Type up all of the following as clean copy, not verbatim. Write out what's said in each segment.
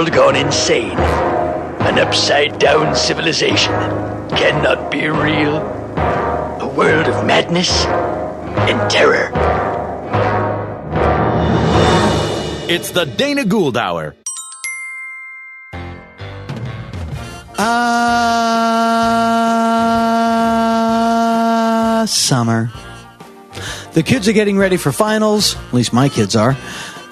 world gone insane. An upside-down civilization cannot be real. A world of madness and terror. It's the Dana Gould Hour. Summer. The kids are getting ready for finals, at least my kids are.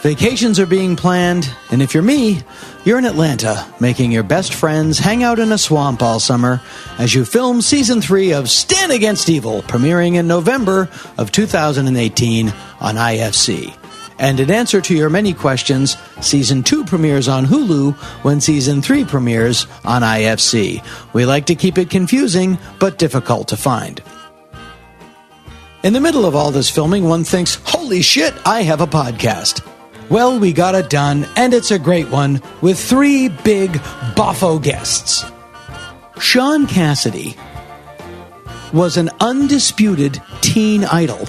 Vacations are being planned, and if you're me, you're in Atlanta, making your best friends hang out in a swamp all summer as you film Season 3 of Stand Against Evil, premiering in November of 2018 on IFC. And in answer to your many questions, Season 2 premieres on Hulu when Season 3 premieres on IFC. We like to keep it confusing, but difficult to find. In the middle of all this filming, one thinks, holy shit, I have a podcast. Well, we got it done, and it's a great one, with 3 big boffo guests. Shaun Cassidy was an undisputed teen idol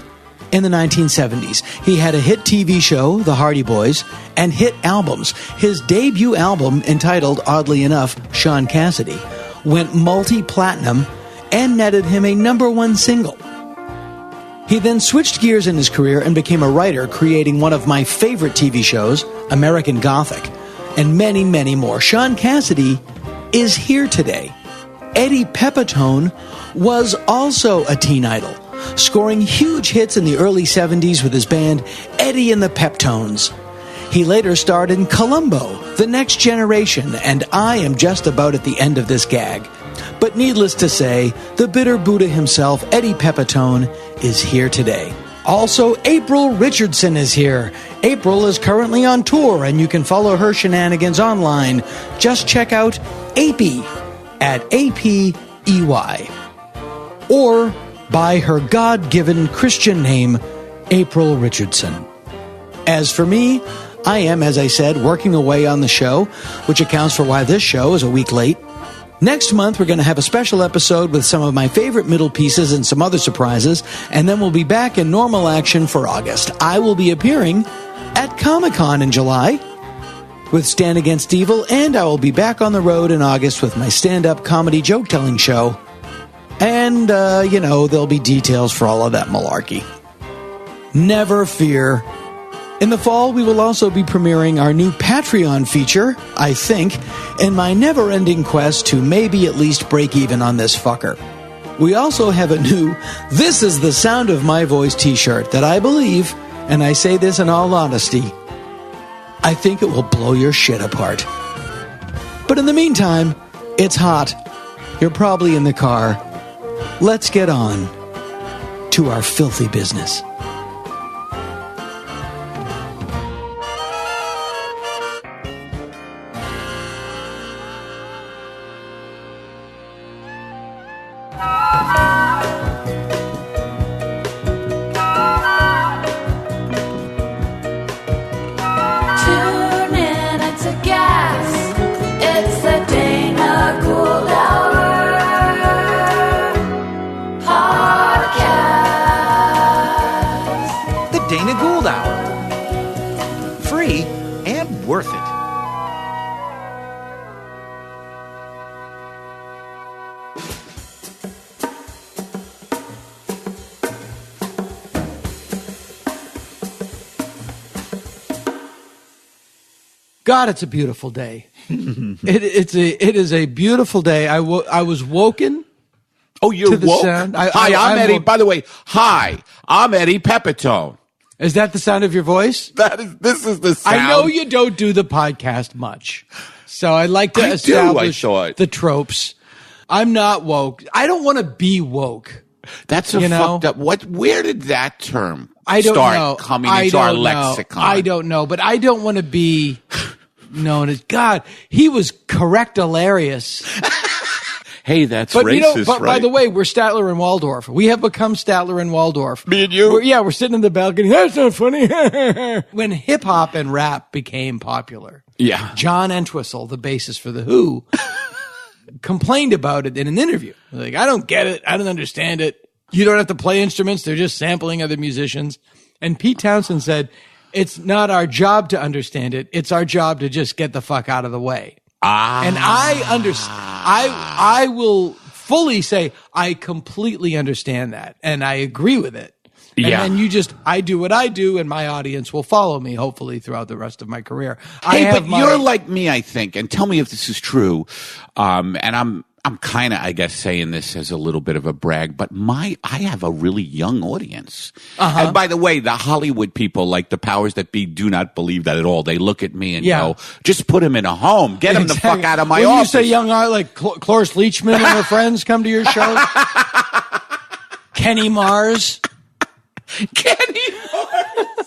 in the 1970s. He had a hit TV show, The Hardy Boys, and hit albums. His debut album, entitled, oddly enough, Shaun Cassidy, went multi-platinum and netted him a #1 single. He then switched gears in his career and became a writer, creating one of my favorite TV shows, American Gothic, and many, many more. Shaun Cassidy is here today. Eddie Pepitone was also a teen idol, scoring huge hits in the early 70s with his band Eddie and the Peptones. He later starred in Columbo, The Next Generation, and I am just about at the end of this gag. But needless to say, the bitter Buddha himself, Eddie Pepitone, is here today. Also, April Richardson is here. April is currently on tour, and you can follow her shenanigans online. Just check out Apey at APEY. Or by her God-given Christian name, April Richardson. As for me, I am, as I said, working away on the show, which accounts for why this show is a week late. Next month, we're going to have a special episode with some of my favorite middle pieces and some other surprises, and then we'll be back in normal action for August. I will be appearing at Comic-Con in July with Stand Against Evil, and I will be back on the road in August with my stand-up comedy joke-telling show. And, there'll be details for all of that malarkey. Never fear. In the fall, we will also be premiering our new Patreon feature, I think, in my never-ending quest to maybe at least break even on this fucker. We also have a new This Is the Sound of My Voice t-shirt that I believe, and I say this in all honesty, I think it will blow your shit apart. But in the meantime, it's hot. You're probably in the car. Let's get on to our filthy business. God, it's a beautiful day. It is a beautiful day. I was woken. Oh, you're to the woke? sound. Hi, I'm Eddie. By the way, hi, I'm Eddie Pepitone. Is that the sound of your voice? This is the sound. I know you don't do the podcast much, so I like to establish the tropes. I'm not woke. I don't want to be woke. That's a fucked up. Where did that term start coming into our lexicon? I don't know, but I don't want to be known as God. He was correct, hilarious. Hey, that's racist, but right? by the way, we're Statler and Waldorf. We have become Statler and Waldorf. Me and you? We're sitting in the balcony. That's not funny. When hip-hop and rap became popular, John Entwistle, the bassist for The Who, complained about it in an interview. Like, I don't get it. I don't understand it. You don't have to play instruments. They're just sampling other musicians. And Pete Townsend said, it's not our job to understand it. It's our job to just get the fuck out of the way. And I understand. I will fully say I completely understand that, and I agree with it. And then I do what I do, and my audience will follow me, hopefully, throughout the rest of my career. Hey, but you're like me, I think, and tell me if this is true. And I'm kind of, I guess, saying this as a little bit of a brag, but I have a really young audience. And by the way, the Hollywood people, like the powers that be, do not believe that at all. They look at me and go, just put him in a home. Get him the fuck out of my office. When you say young art, like Cloris Leachman and her friends come to your shows? Kenny Mars? Kenny Mars!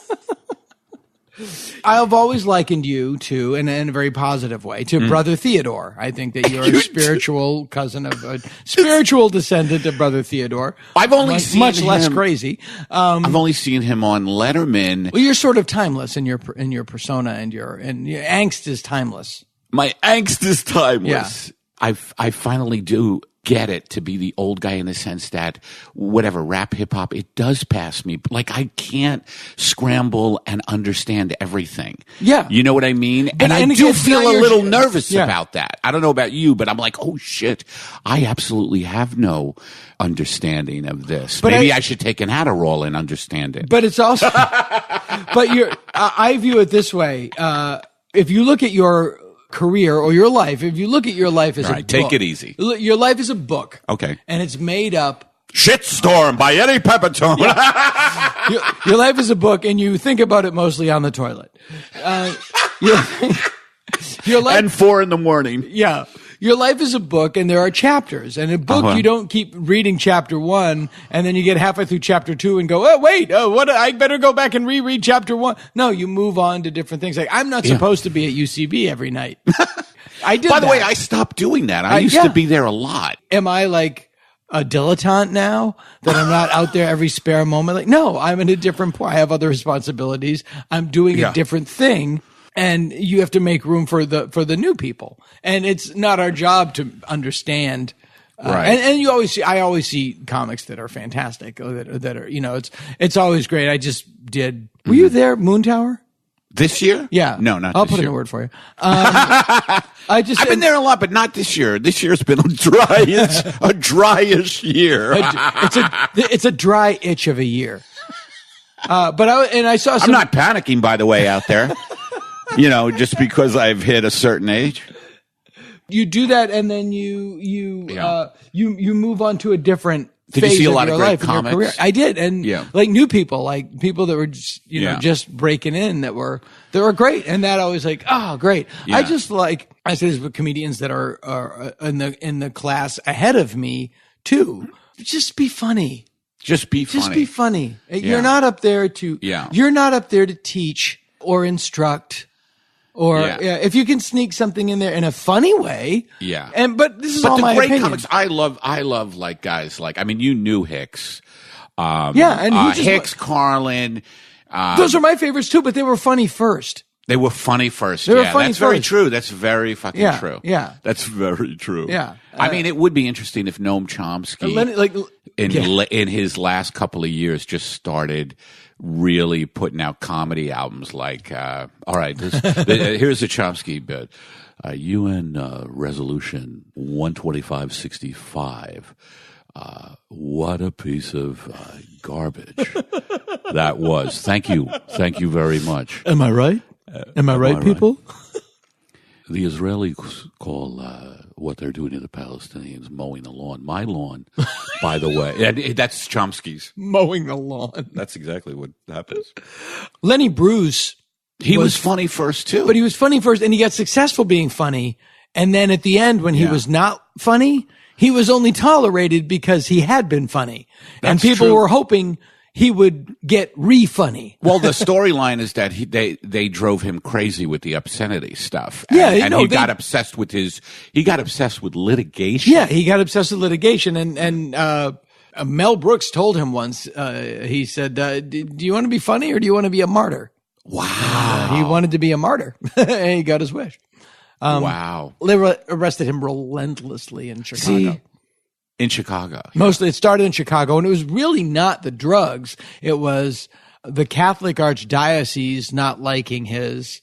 I've always likened you to, in a very positive way, to Brother Theodore. I think that you're a spiritual cousin of a spiritual descendant of Brother Theodore. I've only seen much him, less crazy. I've only seen him on Letterman. Well, you're sort of timeless in your persona, and your angst is timeless. My angst is timeless. Yeah. I finally do get it, to be the old guy in the sense that whatever rap, hip hop, it does pass me. Like, I can't scramble and understand everything. Yeah. You know what I mean? And I do feel a little nervous about that. I don't know about you, but I'm like, oh shit, I absolutely have no understanding of this. But maybe I should take an Adderall and understand it. But it's also, I view it this way. If you look at your career or your life, if you look at your life as a book. Take it easy. Your life is a book. Okay. And it's made up. Shitstorm by Eddie Pepitone. Your life is a book, and you think about it mostly on the toilet. Your life, and 4 a.m. Yeah. Your life is a book, and there are chapters. And in a book, you don't keep reading chapter 1, and then you get halfway through chapter 2 and go, oh, wait, what? I better go back and reread chapter 1. No, you move on to different things. Like, I'm not supposed to be at UCB every night. I did. By the way, I stopped doing that. I used to be there a lot. Am I like a dilettante now that I'm not out there every spare moment? Like, no, I'm in a different point. I have other responsibilities. I'm doing a different thing. And you have to make room for the new people, and it's not our job to understand. Right. And I always see comics that are fantastic, or that are, it's always great. I just did. Were you there, Moon Tower? This year? Yeah. No, not I'll this put year. in a word for you. I've been there a lot, but not this year. This year's been a dryish year. It's a dry itch of a year. But I saw some. I'm not panicking, by the way, out there. Just because I've hit a certain age. You do that, and then you move on to a different Did you phase see a of lot your of great life and your comics? career. I did, and like new people, like people that were just, just breaking in that were great, and that I was like, oh, great. Yeah. I just like, I say this with comedians that are in the class ahead of me too. Just be funny. Just be funny. Just be funny. Yeah. You're not up there to. Yeah. You're not up there to teach or instruct. Or if you can sneak something in there in a funny way, but this is all my opinion. But the great comics, I love like guys like, I mean, you knew Hicks, and Hicks, Carlin. Those are my favorites too, but they were funny first. They were funny first. That's very true. That's very fucking true. Yeah, that's very true. Yeah, I mean, it would be interesting if Noam Chomsky, in his last couple of years, just started really putting out comedy albums like, all right, here's the Chomsky bit. UN Resolution 12565. What a piece of garbage that was. Thank you. Thank you very much. Am I right? Am I right, people? The Israelis call what they're doing to the Palestinians mowing the lawn. My lawn, by the way. And that's Chomsky's. Mowing the lawn. That's exactly what happens. Lenny Bruce. He was funny first, too. But he was funny first, and he got successful being funny. And then at the end, when he was not funny, he was only tolerated because he had been funny. And people were hoping he would get re-funny. Well, the storyline is that they drove him crazy with the obscenity stuff. And, he got obsessed with litigation. Yeah, he got obsessed with litigation. And Mel Brooks told him once, he said, do you want to be funny or do you want to be a martyr? Wow. He wanted to be a martyr. And he got his wish. Wow. They arrested him relentlessly in Chicago. See, In Chicago. Mostly it started in Chicago, and it was really not the drugs. It was the Catholic Archdiocese not liking his,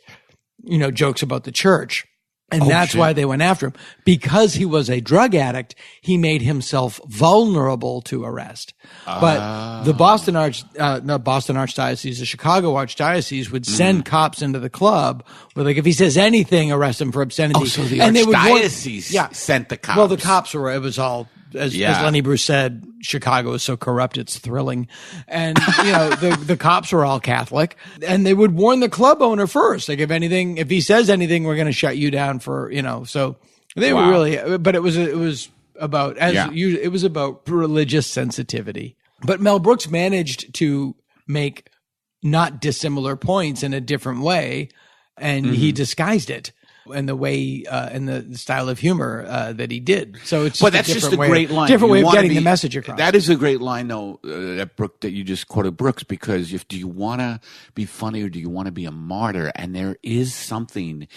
jokes about the church. And that's why they went after him. Because he was a drug addict, he made himself vulnerable to arrest. But the Archdiocese, the Chicago Archdiocese would send cops into the club with, like, if he says anything, arrest him for obscenity. Oh, so the Archdiocese sent the cops. Well, the cops it was all, as Lenny Bruce said, Chicago is so corrupt, it's thrilling. And, the cops were all Catholic, and they would warn the club owner first. Like, if he says anything, we're going to shut you down for, so they were really, but it was about, it was about religious sensitivity. But Mel Brooks managed to make not dissimilar points in a different way, and he disguised it. And the way, and the style of humor that he did. So it's just a great line. Different way of getting the message across. That is a great line, though, that you just quoted Brooks, because do you want to be funny or do you want to be a martyr? And there is something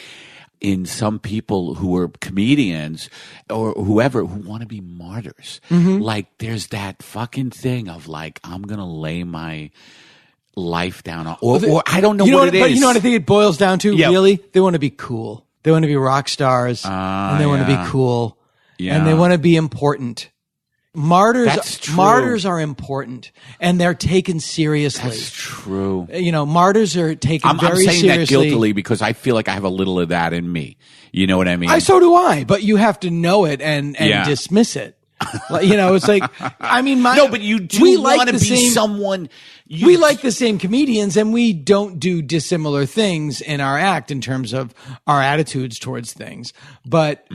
in some people who are comedians or whoever who want to be martyrs. Like, there's that fucking thing of, like, I'm going to lay my life down on, or I don't know what it is. But you know what I think it boils down to? Yeah. Really? They want to be cool. They want to be rock stars, and they want to be cool, and they want to be important. Martyrs are important, and they're taken seriously. That's true. Martyrs are taken very seriously. I'm saying that guiltily because I feel like I have a little of that in me. You know what I mean? So do I, but you have to know it and dismiss it. It's like, no, but you do want to be someone. We like the same comedians, and we don't do dissimilar things in our act in terms of our attitudes towards things. But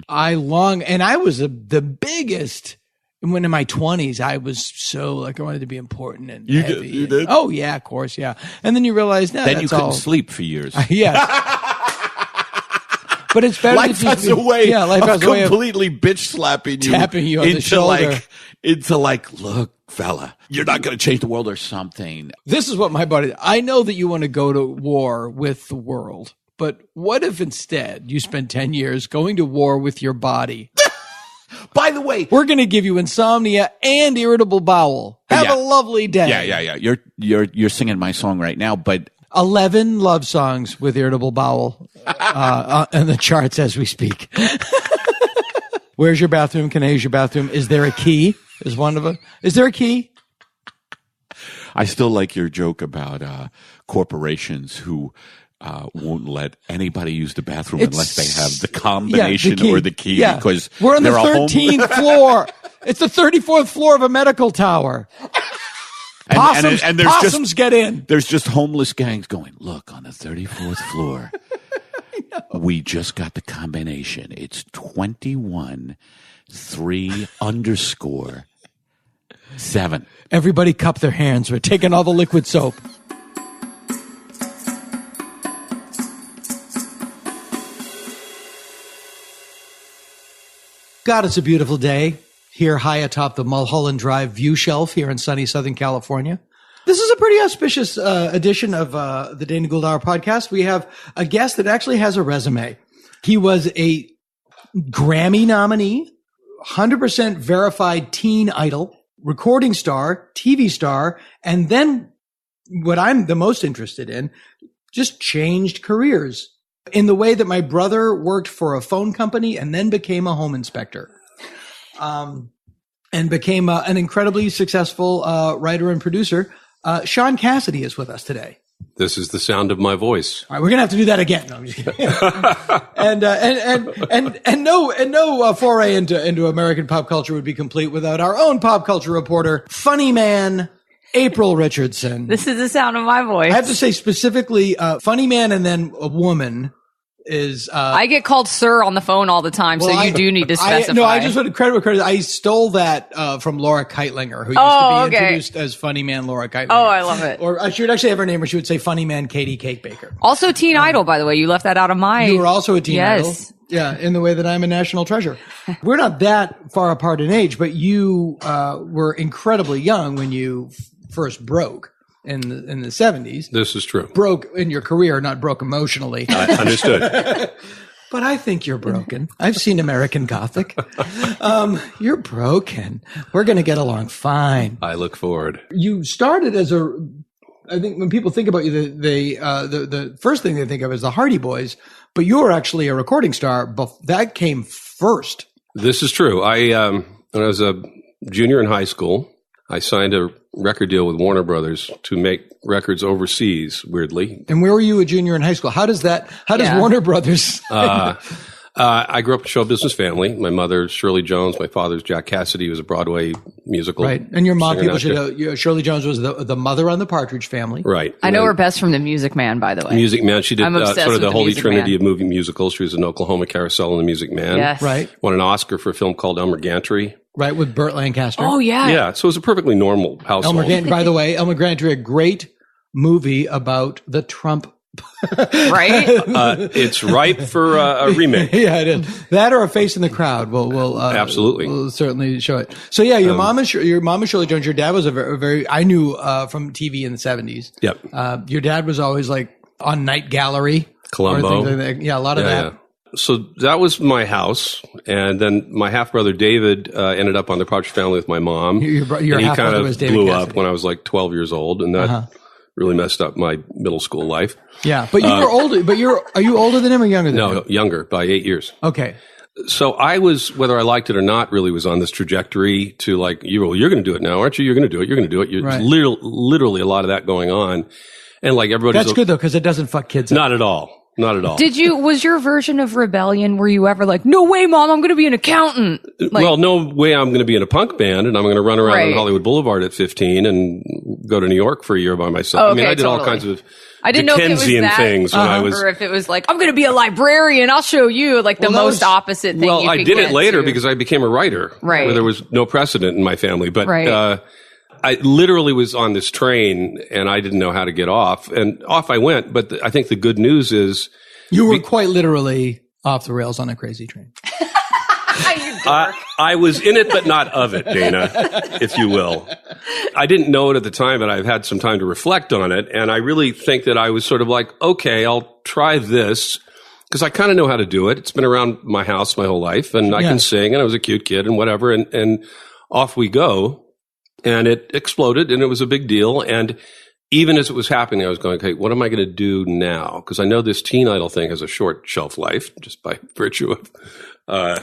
I was the biggest. When in my 20s, I was so I wanted to be important and heavy. You did? Oh yeah, of course, yeah. And then you realize, then you couldn't sleep for years. Yes. But it's better. Life has a way of completely bitch slapping you, tapping you on the shoulder, into look, fella, you're not going to change the world or something. This is what my buddy. I know that you want to go to war with the world, but what if instead you spend 10 years going to war with your body? By the way, we're going to give you insomnia and irritable bowel. Have a lovely day. Yeah. You're singing my song right now, but 11 love songs with irritable bowel in the charts as we speak. Where's your bathroom? Can I use your bathroom? Is there a key? Is one of them? Is there a key? I still like your joke about corporations who won't let anybody use the bathroom unless they have the combination or the key. Yeah. Because we're on the 13th floor. It's the 34th floor of a medical tower. And there's possums get in. There's just homeless gangs going, look, on the 34th floor, we just got the combination. It's 21-3_7. Everybody cup their hands. We're taking all the liquid soap. God, it's a beautiful day here high atop the Mulholland Drive view shelf here in sunny Southern California. This is a pretty auspicious edition of the Dana Gould Hour podcast. We have a guest that actually has a resume. He was a Grammy nominee, 100% verified teen idol, recording star, TV star, and then what I'm the most interested in, just changed careers in the way that my brother worked for a phone company and then became a home inspector. And became an incredibly successful writer and producer. Shaun Cassidy is with us today. This is the sound of my voice. All right, we're gonna have to do that again. No, I'm just kidding. and no foray into American pop culture would be complete without our own pop culture reporter, funny man, April Richardson. This is the sound of my voice. I have to say specifically, funny man, and then a woman. I get called sir on the phone all the time, so you do need to specify. I just want to credit where credit. I stole that from Laura Keitlinger, who used to be introduced as Funny Man Laura Keitlinger. Oh, I love it. Or she would actually have her name, or she would say Funny Man Katie Cake Baker. Also Teen Idol, by the way. You left that out of my... You were also a Teen Idol. Yeah, in the way that I'm a national treasure. We're not that far apart in age, but you were incredibly young when you first broke. In the 70s. This is true. Broke in your career, not broke emotionally. Understood. But I think you're broken. I've seen American Gothic. You're broken. We're going to get along fine. I look forward. You started as I think when people think about you, the first thing they think of is the Hardy Boys, but you were actually a recording star. That came first. This is true. When I was a junior in high school, I signed a record deal with Warner Brothers to make records overseas, weirdly. And where were you a junior in high school? How does Warner Brothers? I grew up in a show business family. My mother, Shirley Jones. My father's Jack Cassidy, who was a Broadway musical. Right. And your mom, people should know, Shirley Jones was the mother on the Partridge Family. Right. I know her best from The Music Man, by the way. Music Man. She did sort of the Holy Trinity Man. of movie musicals. She was in Oklahoma Carousel and The Music Man. Yes. Right. Won an Oscar for a film called Elmer Gantry. Right, with Burt Lancaster. Oh, yeah. Yeah. So it was a perfectly normal household. By the way, Elmer Gantry, a great movie about the Trump. Right? It's ripe for a remake. Yeah, it is. That or A Face in the Crowd. We'll Absolutely. We'll certainly show it. So yeah, your mom is Shirley Jones. Your dad was a very I knew from TV in the 70s. Yep. Your dad was always like on Night Gallery. Columbo. Or things like that. Yeah, a lot of that. Yeah. So that was my house, and then my half brother David ended up on the Partridge Family with my mom. Your and he half kind brother of was David blew Cassidy. up when I was like 12 years old, and that really messed up my middle school life. Yeah, but you were older. But are you older than him or younger than him? No, younger by 8 years. Okay. So I was, whether I liked it or not, really was on this trajectory to like, you're going to do it now, aren't you? You're going to do it. You're going to do it. Right. There's literally a lot of that going on, and like everybody's That's good though, because it doesn't fuck kids up. Not at all. Not at all. Was your version of rebellion, were you ever like, no way, Mom, I'm going to be an accountant? Like, well, no way I'm going to be in a punk band and I'm going to run around on Hollywood Boulevard at 15 and go to New York for a year by myself. Okay, I mean, I did all kinds of I didn't know if it was Dickensian that, things when I was, or if it was like, I'm going to be a librarian. I'll show you, like the most opposite thing. Well, you I could did it get later to. because I became a writer, Right. where there was no precedent in my family. But Right. I literally was on this train and I didn't know how to get off, and off I went. But I think the good news is You were quite literally off the rails on a crazy train. I was in it, but not of it, Dana, if you will. I didn't know it at the time, but I've had some time to reflect on it. And I really think that I was sort of like, okay, I'll try this because I kind of know how to do it. It's been around my house my whole life, and I can sing, and I was a cute kid and whatever. And off we go. And it exploded, and it was a big deal. And even as it was happening, I was going, okay, what am I going to do now? Because I know this teen idol thing has a short shelf life just by virtue of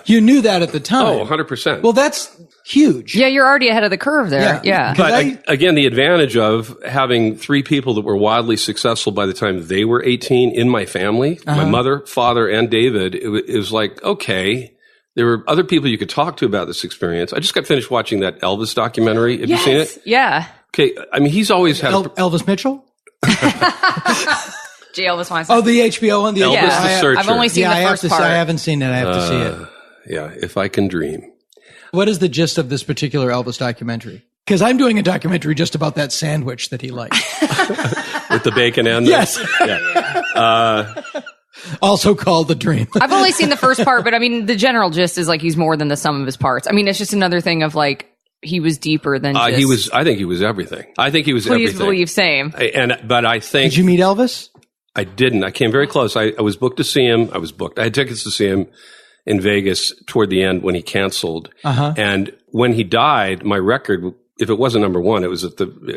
You knew that at the time. Oh, 100%. Well, that's huge. Yeah, you're already ahead of the curve there. Yeah. But again, the advantage of having three people that were wildly successful by the time they were 18 in my family, my mother, father, and David, it was like, okay, there were other people you could talk to about this experience. I just got finished watching that Elvis documentary. Have you seen it? Yeah. Okay. I mean, he's always had Elvis Mitchell? J. Elvis Weinstein. Oh, the HBO one? Elvis the Searcher. I've only seen the first part. I haven't seen it. I have to see it. Yeah, if I can dream. What is the gist of this particular Elvis documentary? Because I'm doing a documentary just about that sandwich that he liked. With the bacon and Yes. Yeah. Also called The Dream. I've only seen the first part, but I mean, the general gist is like he's more than the sum of his parts. I mean, it's just another thing of like he was deeper than just... I think he was everything. I think he was everything. Please believe same. But I think... Did you meet Elvis? I didn't. I came very close. I was booked to see him. I had tickets to see him in Vegas toward the end when he canceled. And when he died, my record, if it wasn't number one, it was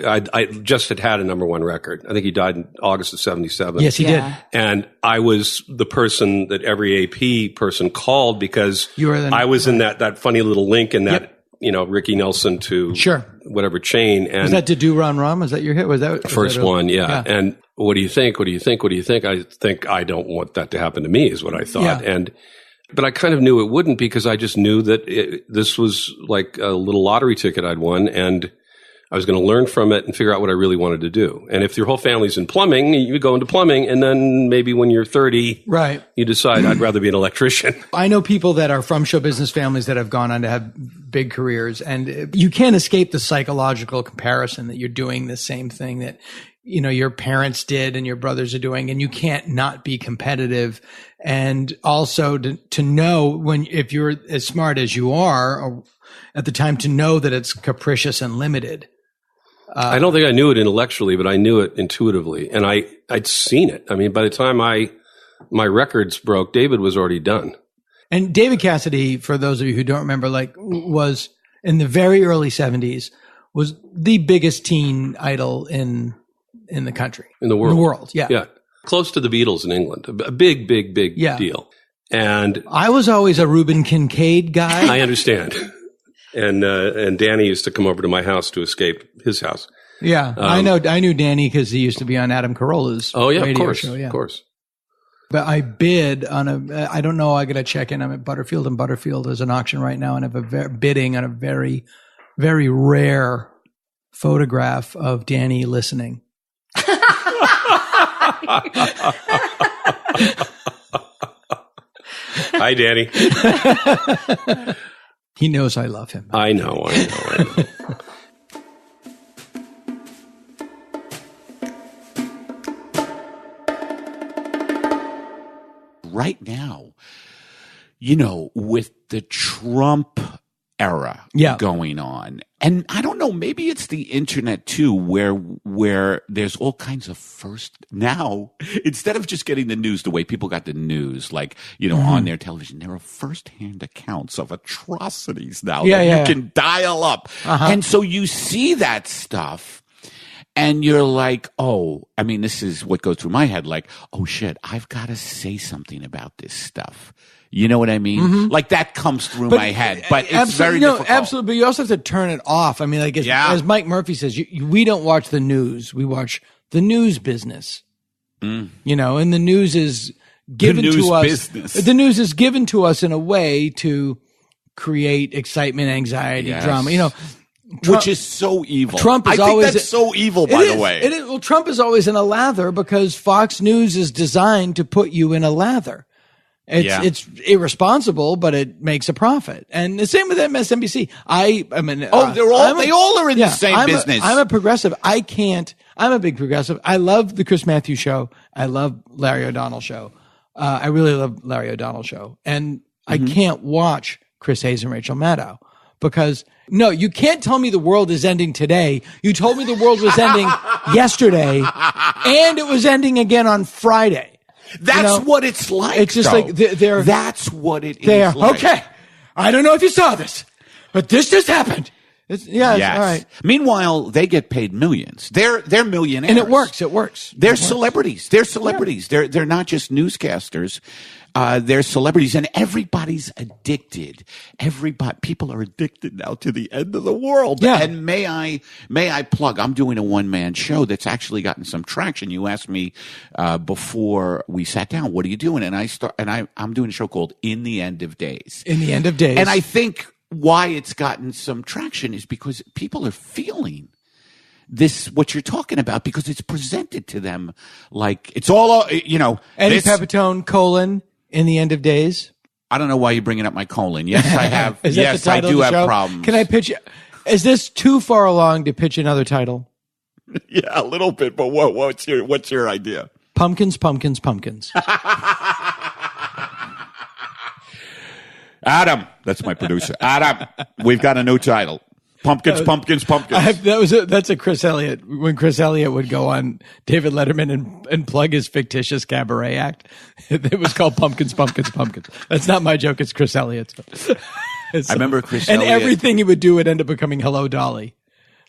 I just had a number one record. I think he died in August of 77. Yes, he did. And I was the person that every AP person called because I was in that funny little link in that, Ricky Nelson to whatever chain. And was that To Do Ron Rum? Was that your hit? Was that first one? Yeah. And what do you think? What do you think? What do you think? I think I don't want that to happen to me is what I thought. Yeah. But I kind of knew it wouldn't because I just knew that this was like a little lottery ticket I'd won, and I was going to learn from it and figure out what I really wanted to do. And if your whole family's in plumbing, you go into plumbing, and then maybe when you're 30, you decide I'd rather be an electrician. I know people that are from show business families that have gone on to have big careers, and you can't escape the psychological comparison that you're doing the same thing that your parents did and your brothers are doing, and you can't not be competitive. And also to know if you're as smart as you are at the time, to know that it's capricious and limited. I don't think I knew it intellectually, but I knew it intuitively, and I'd seen it. I mean, by the time I my records broke, David was already done. And David Cassidy, for those of you who don't remember, was in the very early 70s, was the biggest teen idol in the country. In the world. In the world, yeah. Yeah. Close to the Beatles in England. A big deal. And I was always a Reuben Kincaid guy. I understand. And Danny used to come over to my house to escape his house. Yeah, I knew Danny because he used to be on Adam Carolla's radio show. Yeah, of course. But I bid on I don't know, I got to check in. I'm at Butterfield, and Butterfield is an auction right now, and I have bidding on a very, very rare photograph of Danny listening. Hi, Danny. He knows I love him. I know. Right now, with the Trump era going on, and I don't know, maybe it's the internet too, where there's all kinds of now, instead of just getting the news the way people got the news, on their television, there are firsthand accounts of atrocities now that you can dial up. And so you see that stuff. And you're like, this is what goes through my head. Like, oh shit, I've got to say something about this stuff. You know what I mean? Mm-hmm. Like that comes through my head, but it's very difficult. Absolutely. But you also have to turn it off. I mean, as Mike Murphy says, we don't watch the news. We watch the news business. And the news is given to us. Business. The news is given to us in a way to create excitement, anxiety, drama. Which is so evil. Trump is that's so evil, by the way. It is. Well, Trump is always in a lather because Fox News is designed to put you in a lather. It's irresponsible, but it makes a profit. And the same with MSNBC. They all are in the same business. I'm a progressive. I'm a big progressive. I love the Chris Matthews show. I love Larry O'Donnell show. I really love Larry O'Donnell show. And I can't watch Chris Hayes and Rachel Maddow because no, you can't tell me the world is ending today. You told me the world was ending yesterday and it was ending again on Friday. That's what it's like. It's just like that's what it is. Like. Okay. I don't know if you saw this, but this just happened. Yes. All right. Meanwhile, they get paid millions. They're millionaires. And it works. They're celebrities. Yeah. They're not just newscasters. They're celebrities, and everybody's addicted. People are addicted now to the end of the world. Yeah. And may I plug? I'm doing a one-man show that's actually gotten some traction. You asked me before we sat down, what are you doing? And I'm doing a show called In the End of Days. In the End of Days. And I think why it's gotten some traction is because people are feeling this, what you're talking about, because it's presented to them like it's all, Eddie Pepitone, In the End of Days. I don't know why you're bringing up my colon. Yes, I have. Yes, I do have problems. Can I pitch? Is this too far along to pitch another title? Yeah, a little bit, but what's your idea? Pumpkins, pumpkins, pumpkins. Adam, that's my producer. Adam, we've got a new title. Pumpkins, pumpkins, pumpkins. That's a Chris Elliott. When Chris Elliott would go on David Letterman and plug his fictitious cabaret act, it was called Pumpkins, Pumpkins, Pumpkins. That's not my joke. It's Chris Elliott's. I remember Chris Elliott. And everything he would do would end up becoming Hello, Dolly.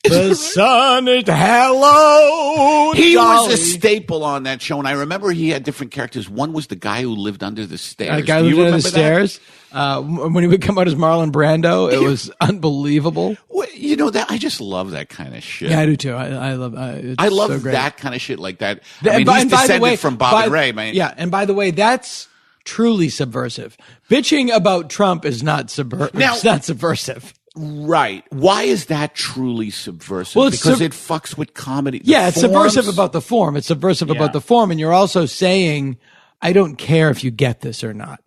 The sun is hello. He was a staple on that show, and I remember he had different characters. One was the guy who lived under the stairs. The guy who lived under the stairs. When he would come out as Marlon Brando, it was unbelievable. Well, that I just love that kind of shit. Yeah, I do too. I love so that kind of shit like that. I mean, he's descended from Bob and Ray, man. Yeah, and by the way, that's truly subversive. Bitching about Trump is not it's not subversive. Right. Why is that truly subversive? Well, because it fucks with comedy. It's subversive about the form. It's subversive about the form. And you're also saying, I don't care if you get this or not.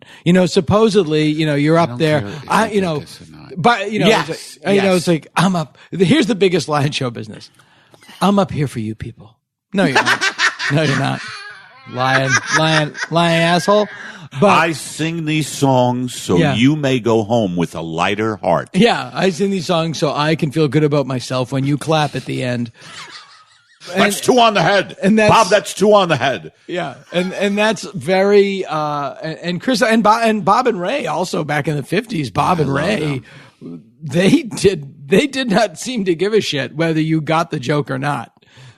Supposedly, you're up there. It's like, I'm up. Here's the biggest lie in show business. I'm up here for you people. No, you're not. No, you're not. Lying asshole. But I sing these songs so you may go home with a lighter heart. Yeah, I sing these songs so I can feel good about myself when you clap at the end. That's 2 on the head. And Bob, that's 2 on the head. Yeah. And that's very, and Chris and Bob and Ray also back in the 50s, Bob and Ray, they did not seem to give a shit whether you got the joke or not,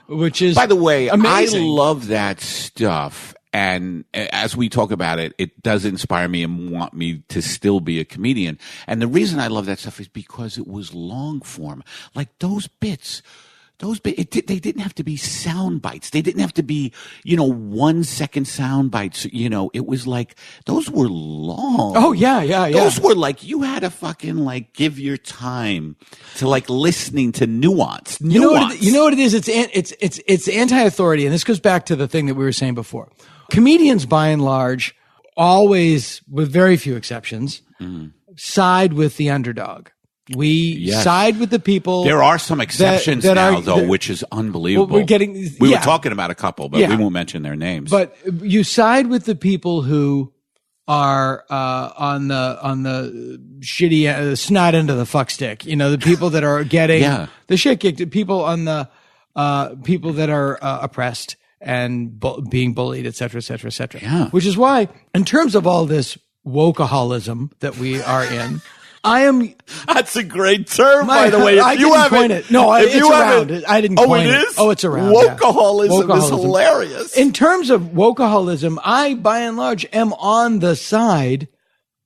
which is, by the way, amazing. I love that stuff. And as we talk about it, it does inspire me and want me to still be a comedian. And the reason I love that stuff is because it was long form. Like those bits, they didn't have to be sound bites. They didn't have to be, 1 second sound bites. It was like, those were long. Oh, yeah. Those were like, you had to fucking like give your time to like listening to nuance. You know what it is? It's anti-authority. And this goes back to the thing that we were saying before. Comedians, by and large, always, with very few exceptions, side with the underdog. We side with the people. There are some exceptions which is unbelievable. Well, we were talking about a couple, but we won't mention their names. But you side with the people who are on the shitty snot end of the fuck stick. The people that are getting the shit kicked. People on the people that are oppressed and being bullied, et cetera, et cetera, et cetera. Yeah. Which is why, in terms of all this wokeaholism that we are in, That's a great term, by the way. I didn't coin it. No, it's around. I didn't coin it. Oh, it is? Oh, it's around. Wokeaholism is hilarious. In terms of wokeaholism, I, by and large, am on the side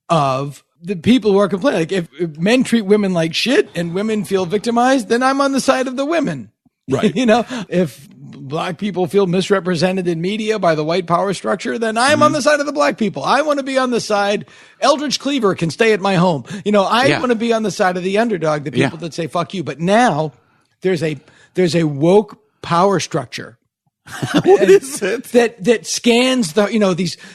of the people who are complaining. Like, if men treat women like shit and women feel victimized, then I'm on the side of the women. Right. If black people feel misrepresented in media by the white power structure, then I'm on the side of the black people. I want to be on the side. Eldridge Cleaver can stay at my home. I want to be on the side of the underdog, the people that say fuck you. But now there's a woke power structure. What is it? That scans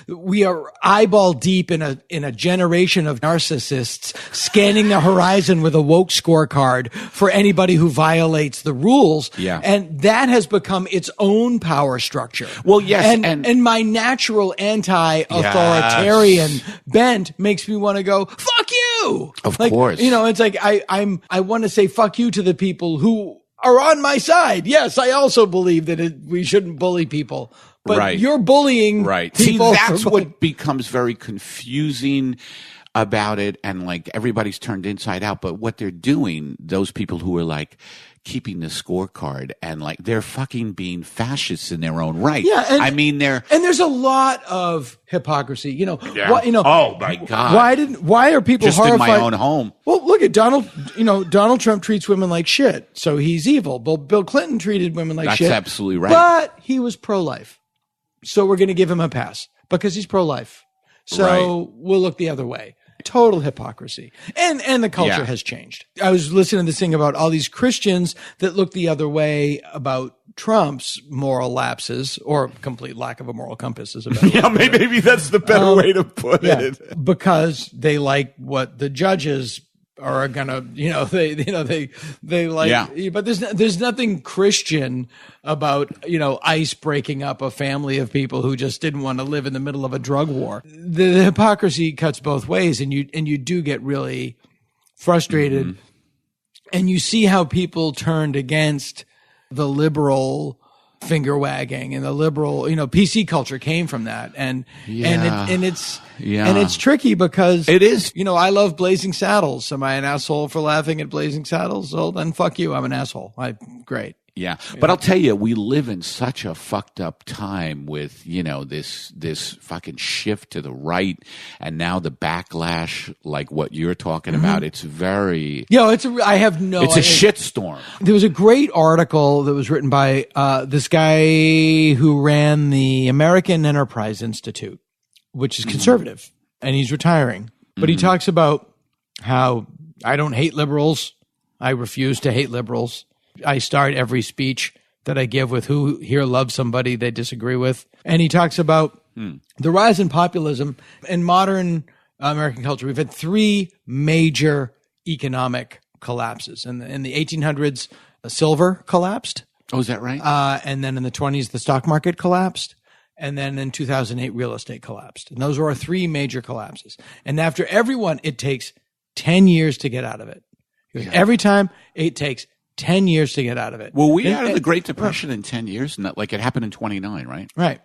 we are eyeball deep in a generation of narcissists scanning the horizon with a woke scorecard for anybody who violates the rules. Yeah. And that has become its own power structure. Well, yes. And my natural anti-authoritarian bent makes me want to go, fuck you. Of course. It's like I want to say fuck you to the people who are on my side. Yes, I also believe that we shouldn't bully people, but you're bullying people. See, that's what becomes very confusing about it, and like everybody's turned inside out. But what they're doing, those people who are like keeping the scorecard, and like they're fucking being fascists in their own right. Yeah, and there's a lot of hypocrisy. Oh my God! Why are people just horrified? in my own home? Well, look at Donald. Donald Trump treats women like shit, so he's evil. Bill Clinton treated women like shit. That's absolutely right. But he was pro-life, so we're going to give him a pass because he's pro-life. So we'll look the other way. Total hypocrisy. And the culture has changed. I was listening to this thing about all these Christians that look the other way about Trump's moral lapses, or complete lack of a moral compass is a better way. Maybe that's the better way to put it. Because they like what the judges are gonna, they like, but there's nothing Christian about, ICE breaking up a family of people who just didn't want to live in the middle of a drug war. The hypocrisy cuts both ways, and you do get really frustrated, and you see how people turned against the liberal finger wagging, and the liberal, PC culture came from that. And it's tricky because it is, I love Blazing Saddles. Am I an asshole for laughing at Blazing Saddles? Well, then fuck you. I'm an asshole. Great. Yeah. But I'll tell you, we live in such a fucked up time with, this fucking shift to the right, and now the backlash, like what you're talking about. It's very, it's a shitstorm. There was a great article that was written by, this guy who ran the American Enterprise Institute, which is conservative, and he's retiring, but he talks about how I don't hate liberals. I refuse to hate liberals. I start every speech that I give with who here loves somebody they disagree with. And he talks about the rise in populism in modern American culture. We've had 3 major economic collapses. In the 1800s, silver collapsed. Oh, is that right? And then in the 20s, the stock market collapsed. And then in 2008, real estate collapsed. And those were our 3 major collapses. And after every one, it takes 10 years to get out of it. Every time, it takes 10 years to get out of it. Well, we out of the Great Depression in 10 years, and like it happened in 29, right? Right.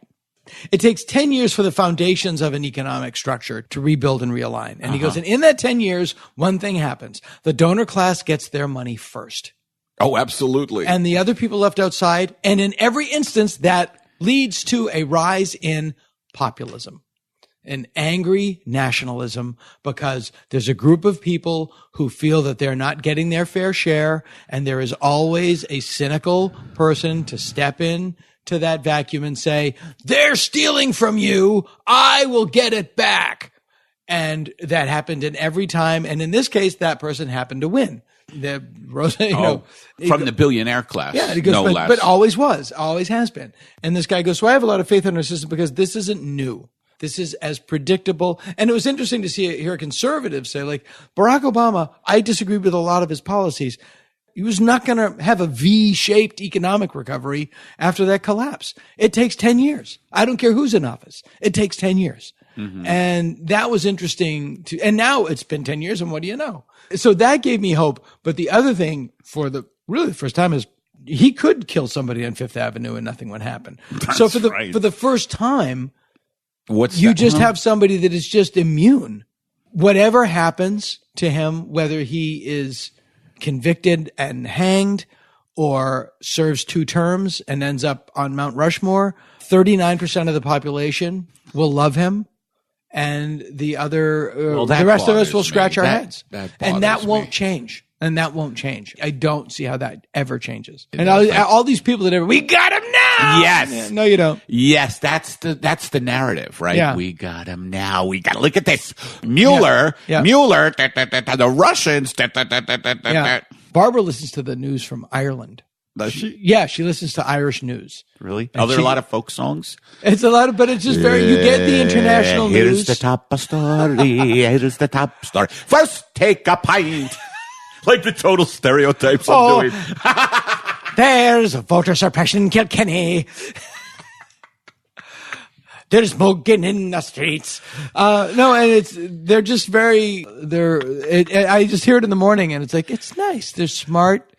It takes 10 years for the foundations of an economic structure to rebuild and realign. And he goes, and in that 10 years, one thing happens. The donor class gets their money first. Oh, absolutely. And the other people left outside. And in every instance, that leads to a rise in populism, an angry nationalism, because there's a group of people who feel that they're not getting their fair share. And there is always a cynical person to step in to that vacuum and say, they're stealing from you. I will get it back. And that happened in every time. And in this case, that person happened to win. From the billionaire class. Yeah, he goes, but always was, always has been. And this guy goes, so I have a lot of faith in our system because this isn't new. This is as predictable. And it was interesting to hear a conservative say, like, Barack Obama, I disagree with a lot of his policies. He was not going to have a V-shaped economic recovery after that collapse. It takes 10 years. I don't care who's in office. It takes 10 years. Mm-hmm. And that was interesting and now it's been 10 years and what do you know? So that gave me hope. But the other thing for the first time is he could kill somebody on Fifth Avenue and nothing would happen. So for the first time, you just have somebody that is just immune. Whatever happens to him, whether he is convicted and hanged or serves 2 terms and ends up on Mount Rushmore, 39% of the population will love him. And the rest of us will scratch our heads. And that won't change. And that won't change. I don't see how that ever changes. And all these people we got him now. Yes. No, you don't. Yes, that's the narrative, right? Yeah. We got him now. We got, look at this. Mueller, the Russians. Yeah. Barbara listens to the news from Ireland. Does she? Yeah, she listens to Irish news. Really? Are there a lot of folk songs? It's a lot of, but it's just you get the international news. Here's the top story. Here's the top story. First, take a pint. Like the total stereotypes I'm doing. There's voter suppression in Kilkenny. There's smoking in the streets. No, and they're just very, I just hear it in the morning and it's like, it's nice. They're smart.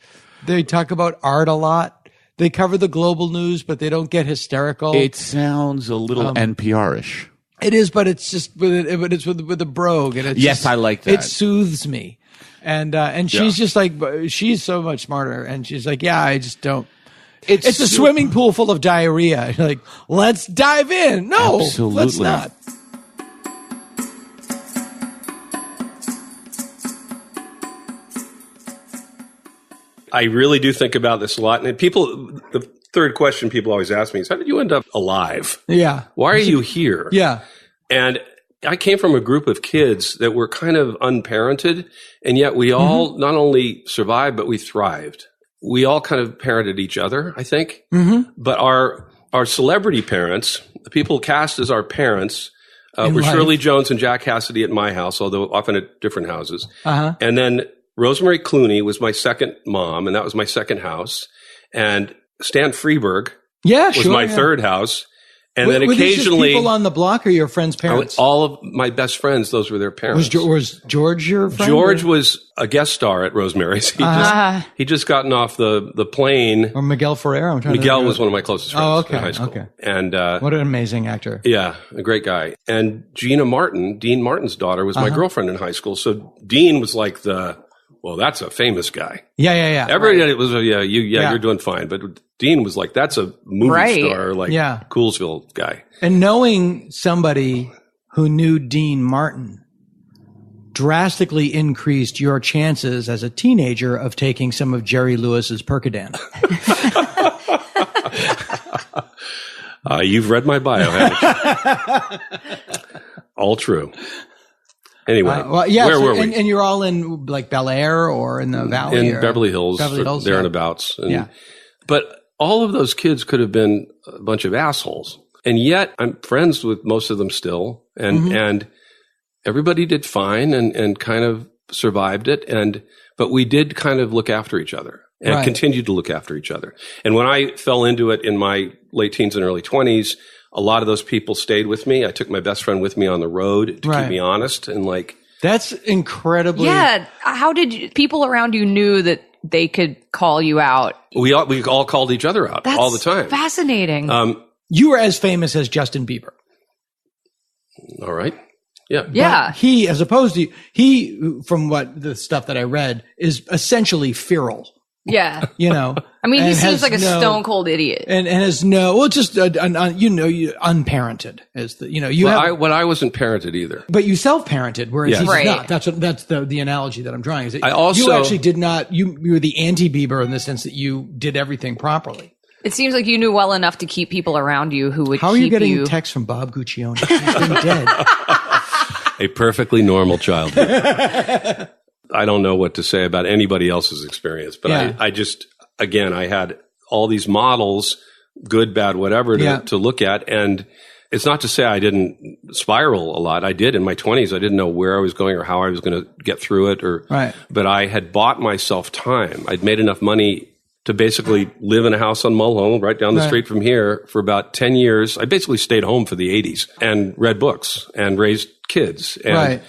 They talk about art a lot. They cover the global news, but they don't get hysterical. It sounds a little NPR-ish. It is, but it's just it's with a brogue. And it's I like that. It soothes me. And she's just like, she's so much smarter. And she's like, yeah, I just don't. It's a swimming pool full of diarrhea. You're like, let's dive in. No, absolutely. Let's not. I really do think about this a lot. And the third question people always ask me is, how did you end up alive? Yeah. Why are you here? Yeah. And I came from a group of kids that were kind of unparented, and yet we all not only survived, but we thrived. We all kind of parented each other, I think. Mm-hmm. But our celebrity parents, the people cast as our parents, were Shirley Jones and Jack Cassidy at my house, although often at different houses. Uh-huh. And then Rosemary Clooney was my second mom, and that was my second house. And Stan Freberg was my third house. And then occasionally, were these just people on the block or your friends' parents? All of my best friends, those were their parents. Was George your friend? George was a guest star at Rosemary's. He just gotten off the plane. Or Miguel Ferrer? Miguel was one of my closest friends in high school. Okay. And what an amazing actor! Yeah, a great guy. And Gina Martin, Dean Martin's daughter, was my girlfriend in high school. So Dean was like that's a famous guy. Yeah. Everybody was you're doing fine, but Dean was like, that's a movie star, Coolsville guy. And knowing somebody who knew Dean Martin drastically increased your chances as a teenager of taking some of Jerry Lewis's Percodan. You've read my bio, haven't you? All true. Anyway, where were we? And you're all in like Bel Air or in the Valley? In Beverly Hills, there and abouts. But all of those kids could have been a bunch of assholes. And yet I'm friends with most of them still. And everybody did fine and kind of survived it. But we did kind of look after each other and continued to look after each other. And when I fell into it in my late teens and early 20s, a lot of those people stayed with me. I took my best friend with me on the road to keep me honest and That's incredibly. Yeah. How did people around you knew that they could call you out. We all called each other out all the time. Fascinating. You were as famous as Justin Bieber. All right. Yeah. Yeah. But he, as opposed to he, from what the stuff that I read, is essentially feral. Yeah. You know, I mean, he seems like a stone cold idiot. And has just unparented as the, I wasn't parented either. But you self-parented, whereas he's right. not. That's the analogy that I'm drawing. Is that you actually did not, you were the anti-Bieber in the sense that you did everything properly. It seems like you knew well enough to keep people around you who would How are you getting texts from Bob Guccione? He's been dead. A perfectly normal childhood. I don't know what to say about anybody else's experience, but I just, again, I had all these models, good, bad, whatever, to look at. And it's not to say I didn't spiral a lot. I did in my 20s. I didn't know where I was going or how I was going to get through it. But I had bought myself time. I'd made enough money to basically live in a house on Mulholland, right down the street from here, for about 10 years. I basically stayed home for the 80s and read books and raised kids and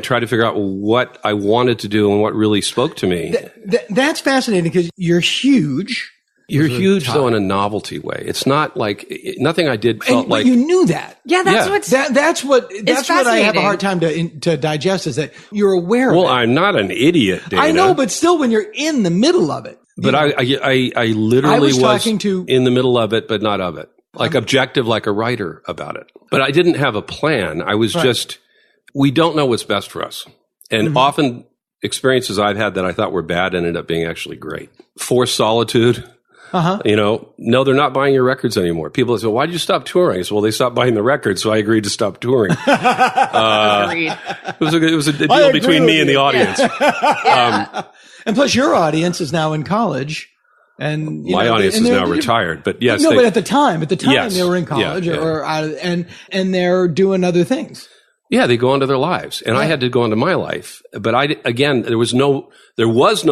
tried to figure out what I wanted to do and what really spoke to me. That's fascinating because you're huge. You're huge, though, in a novelty way. It's not like nothing I did felt like. But you knew that. Yeah, that's what I have a hard time to digest, is that you're aware of it. Well, I'm not an idiot, Dana. I know, but still, when you're in the middle of it. But I literally was in the middle of it, but not of it. Like objective, like a writer about it. But I didn't have a plan. I was just, we don't know what's best for us. And often experiences I've had that I thought were bad ended up being actually great. Forced solitude. No, they're not buying your records anymore. People say, well, why did you stop touring? I said, well, they stopped buying the records, so I agreed to stop touring. It was a deal between me and the audience. And plus, your audience is now in college, and my audience is now retired. But yes, but at the time yes, they were in college or out of, and they're doing other things. Yeah, they go on to their lives, and I had to go on to my life. But there was no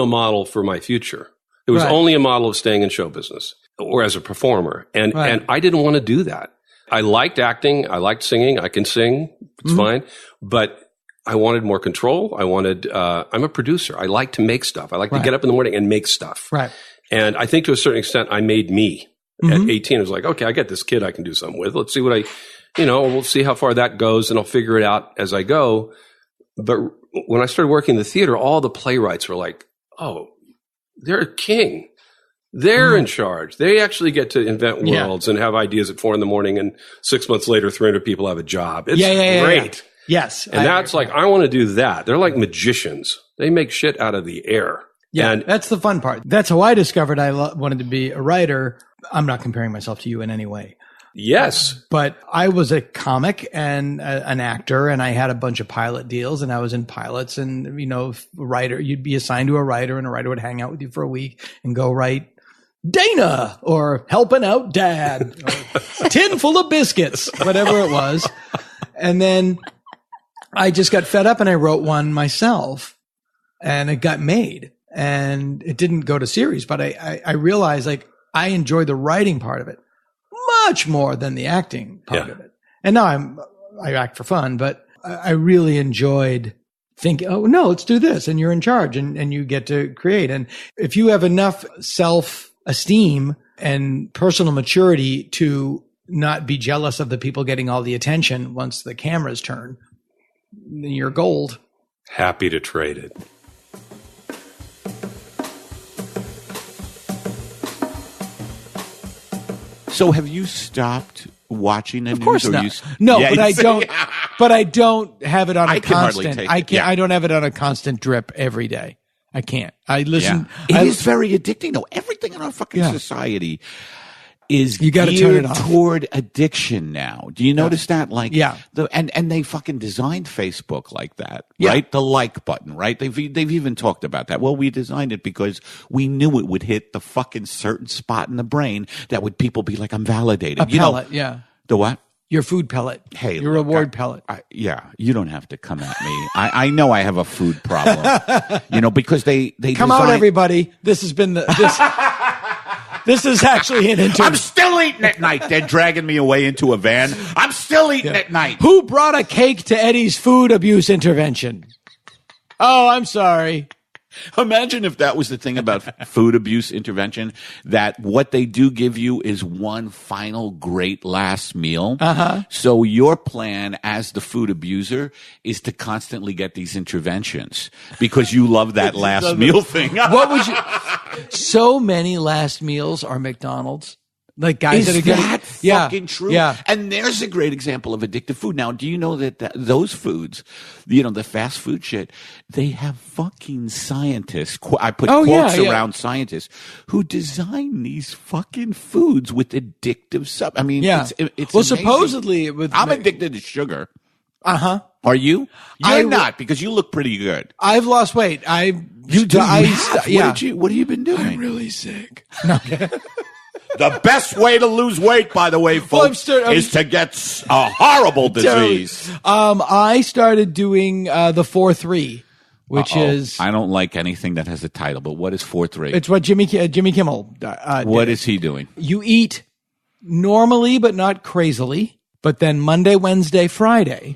model for my future. It was only a model of staying in show business or as a performer, and I didn't want to do that. I liked acting, I liked singing, I can sing, it's fine, but I wanted more control. I'm a producer. I like to make stuff. I like to get up in the morning and make stuff. Right. And I think to a certain extent, I made me. At 18, I was like, okay, I got this kid I can do something with. Let's see we'll see how far that goes, and I'll figure it out as I go. But when I started working in the theater, all the playwrights were like, oh, they're a king. They're in charge. They actually get to invent worlds and have ideas at 4 a.m. and 6 months later, 300 people have a job. It's great. Yeah. Yes. And that's like, I want to do that. They're like magicians. They make shit out of the air. Yeah, and that's the fun part. That's how I discovered I wanted to be a writer. I'm not comparing myself to you in any way. Yes. But I was a comic and an actor, and I had a bunch of pilot deals, and I was in pilots, and, writer, you'd be assigned to a writer, and a writer would hang out with you for a week and go write Dana or Helping Out Dad or Tin Full of Biscuits, whatever it was. And then I just got fed up and I wrote one myself, and it got made, and it didn't go to series, but I realized I enjoyed the writing part of it much more than the acting part of it. And now I act for fun, but I really enjoyed thinking, oh no, let's do this. And you're in charge and you get to create. And if you have enough self-esteem and personal maturity to not be jealous of the people getting all the attention once the cameras turn, then you're gold. Happy to trade it. So have you stopped watching the news? Of course not. But I don't. But I don't have it on a constant. I don't have it on a constant drip every day. I can't. I listen. Yeah. It is very addicting, though. Everything in our fucking society is geared toward addiction now. Do you notice that? And they fucking designed Facebook like that, right? The like button, right? They've even talked about that. Well, we designed it because we knew it would hit the fucking certain spot in the brain that would people be like, I'm validated. A pellet, The what? Your food pellet. Hey, your reward pellet. You don't have to come at me. I know I have a food problem. Because they come out, everybody. This has been This is actually an interview. I'm still eating at night. They're dragging me away into a van. I'm still eating at night. Who brought a cake to Eddie's food abuse intervention? Oh, I'm sorry. Imagine if that was the thing about food abuse intervention, that what they do give you is one final great last meal. So your plan as the food abuser is to constantly get these interventions because you love that last meal thing. What would you? So many last meals are McDonald's. Like guys is that are that fucking true? Yeah. And there's a great example of addictive food. Now, do you know that those foods, the fast food shit, they have fucking scientists. I put quotes around scientists who design these fucking foods with addictive stuff. I mean, it's well, amazing. supposedly I'm addicted to sugar. Are you? I'm not, because you look pretty good. I've lost weight. What have you been doing? I'm really sick. The best way to lose weight, by the way, folks, is to get a horrible disease. I started doing the 4-3, which is... I don't like anything that has a title, but what is 4-3? It's what Jimmy Kimmel What is he doing? You eat normally, but not crazily, but then Monday, Wednesday, Friday,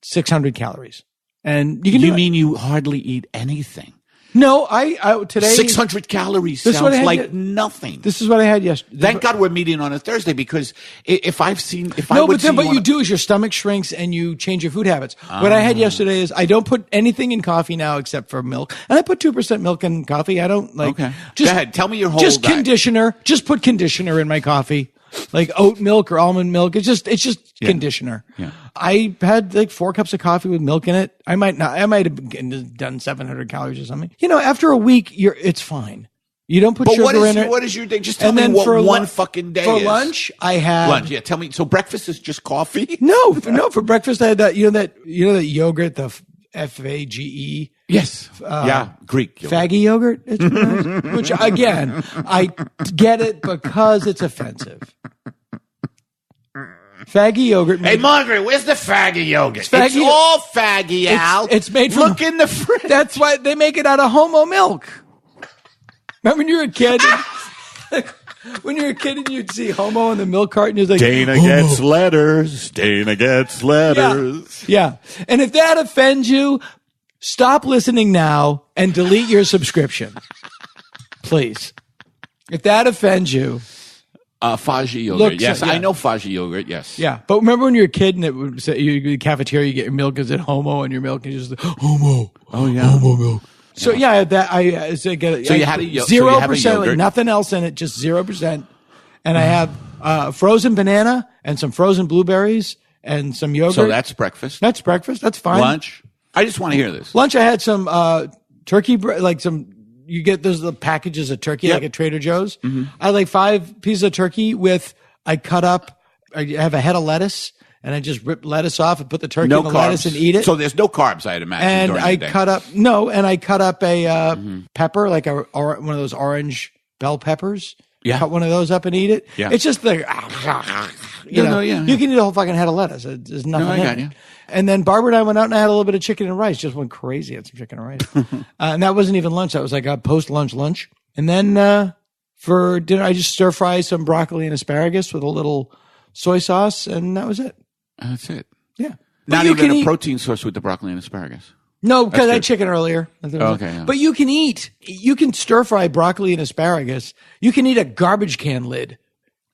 600 calories. And you mean you hardly eat anything? No, I today 600 calories sounds like nothing. This is what I had yesterday. Thank God we're meeting on a Thursday, because what you do is your stomach shrinks and you change your food habits. What I had yesterday is I don't put anything in coffee now except for milk, and I put 2% milk in coffee. I don't like. Okay, go ahead. Tell me your whole. Just conditioner. Just put conditioner in my coffie. Like oat milk or almond milk. It's just conditioner. Yeah. I had like 4 cups of coffee with milk in it. I might have done 700 calories or something. After a week, it's fine. You don't put sugar in it. What is your day? Just tell me what one fucking day is. For lunch, I had lunch. Yeah, tell me. So breakfast is just coffee? No. For breakfast, I had that. that yogurt, the FAGE. Yes. Greek yogurt. Faggy yogurt. It's nice. Which again, I get it because it's offensive. Faggy yogurt. Hey, Margaret, where's the faggy yogurt? It's all faggy, Al. It's made from... Look in the fridge. That's why they make it out of homo milk. Remember when you were a kid? When you were a kid and you'd see homo in the milk carton, you're like, Dana gets letters. Dana gets letters. Yeah. And if that offends you, stop listening now and delete your subscription. Please. If that offends you. Faggy yogurt. Yes, I know faggy yogurt. Yes. Yeah. But remember when you were a kid and it would say, you go to the cafeteria, you get your milk, is it homo? And your milk is just homo. Oh, yeah. Homo milk. So you had a 0%, like nothing else in it, just 0%. And I have frozen banana and some frozen blueberries and some yogurt. So that's breakfast. That's breakfast. That's fine. Lunch. I just want to hear this. Lunch. I had some turkey, like some. You get those little packages of turkey, like at Trader Joe's. Mm-hmm. I had like 5 pieces of turkey I have a head of lettuce. And I just rip lettuce off and put the turkey in the lettuce and eat it. So there's no carbs, I'd imagine. And I cut up a pepper, like one of those orange bell peppers. Yeah. Cut one of those up and eat it. Yeah. It's just like, you can eat a whole fucking head of lettuce. There's nothing in it. And then Barbara and I went out and I had a little bit of chicken and rice. Just went crazy. Had some chicken and rice. And that wasn't even lunch. That was like a post-lunch. And then for dinner, I just stir-fry some broccoli and asparagus with a little soy sauce, and that was it. That's it. Yeah. Not even a protein source with the broccoli and asparagus. No, because I had chicken earlier. Okay. Yeah. But you can stir fry broccoli and asparagus. You can eat a garbage can lid.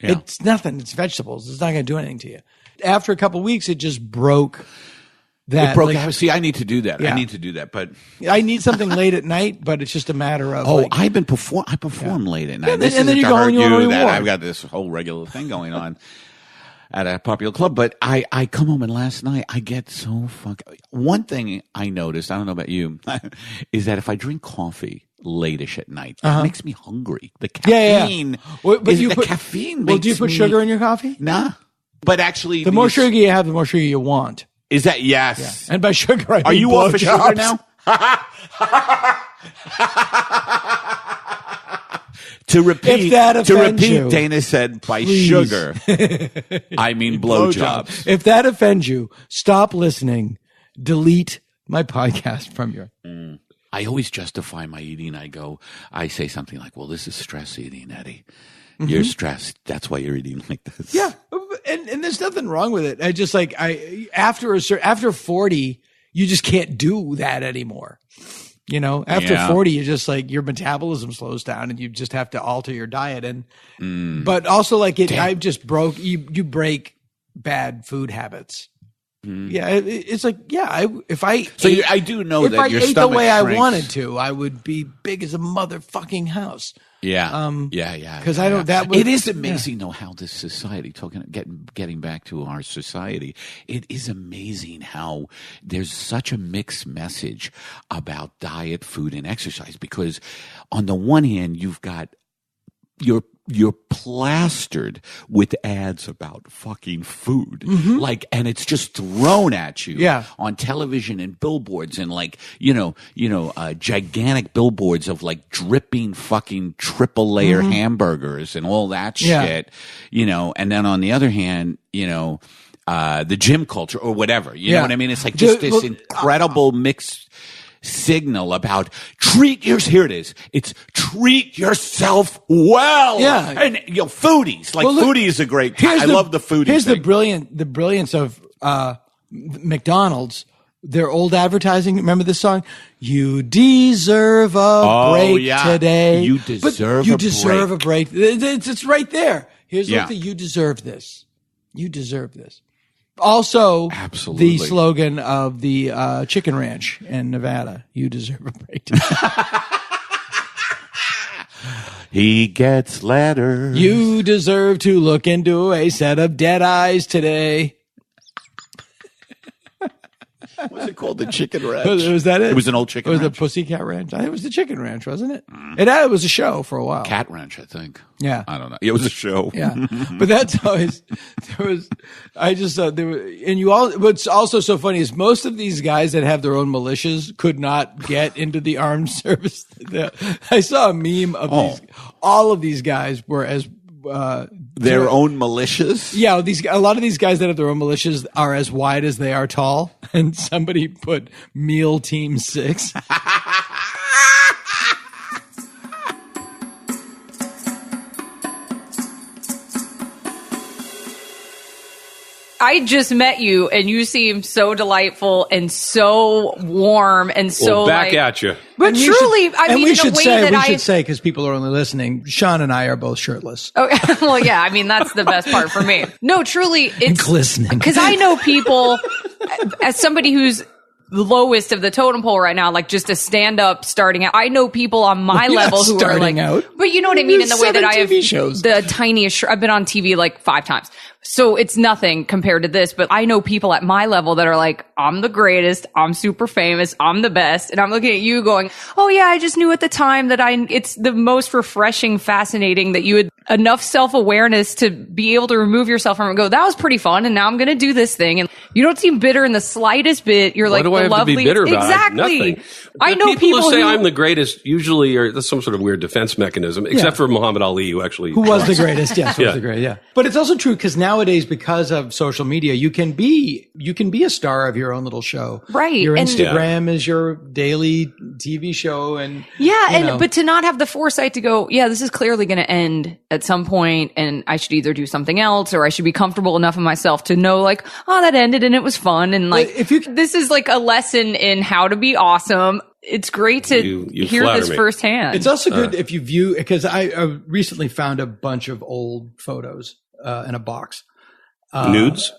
Yeah. It's nothing. It's vegetables. It's not going to do anything to you. After a couple of weeks, it just broke. See, I need to do that. Yeah. I need to do that, but I need something late at night. But it's just a matter of. I perform late at night. And then you go home and you want to I've got this whole regular thing going on at a popular club. But I come home and last night I get so fucking. One thing I noticed, I don't know about you, is that if I drink coffee late-ish at night, it makes me hungry. The caffeine. Caffeine. Well, do you put sugar in your coffee? Nah. But actually, the more sugar you have, the more sugar you want. Is that yes? Yeah. And by sugar, I mean are you off of sugar now? To repeat, Dana said by sugar, I mean blowjobs. If that offends you, stop listening. Delete my podcast from your. I always justify my eating. I say something like, "Well, this is stress eating, Eddie. You're stressed. That's why you're eating like this." Yeah. And there's nothing wrong with it. I just like after 40, you just can't do that anymore. You know, after 40, you just like your metabolism slows down and you just have to alter your diet. And, but also like I just broke, you break bad food habits. Yeah. It's like, I do know that your stomach ate the way shrinks. I wanted to, I would be big as a motherfucking house. Yeah. Because it is amazing though how this society, getting back to our society, it is amazing how there's such a mixed message about diet, food, and exercise. Because on the one hand, you've got you're plastered with ads about fucking food. Like, and it's just thrown at you on television and billboards and like, gigantic billboards of like dripping fucking triple layer hamburgers and all that shit, and then on the other hand, the gym culture or whatever, you know what I mean? It's like just this incredible mix signal about here it is. It's treat yourself well. Yeah. And foodies. Like foodie is a great I love the foodie. Here's the brilliance of McDonald's. Their old advertising. Remember this song? You deserve a break today. You deserve a break. It's right there. Here's you deserve this. You deserve this. Also, absolutely, the slogan of the Chicken Ranch in Nevada, you deserve a break. He gets letters. You deserve to look into a set of dead eyes today. What's it called? The Chicken Ranch. Was that it? It was an old Chicken Ranch. It was the Pussycat Ranch. I think it was the Chicken Ranch, wasn't it? It was a show for a while. Cat Ranch, I think. Yeah. I don't know. It was a show. Yeah. But that's always, I just thought what's also so funny is most of these guys that have their own militias could not get into the armed service. I saw a meme of all of these guys were as, their own militias? Yeah, a lot of these guys that have their own militias are as wide as they are tall, and somebody put Meal Team 6. I just met you, and you seem so delightful and so warm and so back at you. But truly, we should say because people are only listening. Sean and I are both shirtless. Oh, well, yeah. I mean, that's the best part for me. No, truly, it's glistening. Because I know people, as somebody who's the lowest of the totem pole right now, like just a stand up starting out. I know people on my level who are like, but you know what I mean? In the way that I have the tiniest, I've been on TV like 5 times. So it's nothing compared to this, but I know people at my level that are like, I'm the greatest, I'm super famous, I'm the best. And I'm looking at you going, oh yeah, I just knew at the time that it's the most refreshing, fascinating that you had enough self-awareness to be able to remove yourself from it and go, that was pretty fun. And now I'm going to do this thing. And you don't seem bitter in the slightest bit. You're like, what do I have to be bitter about? Exactly. Nothing. I know people who say I'm the greatest usually are some sort of weird defense mechanism, except for Muhammad Ali, who was the greatest. Yes, was the greatest. Yeah. But it's also true because nowadays, because of social media, you can be a star of your own little show. Right. Your Instagram is your daily TV show. And but to not have the foresight to go, this is clearly going to end at some point and I should either do something else or I should be comfortable enough in myself to know like, oh, that ended and it was fun. And like, this is like a lesson in how to be awesome. It's great to hear this firsthand. It's also good if you view, because I recently found a bunch of old photos in a box. Nudes?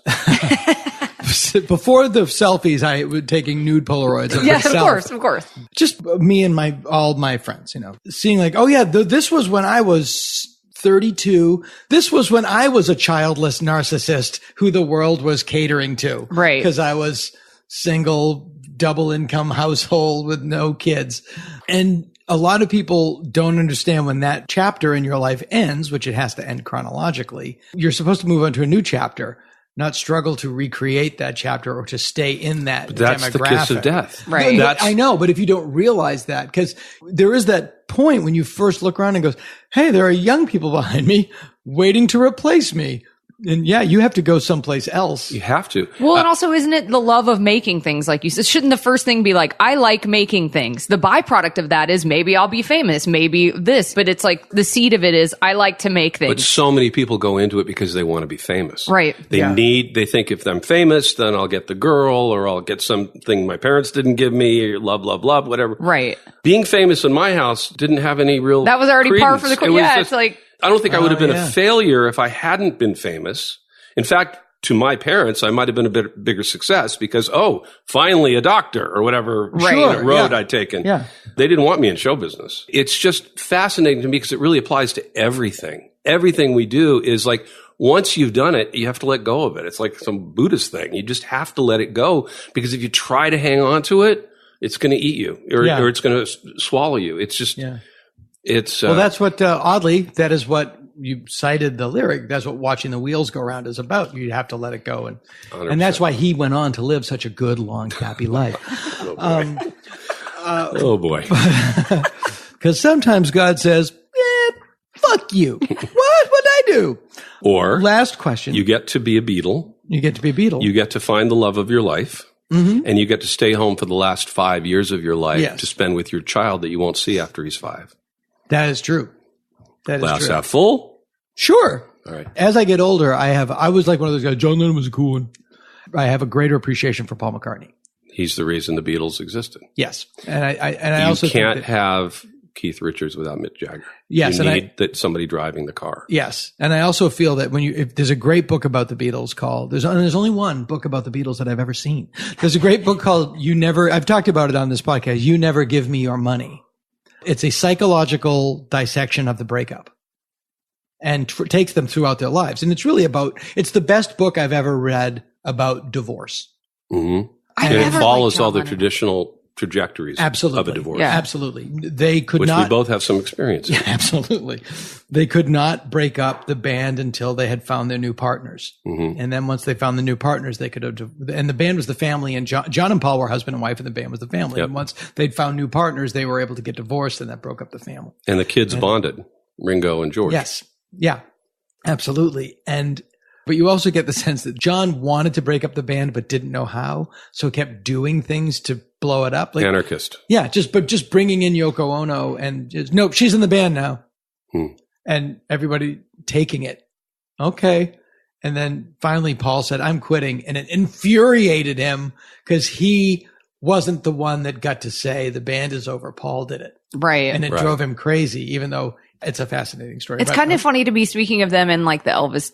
Before the selfies, I was taking nude Polaroids of myself. Of course. Just me and all my friends, seeing like, oh yeah, this was when I was 32. This was when I was a childless narcissist who the world was catering to. Right. Because I was single, double income household with no kids. And a lot of people don't understand when that chapter in your life ends, which it has to end chronologically. You're supposed to move on to a new chapter, not struggle to recreate that chapter or to stay in that demographic. That's the kiss of death. Right. I know, but if you don't realize that, because there is that point when you first look around and goes, hey, there are young people behind me waiting to replace me. And yeah, you have to go someplace else. You have to. Well, and also, isn't it the love of making things, like you said? Shouldn't the first thing be like, I like making things? The byproduct of that is maybe I'll be famous, maybe this. But it's like the seed of it is I like to make things. But so many people go into it because they want to be famous. Right. They think if I'm famous, then I'll get the girl or I'll get something my parents didn't give me, or love, whatever. Right. Being famous in my house didn't have any real That was already par for the course. Yeah, it's like... I don't think I would have been a failure if I hadn't been famous. In fact, to my parents, I might have been a bit bigger success because, finally a doctor or whatever road I'd taken. Yeah. They didn't want me in show business. It's just fascinating to me because it really applies to everything. Everything we do is like, once you've done it, you have to let go of it. It's like some Buddhist thing. You just have to let it go because if you try to hang on to it, it's going to eat you or it's going to swallow you. It's just... Yeah. Well, that's what, oddly, that is what you cited the lyric. That's what watching the wheels go around is about. You have to let it go. And that's why he went on to live such a good, long, happy life. Oh, boy. Because sometimes God says, fuck you. What would I do? Or last question. You get to be a Beatle. You get to be a Beatle. You get to find the love of your life. Mm-hmm. And you get to stay home for the last 5 years of your life to spend with your child that you won't see after he's 5. That is true. That is Glass true. half full? Sure. All right. As I get older, I was like one of those guys. John Lennon was a cool one. I have a greater appreciation for Paul McCartney. He's the reason the Beatles existed. Yes. And I also can't have Keith Richards without Mick Jagger. Yes. You need somebody driving the car. Yes. And I also feel that if there's a great book about the Beatles called, there's only one book about the Beatles that I've ever seen. There's a great book called I've talked about it on this podcast, You Never Give Me Your Money. It's a psychological dissection of the breakup and takes them throughout their lives. And it's the best book I've ever read about divorce. Mm-hmm. And it follows all the traditional trajectories of a divorce. Yeah, absolutely. Which we both have some experience in. Yeah, absolutely. They could not break up the band until they had found their new partners. Mm-hmm. And then once they found the new partners, they could have, and the band was the family, and John and Paul were husband and wife, and the band was the family. Yep. And once they'd found new partners, they were able to get divorced, and that broke up the family. And the kids bonded, Ringo and George. Yes. Yeah, absolutely. But you also get the sense that John wanted to break up the band, but didn't know how. So kept doing things to blow it up. Like, anarchist. Yeah. Just bringing in Yoko Ono and nope, she's in the band now. And everybody taking it. Okay. And then finally Paul said, I'm quitting. And it infuriated him because he wasn't the one that got to say the band is over. Paul did it. Right. And it drove him crazy, even though it's a fascinating story. It's kind of funny to be speaking of them in like the Elvis.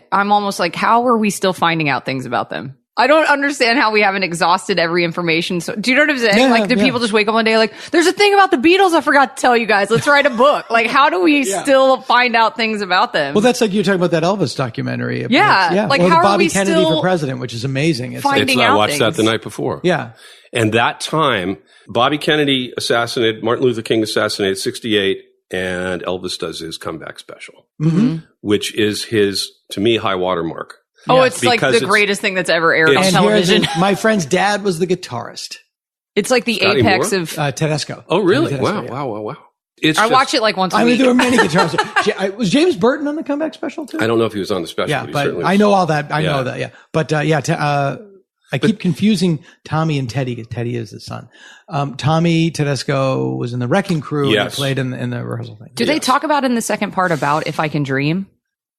I'm almost like, how are we still finding out things about them? I don't understand how we haven't exhausted every information. So, do you know what I'm saying? Yeah, do people just wake up one day like, there's a thing about the Beatles I forgot to tell you guys. Let's write a book. Like, how do we still find out things about them? Well, that's like you're talking about that Elvis documentary. Yeah. Like, or how the Bobby are we Kennedy still for president, which is amazing. I watched that the night before. Yeah. And that time, Bobby Kennedy assassinated, Martin Luther King assassinated 68. And Elvis does his comeback special, which is his, to me, high watermark. Oh, it's like the greatest thing that's ever aired on television. My friend's dad was the guitarist. It's like the apex of Tedesco. Oh, really? Tedesco, Wow. I watch it like once a week. I mean, there were many guitarists. Was James Burton on the comeback special too? I don't know if he was on the special. Yeah, but I know all that. I know that. Yeah, but I keep confusing Tommy and Teddy. Teddy is the son. Tommy Tedesco was in the Wrecking Crew. Yes. And he played in the rehearsal thing. Do they talk about in the second part about If I Can Dream?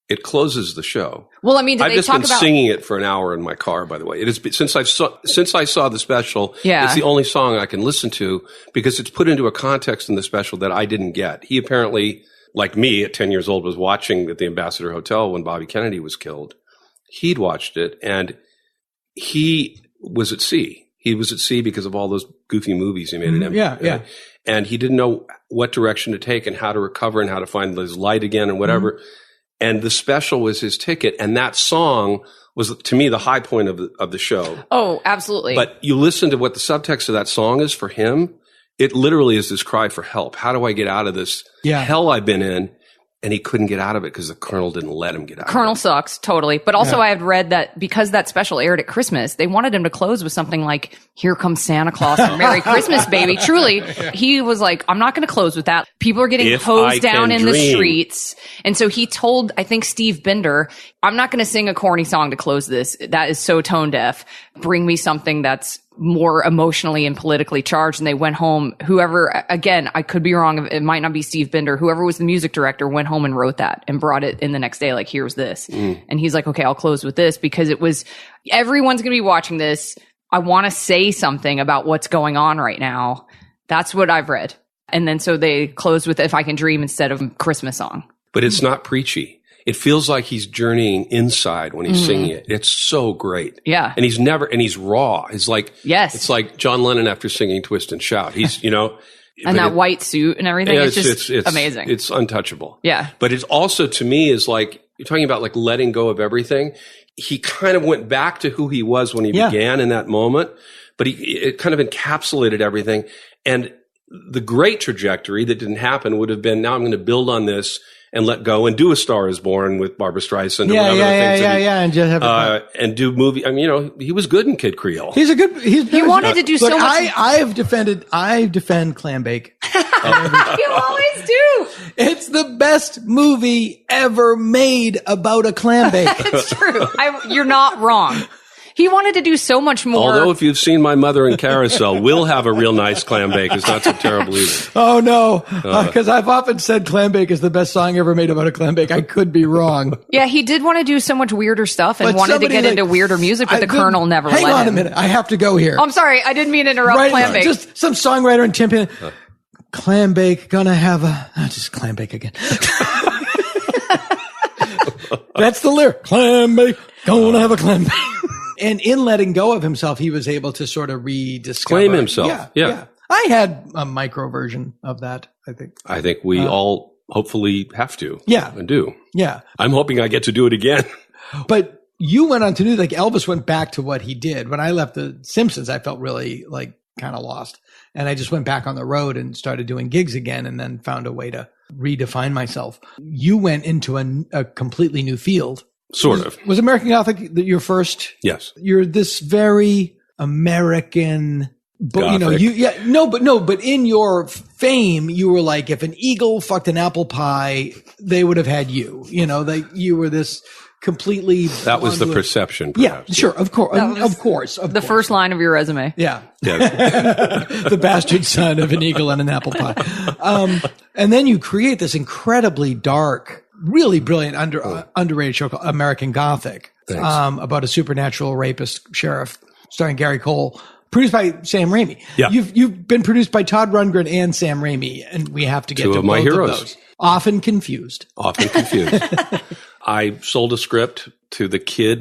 It closes the show. Well, I mean, I've just been singing it for an hour in my car. By the way, it is since I saw the special. Yeah. It's the only song I can listen to because it's put into a context in the special that I didn't get. He apparently, like me, at 10 years old, was watching at the Ambassador Hotel when Bobby Kennedy was killed. He'd watched it and he was at sea. He was at sea because of all those goofy movies he made in MTV. Yeah. And he didn't know what direction to take and how to recover and how to find his light again and whatever. Mm-hmm. And the special was his ticket. And that song was, to me, the high point of the show. Oh, absolutely. But you listen to what the subtext of that song is for him. It literally is this cry for help. How do I get out of this hell I've been in? and he couldn't get out of it because the Colonel didn't let him get out Colonel of it. sucks, totally. But also I had read that because that special aired at Christmas, they wanted him to close with something like, "Here comes Santa Claus and Merry Christmas, baby." Truly, he was like, "I'm not going to close with that. People are getting hosed down in the streets." And so he told, I think, Steve Binder, "I'm not going to sing a corny song to close this. That is so tone deaf. Bring me something that's more emotionally and politically charged." And they went home. Whoever, again, I could be wrong. It might not be Steve Binder. Whoever was the music director went home and wrote that and brought it in the next day. Like, here's this. And he's like, "Okay, I'll close with this," because it was, everyone's going to be watching this. I want to say something about what's going on right now. That's what I've read. And then so they closed with "If I Can Dream" instead of Christmas song. But it's not preachy. It feels like he's journeying inside when he's singing it. It's so great. Yeah. And he's raw. It's like, it's like John Lennon after singing Twist and Shout. He's, and that white suit and everything. It's just amazing. It's untouchable. Yeah. But it's also, to me, is like, you're talking about like letting go of everything. He kind of went back to who he was when he began in that moment, but it kind of encapsulated everything. And the great trajectory that didn't happen would have been, now I'm going to build on this and let go and do A Star Is Born with Barbra Streisand. And just have and do movie. I mean, he was good in Kid Creole. He wanted to do so much. I defend Clam Bake. You always do. It's the best movie ever made about a clam bake. It's true. You're not wrong. He wanted to do so much more. Although if you've seen My Mother in Carousel, we'll have a real nice clam bake. It's not so terrible either. Oh, no. Because I've often said Clam Bake is the best song ever made about a clam bake. I could be wrong. Yeah, he did want to do so much weirder stuff and wanted to get into weirder music, but the Colonel never let him. Hang on a minute. I have to go here. I'm sorry. I didn't mean to interrupt Clam Bake. Just some songwriter and champion. Clam Bake, gonna have just Clam Bake again. That's the lyric. Clam Bake, gonna have a clam bake. And in letting go of himself, he was able to sort of rediscover. Claim himself. Yeah. I had a micro version of that, I think. I think we all hopefully have to. Yeah. And do. Yeah. I'm hoping I get to do it again. But you went on to do, like, Elvis went back to what he did. When I left The Simpsons, I felt really, like, kind of lost. And I just went back on the road and started doing gigs again and then found a way to redefine myself. You went into a completely new field. Sort of. Was American Gothic your first? Yes. You're this very American, but Gothic. but in your fame, you were like, if an eagle fucked an apple pie, they would have had you. You were this completely. That was the perception. Perhaps. Yeah, sure, of course. The first line of your resume. Yeah. Yes. The bastard son of an eagle and an apple pie. And then you create this incredibly dark, really brilliant, underrated show called American Gothic, about a supernatural rapist sheriff starring Gary Cole, produced by Sam Raimi. Yeah. You've been produced by Todd Rundgren and Sam Raimi, and we have to get to both my heroes. Of those. Often confused. I sold a script to the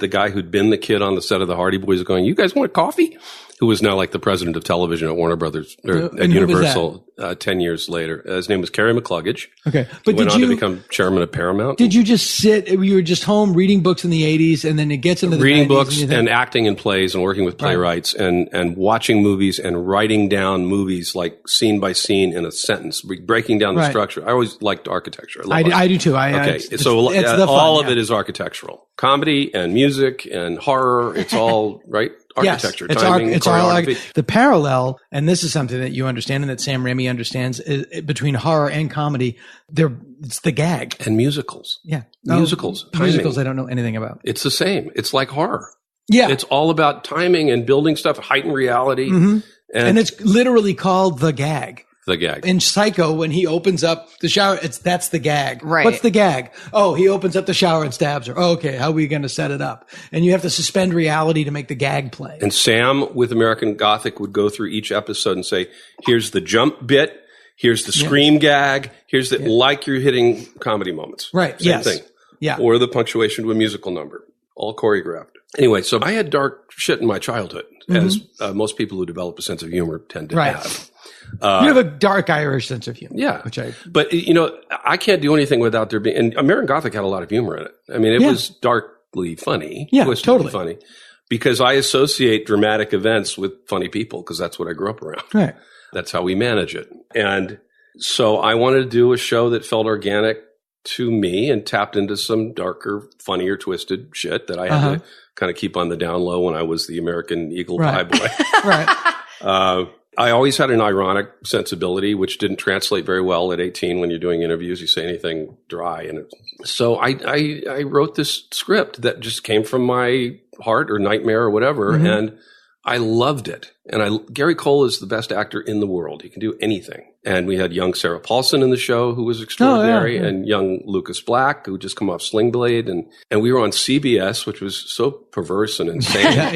guy who'd been the kid on the set of the Hardy Boys, going, "You guys want coffee?" Who was now like the president of television at Warner Brothers or at Universal 10 years later. His name was Kerry McCluggage. Okay. But he went on to become chairman of Paramount. Did you just sit, you were just home reading books in the 80s and then it gets into the reading 90s books and acting in plays and working with playwrights and watching movies and writing down movies like scene by scene in a sentence, breaking down the structure. I always liked architecture. I do too. All of it is architectural. Comedy and music and horror. It's all right. Architecture, yes, timing, it's all the parallel, and this is something that you understand and that Sam Raimi understands, between horror and comedy. It's the gag and musicals. Yeah, musicals. Musicals, I don't know anything about. It's the same. It's like horror. Yeah, it's all about timing and building stuff, heightened reality, and it's literally called the gag. The gag. In Psycho, when he opens up the shower, that's the gag. Right. What's the gag? Oh, he opens up the shower and stabs her. Oh, okay, how are we going to set it up? And you have to suspend reality to make the gag play. And Sam with American Gothic would go through each episode and say, here's the jump bit, here's the scream gag, here's the, like you're hitting comedy moments. Right, Same thing. Yeah. Or the punctuation to a musical number, all choreographed. Anyway, so I had dark shit in my childhood, as most people who develop a sense of humor tend to have. You have a dark Irish sense of humor. Yeah. But, I can't do anything without there being, and American Gothic had a lot of humor in it. I mean, it was darkly funny. Yeah, totally funny. Because I associate dramatic events with funny people, because that's what I grew up around. Right. That's how we manage it. And so I wanted to do a show that felt organic to me and tapped into some darker, funnier, twisted shit that I had to kind of keep on the down low when I was the American Eagle Pie boy. Right. I always had an ironic sensibility, which didn't translate very well at 18 when you're doing interviews. You say anything dry. And so I wrote this script that just came from my heart or nightmare or whatever. And I loved it. And Gary Cole is the best actor in the world. He can do anything. And we had young Sarah Paulson in the show, who was extraordinary, and young Lucas Black, who just come off Sling Blade. And we were on CBS, which was so perverse and insane.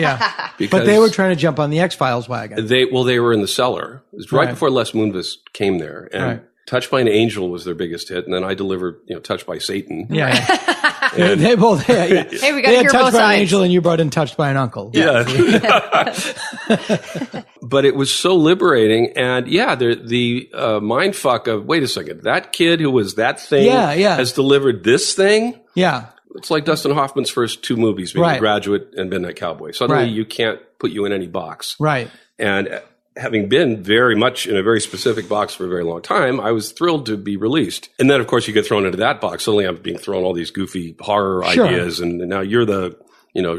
But they were trying to jump on the X-Files wagon. They were in the cellar. It was right before Les Moonves came there. And Touched by an Angel was their biggest hit. And then I delivered, Touched by Satan. They both, Hey, we got to hear Touched both by sides. an Angel, and you brought in Touched by an Uncle. But it was so liberating. And the mind fuck of, wait a second, that kid who was that thing has delivered this thing? Yeah. It's like Dustin Hoffman's first two movies, being Graduate and Midnight Cowboy. Suddenly you can't put you in any box. Right. And having been very much in a very specific box for a very long time, I was thrilled to be released. And then, of course, you get thrown into that box. Suddenly I'm being thrown all these goofy horror ideas. And now you're the,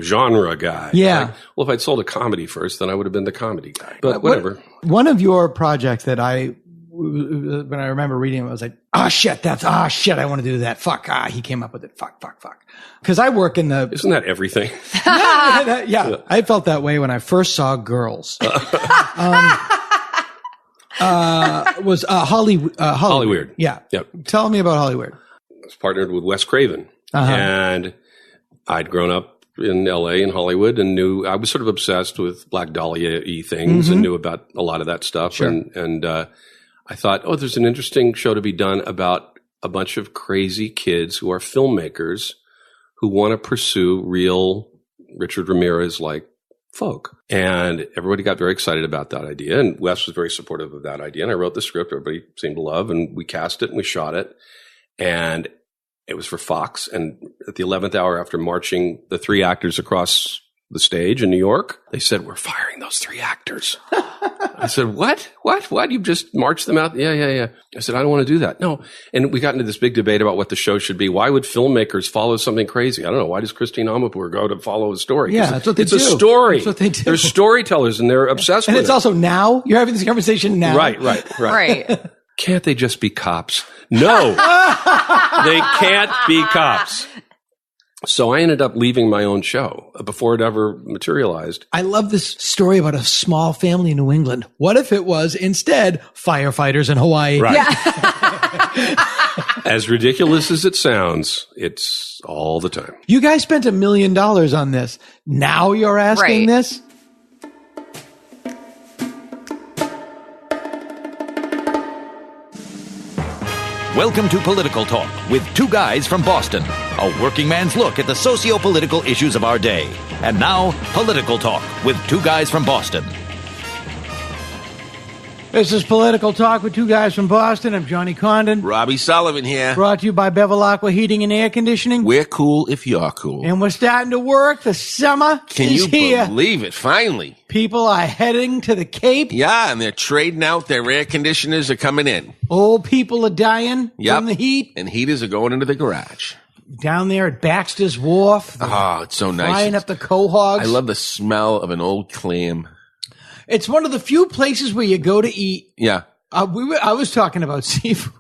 genre guy. Yeah. Like, well, if I'd sold a comedy first, then I would have been the comedy guy. But whatever. One of your projects that when I remember reading it, I was like, I want to do that. Fuck. He came up with it. Fuck. Because I work in the... Isn't that everything? I felt that way when I first saw Girls. Was Hollyweird. Yeah. Yep. Tell me about Hollyweird. I was partnered with Wes Craven. And I'd grown up in LA and Hollywood and knew I was sort of obsessed with Black Dahlia-y things and knew about a lot of that stuff. Sure. And I thought, there's an interesting show to be done about a bunch of crazy kids who are filmmakers who want to pursue real Richard Ramirez-like folk. And everybody got very excited about that idea. And Wes was very supportive of that idea. And I wrote the script everybody seemed to love. And we cast it and we shot it. And it was for Fox. And at the 11th hour, after marching the three actors across the stage in New York, they said, "We're firing those three actors." I said, What? You just marched them out? Yeah. I said, I don't want to do that. No. And we got into this big debate about what the show should be. Why would filmmakers follow something crazy? I don't know. Why does Christine Amanpour go to follow a story? Yeah, that's what they do. It's a story. That's what they do. They're storytellers and they're obsessed with it. And it's also now? You're having this conversation now? Right. Can't they just be cops? No. They can't be cops. So I ended up leaving my own show before it ever materialized. I love this story about a small family in New England. What if it was instead firefighters in Hawaii? Right. Yeah. As ridiculous as it sounds, it's all the time. You guys spent $1 million on this. Now you're asking this? Welcome to Political Talk with two guys from Boston. A working man's look at the socio-political issues of our day. And now, Political Talk with two guys from Boston. This is Political Talk with two guys from Boston. I'm Johnny Condon. Robbie Sullivan here. Brought to you by Bevilacqua Heating and Air Conditioning. We're cool if you're cool. And we're starting to work. The summer is here. Can you believe it? Finally. People are heading to the Cape. Yeah, and they're trading out. Their air conditioners are coming in. Old people are dying from the heat. And heaters are going into the garage. Down there at Baxter's Wharf. It's so nice. Frying up the quahogs. I love the smell of an old clam. It's one of the few places where you go to eat. Yeah. I was talking about seafood.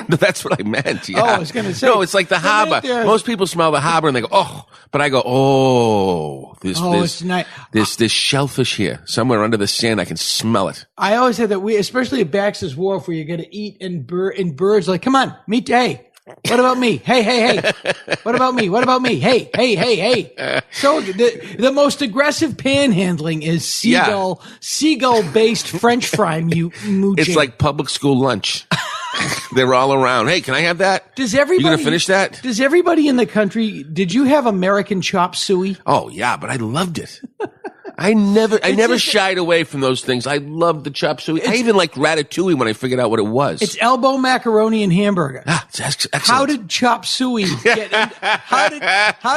No, that's what I meant. Yeah. Oh, I was going to say. No, it's like the harbor. Most people smell the harbor and they go, but I go, it's nice. There's shellfish here. Somewhere under the sand, I can smell it. I always say that especially at Baxter's Wharf, where you're going to eat and birds like, come on, meet, hey. What about me? Hey. What about me? Hey. So the most aggressive panhandling is seagull-based French fry mooching. It's like public school lunch. They're all around. Hey, can I have that? You going to finish that? Does everybody in the country, did you have American chop suey? Oh, yeah, but I loved it. I never shied away from those things. I loved the chop suey. I even liked ratatouille when I figured out what it was. It's elbow macaroni and hamburger. It's excellent. How did chop suey get in, how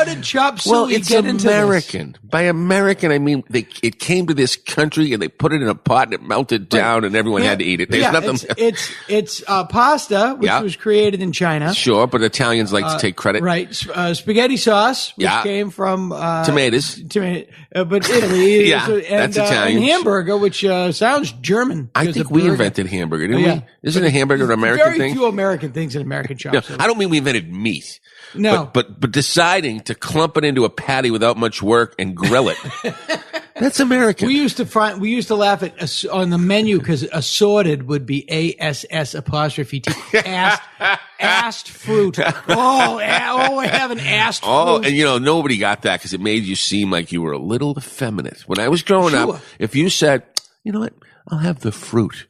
did chop suey get into American. By American, I mean it came to this country and they put it in a pot and it melted down and everyone had to eat it. There's nothing. It's pasta, which was created in China. Sure, but Italians like to take credit. Right. Spaghetti sauce, which came from tomatoes. But Italy. That's Italian. And hamburger, which sounds German. I think we invented hamburger, didn't we? Isn't a hamburger an American thing? Very few American things in American chop suey. I don't mean we invented meat. No. But deciding to clump it into a patty without much work and grill it. That's American. We used to laugh at on the menu because assorted would be ASS''T. Asked fruit. We have an asked fruit. And nobody got that because it made you seem like you were a little effeminate. When I was growing up, if you said, you know what, I'll have the fruit.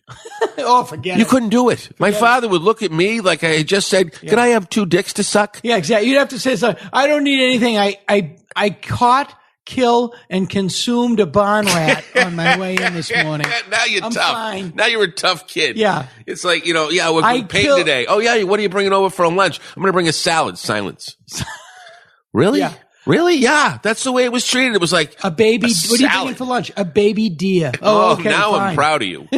Forget it. You couldn't do it. My father would look at me like I had just said, could I have 2 dicks to suck? Yeah, exactly. You'd have to say something. I don't need anything. I caught, kill, and consumed a barn rat on my way in this morning. Now you're tough. Fine. Now you're a tough kid. Yeah. It's like, we're paid today. Oh, yeah, what are you bringing over for lunch? I'm going to bring a salad. Silence. Really? Yeah. Really? Yeah. That's the way it was treated. It was like a baby. What are you bringing for lunch? A baby deer. Okay. Now fine. I'm proud of you.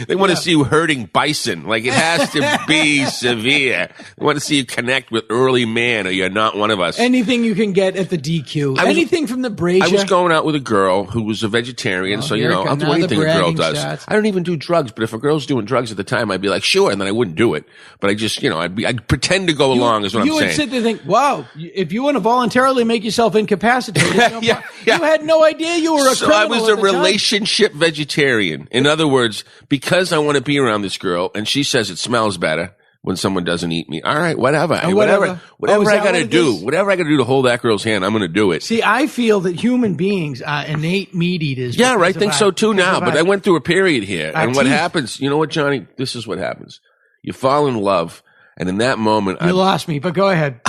They want to see you herding bison. Like, it has to be severe. They want to see you connect with early man or you're not one of us. Anything you can get at the DQ. Anything from the Brazier. I was going out with a girl who was a vegetarian, so, I'll do anything a girl does. Shots. I don't even do drugs, but if a girl's doing drugs at the time, I'd be like, sure, and then I wouldn't do it. But I just, I'd pretend to go along is what I'm saying. You would sit there and think, wow, if you want to voluntarily make yourself incapacitated, you had no idea you were a criminal. So I was a relationship vegetarian. In other words, because I want to be around this girl and she says it smells better when someone doesn't eat me. All right, whatever I got to do to hold that girl's hand, I'm going to do it. See, I feel that human beings are innate meat eaters. Yeah, right. I think so too now, but I went through a period here. And what happens, you know what, Johnny? This is what happens. You fall in love, and in that moment, you lost me, but go ahead.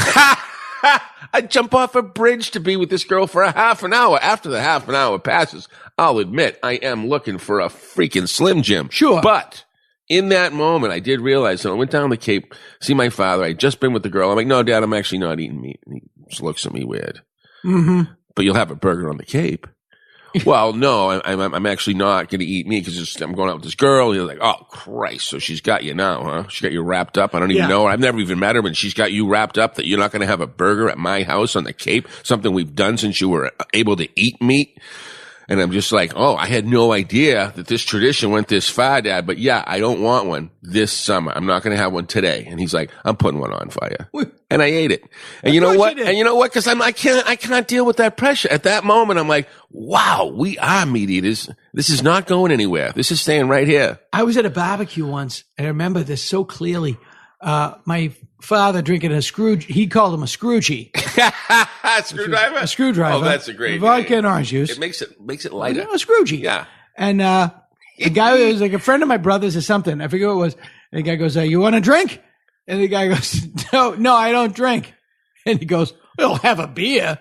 I'd jump off a bridge to be with this girl for a half an hour. After the half an hour passes, I'll admit I am looking for a freaking Slim Jim. Sure. But in that moment, I did realize, and I went down the Cape, see my father. I'd just been with the girl. I'm like, no, Dad, I'm actually not eating meat. And he just looks at me weird. Mm-hmm. But you'll have a burger on the Cape. Well, no, I'm actually not going to eat meat because I'm going out with this girl. You're like, oh, Christ. So she's got you now, huh? She got you wrapped up. I don't even know her. I've never even met her, but she's got you wrapped up that you're not going to have a burger at my house on the Cape, something we've done since you were able to eat meat. And I'm just like, I had no idea that this tradition went this far, Dad. But yeah, I don't want one this summer. I'm not going to have one today. And he's like, I'm putting one on for you. And I ate it. And you know what? Because I cannot deal with that pressure. At that moment, I'm like, wow, we are meat eaters. This is not going anywhere. This is staying right here. I was at a barbecue once, and I remember this so clearly. My father drinking a Scrooge. He called him a Scroogey. Screwdriver? A screwdriver. Oh, that's a great vodka and orange juice. It makes it lighter. A Scroogey. Yeah. And the guy was like a friend of my brother's or something. I forget what it was. And the guy goes, you want a drink? And the guy goes, no, I don't drink. And he goes, we'll have a beer.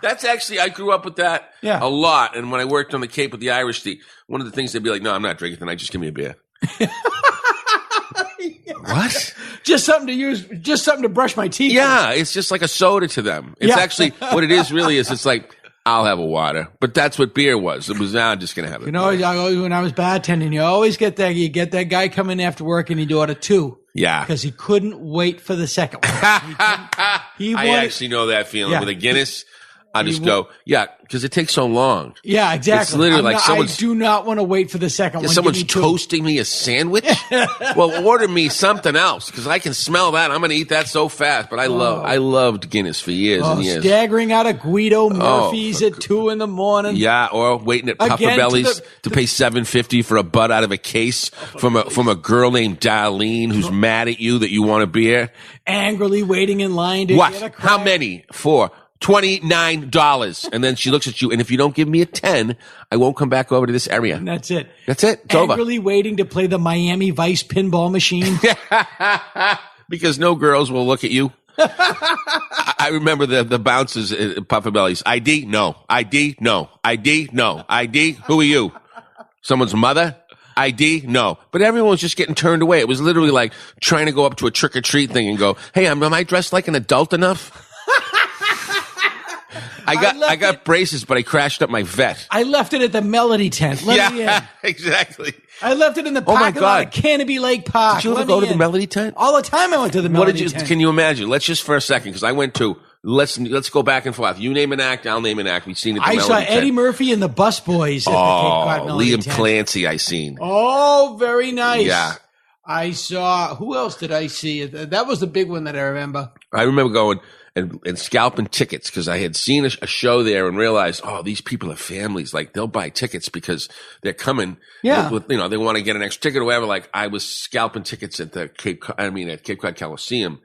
That's actually, I grew up with that a lot. And when I worked on the Cape with the Irish tea, one of the things they'd be like, no, I'm not drinking tonight. Just give me a beer. What? Just something to use, just something to brush my teeth. Yeah, it's just like a soda to them. It's actually, what it is really is, it's like, I'll have a water. But that's what beer was. It was, I'm just going to have it. When I was bartending, you always get that guy coming after work and he'd order 2. Yeah. Because he couldn't wait for the second one. I actually know that feeling. With a Guinness, I just go, because it takes so long. Yeah, exactly. It's literally I do not want to wait for the second one. Someone's toasting me a sandwich? Well, order me something else because I can smell that. I'm going to eat that so fast. But I loved Guinness for years and years. Staggering out of Guido Murphy's at 2 a.m. Yeah, or waiting at Papa Belly's to pay $7.50 for a butt out of a case from a girl named Darlene who's mad at you that you want a beer. Angrily waiting in line to get a crack. How many? 4. $29. And then she looks at you, and if you don't give me a 10, I won't come back over to this area. And that's it. It's over. Angrily waiting to play the Miami Vice pinball machine. Because no girls will look at you. I remember the bouncers, Puffer Bellies. ID? No. ID? No. ID? No. ID? Who are you? Someone's mother? ID? No. But everyone was just getting turned away. It was literally like trying to go up to a trick-or-treat thing and go, hey, am I dressed like an adult enough? I got braces, but I crashed up my vet. I left it at the Melody tent. Let me in. Exactly. I left it in the parking lot of Canopy Lake Park. Did you ever go to the Melody tent? All the time I went to the Melody tent. Can you imagine? Let's just for a second, because I went to, let's go back and forth. You name an act, I'll name an act. We've seen it at the Melody tent. I saw Eddie Murphy and the Busboys at the Cape Cod Melody tent. Liam Clancy I seen. Oh, very nice. Yeah. I saw, who else did I see? That was the big one that I remember. I remember going and scalping tickets because I had seen a show there and realized, these people have families. Like, they'll buy tickets because they're coming. Yeah. With, they want to get an extra ticket or whatever. Like, I was scalping tickets at at Cape Cod Coliseum.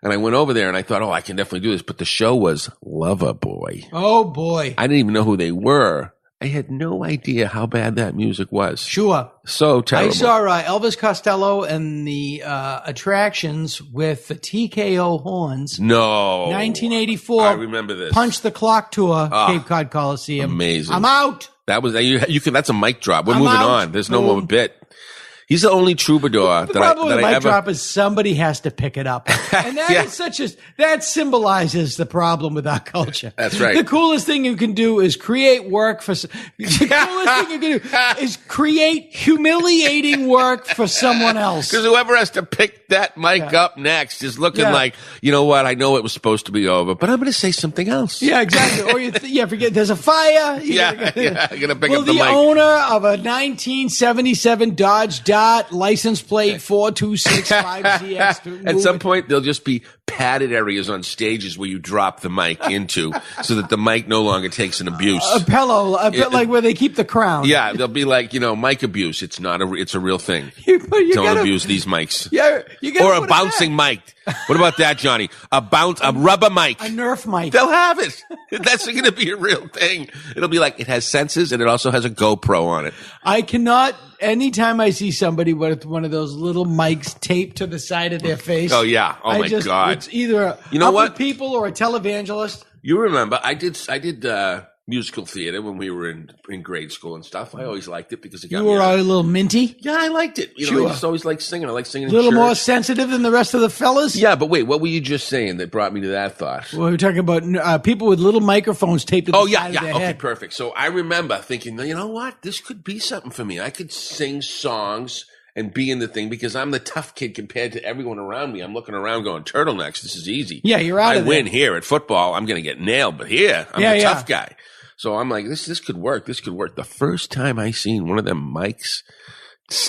And I went over there and I thought, I can definitely do this. But the show was Loverboy. Oh, boy. I didn't even know who they were. I had no idea how bad that music was. Sure. So terrible. I saw Elvis Costello and the Attractions with the TKO horns. No. 1984. I remember this. Punch the Clock Tour, Cape Cod Coliseum. Amazing. I'm out. That was you can. That's a mic drop. We're moving on. There's no more bit. He's the only troubadour the problem with the mic drop is somebody has to pick it up. And that is that symbolizes the problem with our culture. That's right. The coolest thing you can do is create work for, the coolest thing you can do is create humiliating work for someone else. Because whoever has to pick that mic up next is looking like, you know what, I know it was supposed to be over, but I'm going to say something else. Yeah, exactly. Or forget there's a fire. You're going to pick up the mic. Will the owner of a 1977 Dodge Dart license plate 4265ZX. At some point, there'll just be padded areas on stages where you drop the mic into so that the mic no longer takes an abuse. A pillow, a bit like where they keep the crown. Yeah, they'll be like, mic abuse. It's a real thing. Don't abuse these mics. Yeah, or a bouncing mic. What about that, Johnny? A rubber mic. A Nerf mic. They'll have it. That's going to be a real thing. It'll be like, it has sensors and it also has a GoPro on it. I cannot, anytime I see somebody with one of those little mics taped to the side of their face. Oh, yeah. Oh, my God. It's either upward people or a televangelist. You remember, I did musical theater when we were in grade school and stuff. I always liked it because it got you were a little minty. Yeah, I liked it. I just always liked singing. I like singing. A little in church. more sensitive than the rest of the fellas. Yeah, but wait, what were you just saying that brought me to that thought? Well, we were talking about people with little microphones taped to the side of their head. Okay, perfect. So I remember thinking, you know what, this could be something for me. I could sing songs and be in the thing because I'm the tough kid compared to everyone around me. I'm looking around going, turtlenecks, this is easy. Yeah, you're out of there. I win here at football. I'm going to get nailed, but here, I'm the tough guy. So I'm like, this could work. This could work. The first time I seen one of them mics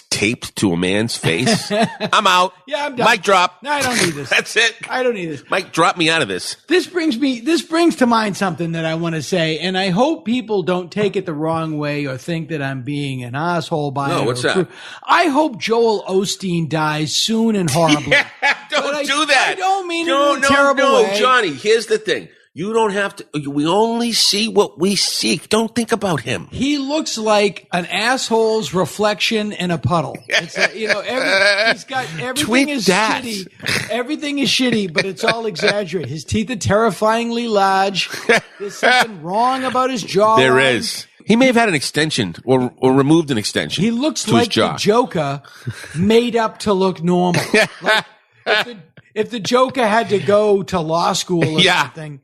taped to a man's face, I'm out. Yeah, I'm done. Mic drop. No, I don't need this. That's it. I don't need this. Mic drop me out of this. This brings to mind something that I want to say, and I hope people don't take it the wrong way or think that I'm being an asshole by it. No, what's that? I hope Joel Osteen dies soon and horribly. Don't do that. I don't mean it in a terrible way. Johnny, here's the thing. You don't have to. We only see what we seek. Don't think about him. He looks like an asshole's reflection in a puddle. It's like, he's got everything Tweet is that. shitty. Everything is shitty, but it's all exaggerated. His teeth are terrifyingly large. There's something wrong about his jaw. There is. He may have had an extension or removed an extension. He looks to like his jaw. the Joker made up to look normal. Like, if the Joker had to go to law school or something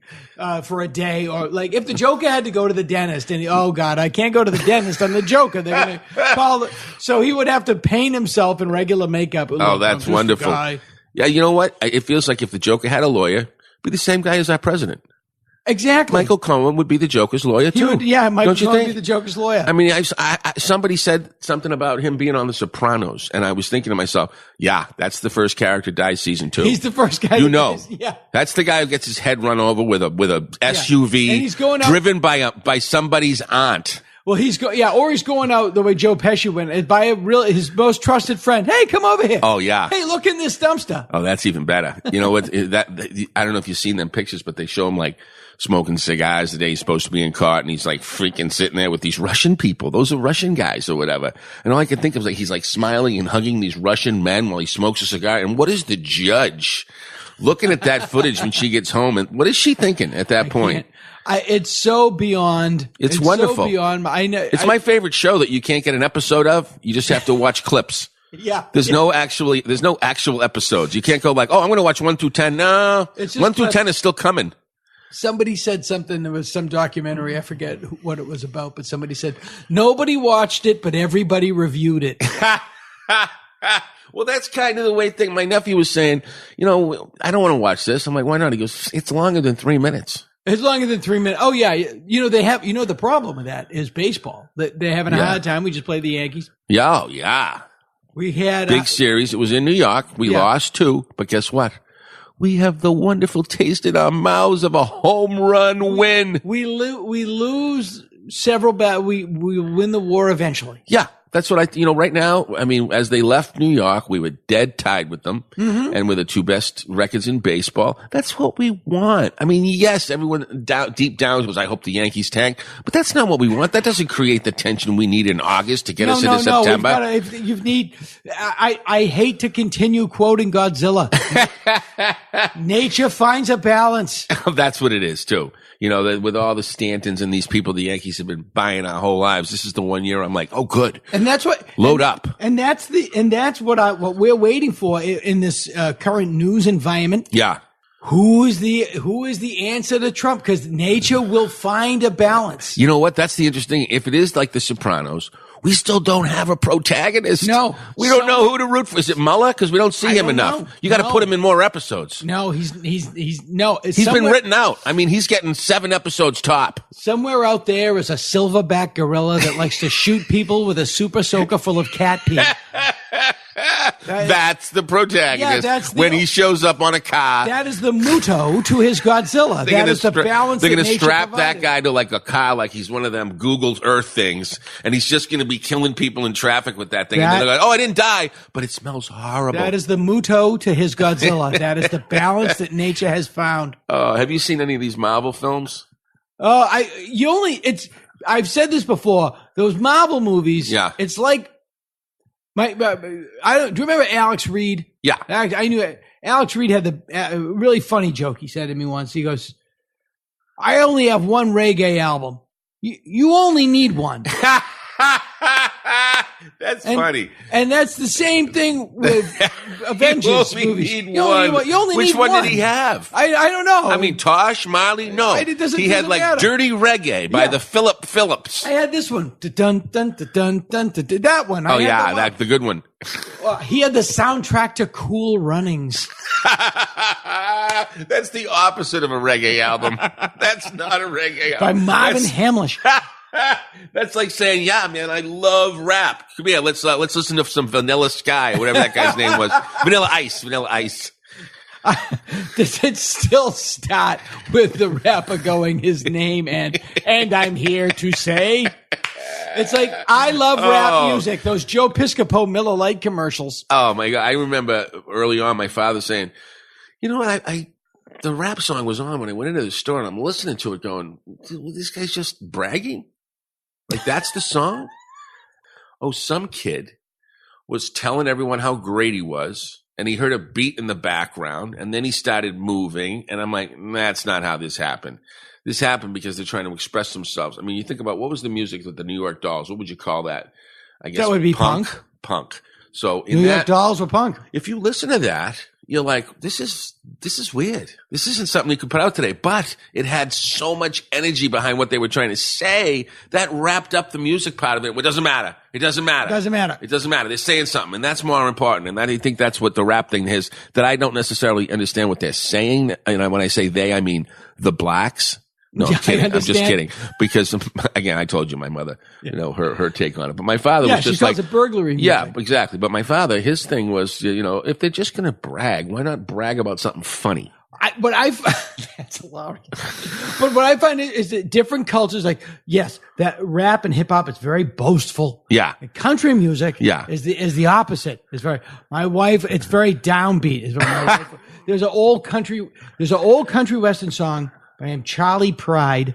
for a day, or like if the Joker had to go to the dentist and oh God, I can't go to the dentist, I'm the Joker. They're going to call it. So he would have to paint himself in regular makeup. Oh, that's wonderful. Yeah, you know what? It feels like if the Joker had a lawyer, it'd be the same guy as our president. Exactly. Michael Cohen would be the Joker's lawyer too. Michael Cohen would be the Joker's lawyer. I mean, somebody said something about him being on The Sopranos, and I was thinking to myself, yeah, that's the first character dies season 2. He's the first guy. That's the guy who gets his head run over with a SUV, and he's going out, driven by somebody's aunt. Well, he's going out the way Joe Pesci went, by his most trusted friend. Hey, come over here. Oh yeah. Hey, look in this dumpster. Oh, that's even better. You know what? I don't know if you've seen them pictures, but they show him like smoking cigars the day he's supposed to be in court, and he's like freaking sitting there with these Russian people. Those are Russian guys or whatever. And all I can think of is like he's like smiling and hugging these Russian men while he smokes a cigar. And what is the judge looking at that footage when she gets home, and what is she thinking at that point? It's so beyond. It's wonderful. So beyond. I know. It's my favorite show that you can't get an episode of. You just have to watch clips. Yeah. There's no actual episodes. You can't go like, oh, I'm going to watch 1 through 10. No, 1 through 10 is still coming. Somebody said something. There was some documentary. I forget what it was about, but somebody said nobody watched it, but everybody reviewed it. Well, that's kind of the way thing. My nephew was saying, I don't want to watch this. I'm like, why not? He goes, it's longer than 3 minutes. It's longer than 3 minutes. Oh yeah. They have, the problem with that is baseball. They're having a hard time. We just played the Yankees. Yeah. Oh, yeah. We had big series. It was in New York. We lost 2, but guess what? We have the wonderful taste in our mouths of a home run win. We lose several we win the war eventually. Yeah. That's what right now, as they left New York, we were dead tied with them and we're the 2 best records in baseball. That's what we want. Yes, everyone deep down was, I hope the Yankees tank, but that's not what we want. That doesn't create the tension we need in August to get us into September. I hate to continue quoting Godzilla. Nature finds a balance. That's what it is too. With all the Stantons and these people the Yankees have been buying our whole lives, this is the 1 year I'm like, oh, good. And that's what load up. And that's what we're waiting for in this current news environment. Yeah. Who is the answer to Trump? Because nature will find a balance. You know what? That's the interesting. If it is like The Sopranos, we still don't have a protagonist. No. We don't know who to root for. Is it Mueller? Because we don't see him enough. Know. You got to put him in more episodes. No, he's been written out. He's getting 7 episodes top. Somewhere out there is a silverback gorilla that likes to shoot people with a super soaker full of cat pee. That's the protagonist. Yeah, when he shows up on a car. That is the Muto to his Godzilla. That is the balance. They're going to strap that guy to like a car, like he's one of them Google's Earth things, and he's just going to be killing people in traffic with that thing. And they're like, "Oh, I didn't die, but it smells horrible." That is the Muto to his Godzilla. That is the balance that nature has found. Have you seen any of these Marvel films? I've said this before. Those Marvel movies. Yeah. It's like. Do you remember Alex Reed? Yeah. I knew it. Alex Reed had the really funny joke he said to me once. He goes, I only have one reggae album. You only need one. That's funny. And that's the same thing with Avengers movies. You only Which need one did he have? I don't know. Tosh, Marley? No. He had like matter. Dirty Reggae by the Philip Phillips. I had this one. Dun, dun, dun, dun, dun, dun, dun, that one. The good one. He had the soundtrack to Cool Runnings. That's the opposite of a reggae album. That's not a reggae album. By Marvin Hamlish. That's like saying, yeah, man, I love rap. Come here, let's listen to some Vanilla Sky, or whatever that guy's name was. Vanilla Ice. Does it still start with the rapper going his name and I'm here to say? It's like, I love rap music. Those Joe Piscopo Miller Lite commercials. Oh my God. I remember early on my father saying, you know what, the rap song was on when I went into the store, and I'm listening to it going, this guy's just bragging? Like, that's the song? Oh, some kid was telling everyone how great he was, and he heard a beat in the background, and then he started moving, and I'm like, that's not how this happened. This happened because they're trying to express themselves. You think about what was the music with the New York Dolls? What would you call that? I guess that would be punk. Punk. So New York Dolls were punk. If you listen to that, you're like, this is weird. This isn't something you could put out today. But it had so much energy behind what they were trying to say that wrapped up the music part of it. It doesn't matter. It doesn't matter. They're saying something, and that's more important. And I think that's what the rap thing is, that I don't necessarily understand what they're saying. And when I say they, I mean the blacks. No, I'm kidding. I'm just kidding. Because, again, I told you my mother, her take on it. But my father was just like, a burglary music. Yeah, exactly. But my father, his thing was, if they're just going to brag, why not brag about something funny? That's hilarious. But what I find is that different cultures, like, yes, that rap and hip hop is very boastful. Yeah. And country music is the opposite. It's very, my wife, it's very downbeat. There's an old country western song by Charlie Pride,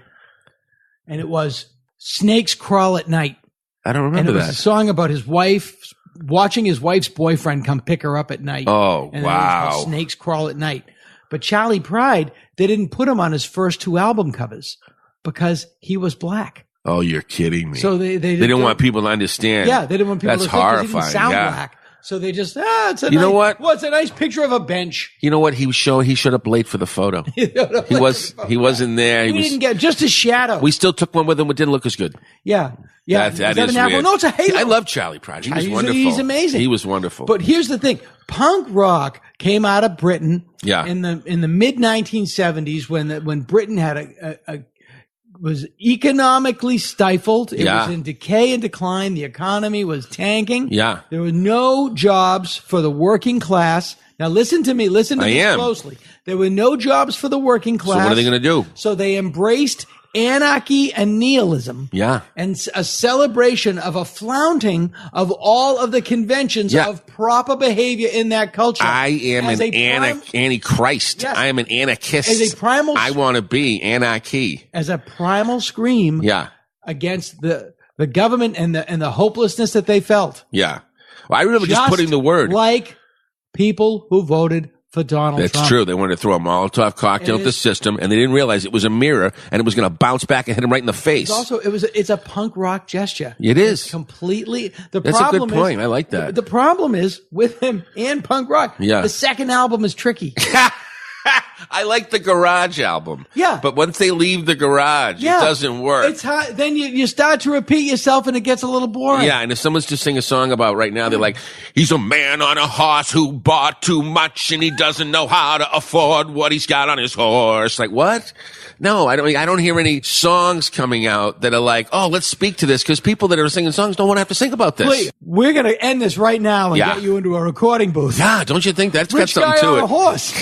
and it was Snakes Crawl at Night. I don't remember that. And it was a song about his wife watching his wife's boyfriend come pick her up at night. Oh, and wow. It was called Snakes Crawl at Night. But Charlie Pride, they didn't put him on his first 2 album covers because he was black. Oh, you're kidding me. So they didn't want people to understand. Yeah, they didn't want people to think he didn't sound black. So they just, know what? Well, it's a nice picture of a bench. You know what? He showed up late for the photo. He wasn't there. We didn't get just a shadow. We still took one with him. It didn't look as good. Yeah. That is weird. No, it's a halo. I love Charlie Pride. He was wonderful. He's amazing. He was wonderful. But here's the thing. Punk rock came out of Britain in the mid 1970s when Britain had was economically stifled. It was in decay and decline. The economy was tanking. Yeah. There were no jobs for the working class. Now listen to me. Listen to this closely. There were no jobs for the working class. So what are they going to do? So they embraced anarchy and nihilism. Yeah. And a celebration of a flaunting of all of the conventions of proper behavior in that culture. I am an antichrist. Yes. I am an anarchist. As a primal, I want to be anarchy. As a primal scream against the government and the hopelessness that they felt. Yeah. Well, I remember just putting the word. Like people who voted for Donald Trump. That's true. They wanted to throw a Molotov cocktail at the system, and they didn't realize it was a mirror, and it was going to bounce back and hit him right in the face. It's a punk rock gesture. It is. It's completely. That's a good point. I like that. The problem is with him and punk rock. Yeah. The second album is tricky. I like the Garage album. Yeah. But once they leave the garage, it doesn't work. It's hard. Then you start to repeat yourself and it gets a little boring. Yeah, and if someone's just singing a song about right now, they're like, he's a man on a horse who bought too much and he doesn't know how to afford what he's got on his horse. Like, what? No, I don't hear any songs coming out that are like, oh, let's speak to this, because people that are singing songs don't want to have to think about this. Please, we're going to end this right now and get you into a recording booth. Yeah, don't you think that's got something to it? A horse.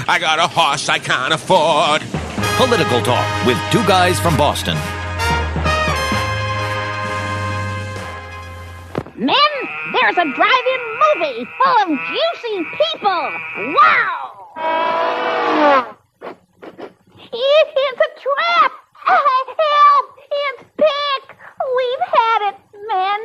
I got a horse I can't afford. Political Talk with 2 guys from Boston. Men, there's a drive-in movie full of juicy people. Wow! It's a trap! Help! It's Pick! We've had it, men.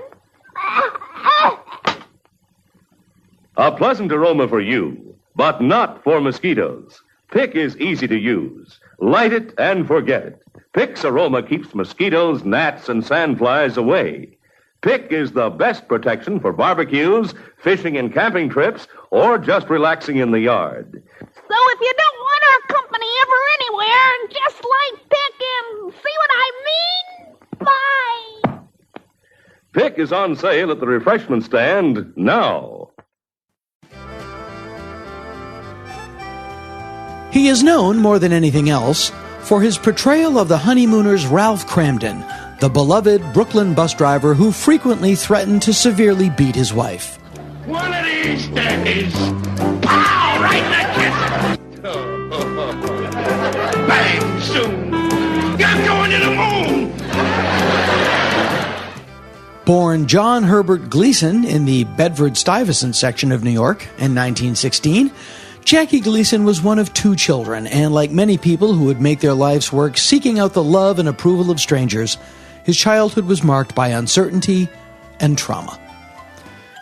A pleasant aroma for you, but not for mosquitoes. Pick is easy to use. Light it and forget it. Pick's aroma keeps mosquitoes, gnats, and sandflies away. Pick is the best protection for barbecues, fishing and camping trips, or just relaxing in the yard. So if you don't want our company ever anywhere, just light Pick and see what I mean? Bye! Pick is on sale at the refreshment stand now. He is known more than anything else for his portrayal of the honeymooners Ralph Cramden, the beloved Brooklyn bus driver who frequently threatened to severely beat his wife. One of these days, pow, right in the kisser. Bang, soon. You're going to the moon. Born John Herbert Gleason in the Bedford-Stuyvesant section of New York in 1916, Jackie Gleason was one of 2 children, and like many people who would make their life's work seeking out the love and approval of strangers, his childhood was marked by uncertainty and trauma.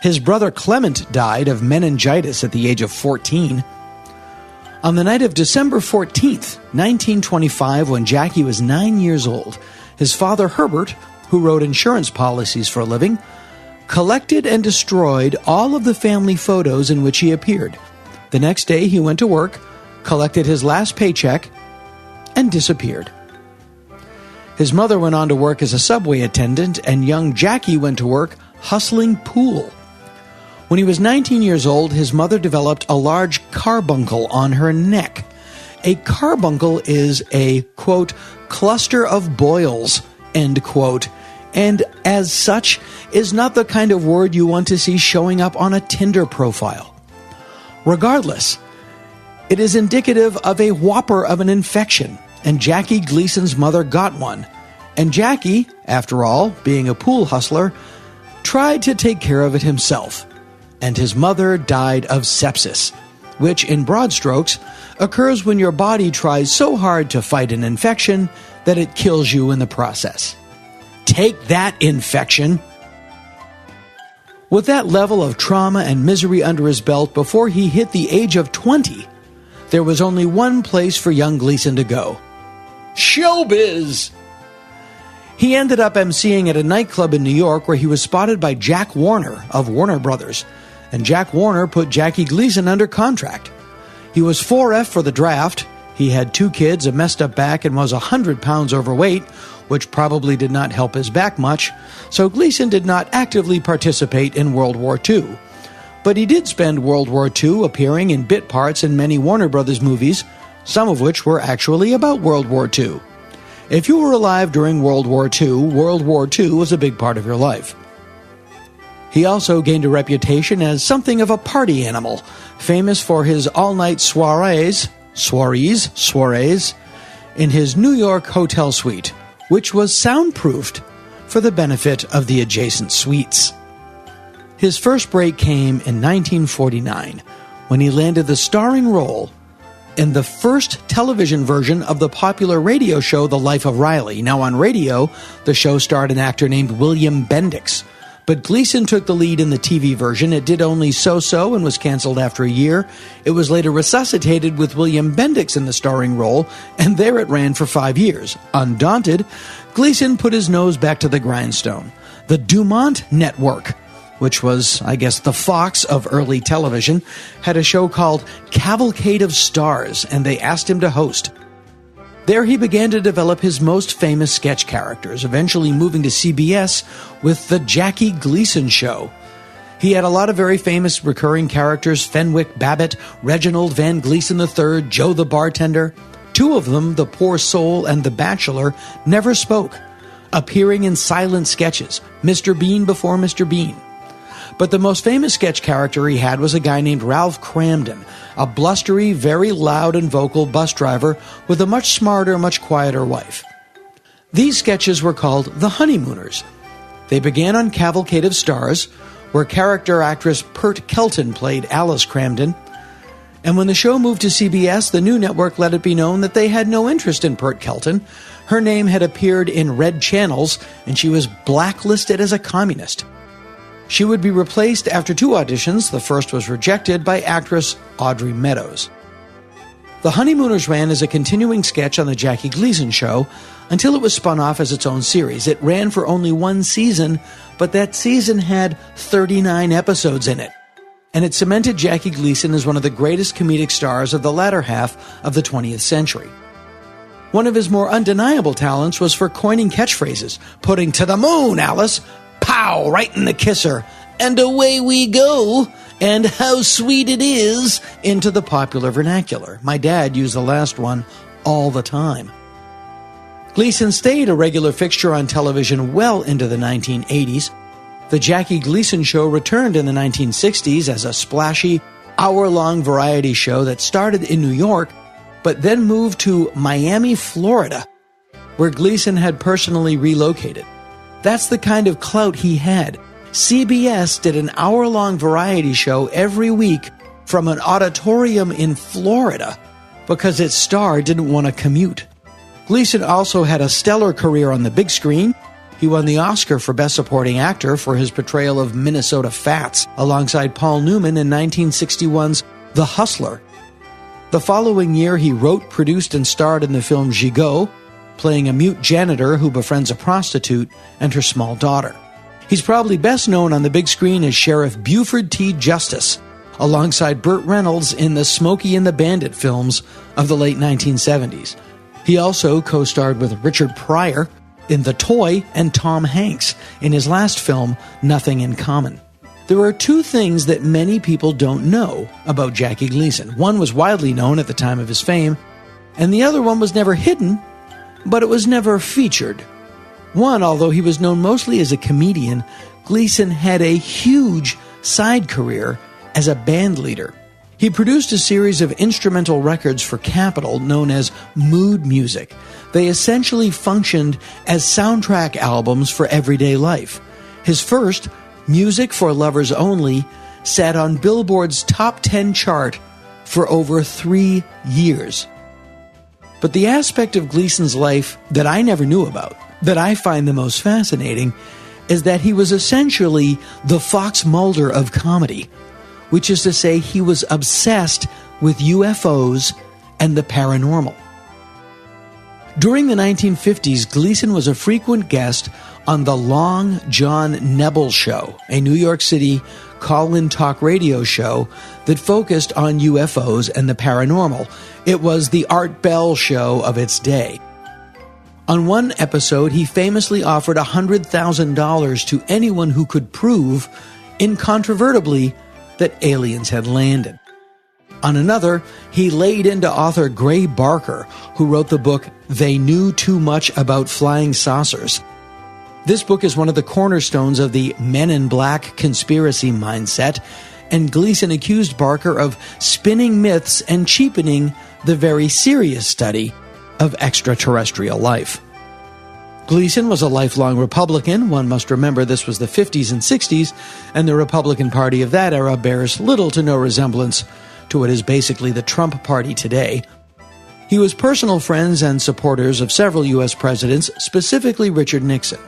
His brother Clement died of meningitis at the age of 14. On the night of December 14th, 1925, when Jackie was 9 years old, his father Herbert, who wrote insurance policies for a living, collected and destroyed all of the family photos in which he appeared. The next day, he went to work, collected his last paycheck, and disappeared. His mother went on to work as a subway attendant, and young Jackie went to work hustling pool. When he was 19 years old, his mother developed a large carbuncle on her neck. A carbuncle is a, quote, cluster of boils, end quote, and as such is not the kind of word you want to see showing up on a Tinder profile. Regardless, it is indicative of a whopper of an infection, and Jackie Gleason's mother got one. And Jackie, after all, being a pool hustler, tried to take care of it himself. And his mother died of sepsis, which, in broad strokes, occurs when your body tries so hard to fight an infection that it kills you in the process. Take that, infection! With that level of trauma and misery under his belt before he hit the age of 20, there was only one place for young Gleason to go: showbiz. He ended up emceeing at a nightclub in New York where he was spotted by Jack Warner of Warner Brothers, and Jack Warner put Jackie Gleason under contract. He was 4F for the draft. He had 2 kids, a messed up back, and was 100 pounds overweight, which probably did not help his back much, so Gleason did not actively participate in World War II. But he did spend World War II appearing in bit parts in many Warner Brothers movies, some of which were actually about World War II. If you were alive during World War II was a big part of your life. He also gained a reputation as something of a party animal, famous for his all-night soirees in his New York hotel suite, which was soundproofed for the benefit of the adjacent suites. His first break came in 1949, when he landed the starring role in the first television version of the popular radio show The Life of Riley. Now on radio, the show starred an actor named William Bendix, but Gleason took the lead in the TV version. It did only so-so and was canceled after a year. It was later resuscitated with William Bendix in the starring role, and there it ran for 5 years. Undaunted, Gleason put his nose back to the grindstone. The Dumont Network, which was, I guess, the Fox of early television, had a show called Cavalcade of Stars, and they asked him to host. There he began to develop his most famous sketch characters, eventually moving to CBS with The Jackie Gleason Show. He had a lot of very famous recurring characters: Fenwick Babbitt, Reginald Van Gleason III, Joe the Bartender. 2 of them, the Poor Soul and the Bachelor, never spoke, appearing in silent sketches, Mr. Bean before Mr. Bean. But the most famous sketch character he had was a guy named Ralph Cramden, a blustery, very loud and vocal bus driver with a much smarter, much quieter wife. These sketches were called The Honeymooners. They began on Cavalcade of Stars, where character actress Pert Kelton played Alice Cramden. And when the show moved to CBS, the new network let it be known that they had no interest in Pert Kelton. Her name had appeared in red channels, and she was blacklisted as a communist. She would be replaced after 2 auditions. The first was rejected by actress Audrey Meadows. The Honeymooners ran as a continuing sketch on The Jackie Gleason Show until it was spun off as its own series. It ran for only 1 season, but that season had 39 episodes in it. And it cemented Jackie Gleason as one of the greatest comedic stars of the latter half of the 20th century. One of his more undeniable talents was for coining catchphrases, putting "to the moon, Alice," pow, right in the kisser, and away we go, and how sweet it is, into the popular vernacular. My dad used the last one all the time. Gleason stayed a regular fixture on television well into the 1980s. The Jackie Gleason Show returned in the 1960s as a splashy, hour-long variety show that started in New York, but then moved to Miami, Florida, where Gleason had personally relocated. That's the kind of clout he had. CBS did an hour-long variety show every week from an auditorium in Florida because its star didn't want to commute. Gleason also had a stellar career on the big screen. He won the Oscar for Best Supporting Actor for his portrayal of Minnesota Fats alongside Paul Newman in 1961's The Hustler. The following year, he wrote, produced, and starred in the film Gigot, playing a mute janitor who befriends a prostitute and her small daughter. He's probably best known on the big screen as Sheriff Buford T. Justice, alongside Burt Reynolds in the Smokey and the Bandit films of the late 1970s. He also co-starred with Richard Pryor in The Toy and Tom Hanks in his last film, Nothing in Common. There are 2 things that many people don't know about Jackie Gleason. One was widely known at the time of his fame, and the other one was never hidden, but it was never featured. One, although he was known mostly as a comedian, Gleason had a huge side career as a band leader. He produced a series of instrumental records for Capitol known as mood music. They essentially functioned as soundtrack albums for everyday life. His first, Music for Lovers Only, sat on Billboard's top 10 chart for over 3 years. But the aspect of Gleason's life that I never knew about, that I find the most fascinating, is that he was essentially the Fox Mulder of comedy, which is to say he was obsessed with UFOs and the paranormal. During the 1950s, Gleason was a frequent guest on the Long John Nebel Show, a New York City call-in talk radio show that focused on UFOs and the paranormal. It was the Art Bell show of its day. On one episode, he famously offered $100,000 to anyone who could prove, incontrovertibly, that aliens had landed. On another, he laid into author Gray Barker, who wrote the book They Knew Too Much About Flying Saucers. This book is one of the cornerstones of the Men in Black conspiracy mindset, and Gleason accused Barker of spinning myths and cheapening the very serious study of extraterrestrial life. Gleason was a lifelong Republican. One must remember this was the 50s and 60s, and the Republican Party of that era bears little to no resemblance to what is basically the Trump Party today. He was personal friends and supporters of several U.S. presidents, specifically Richard Nixon.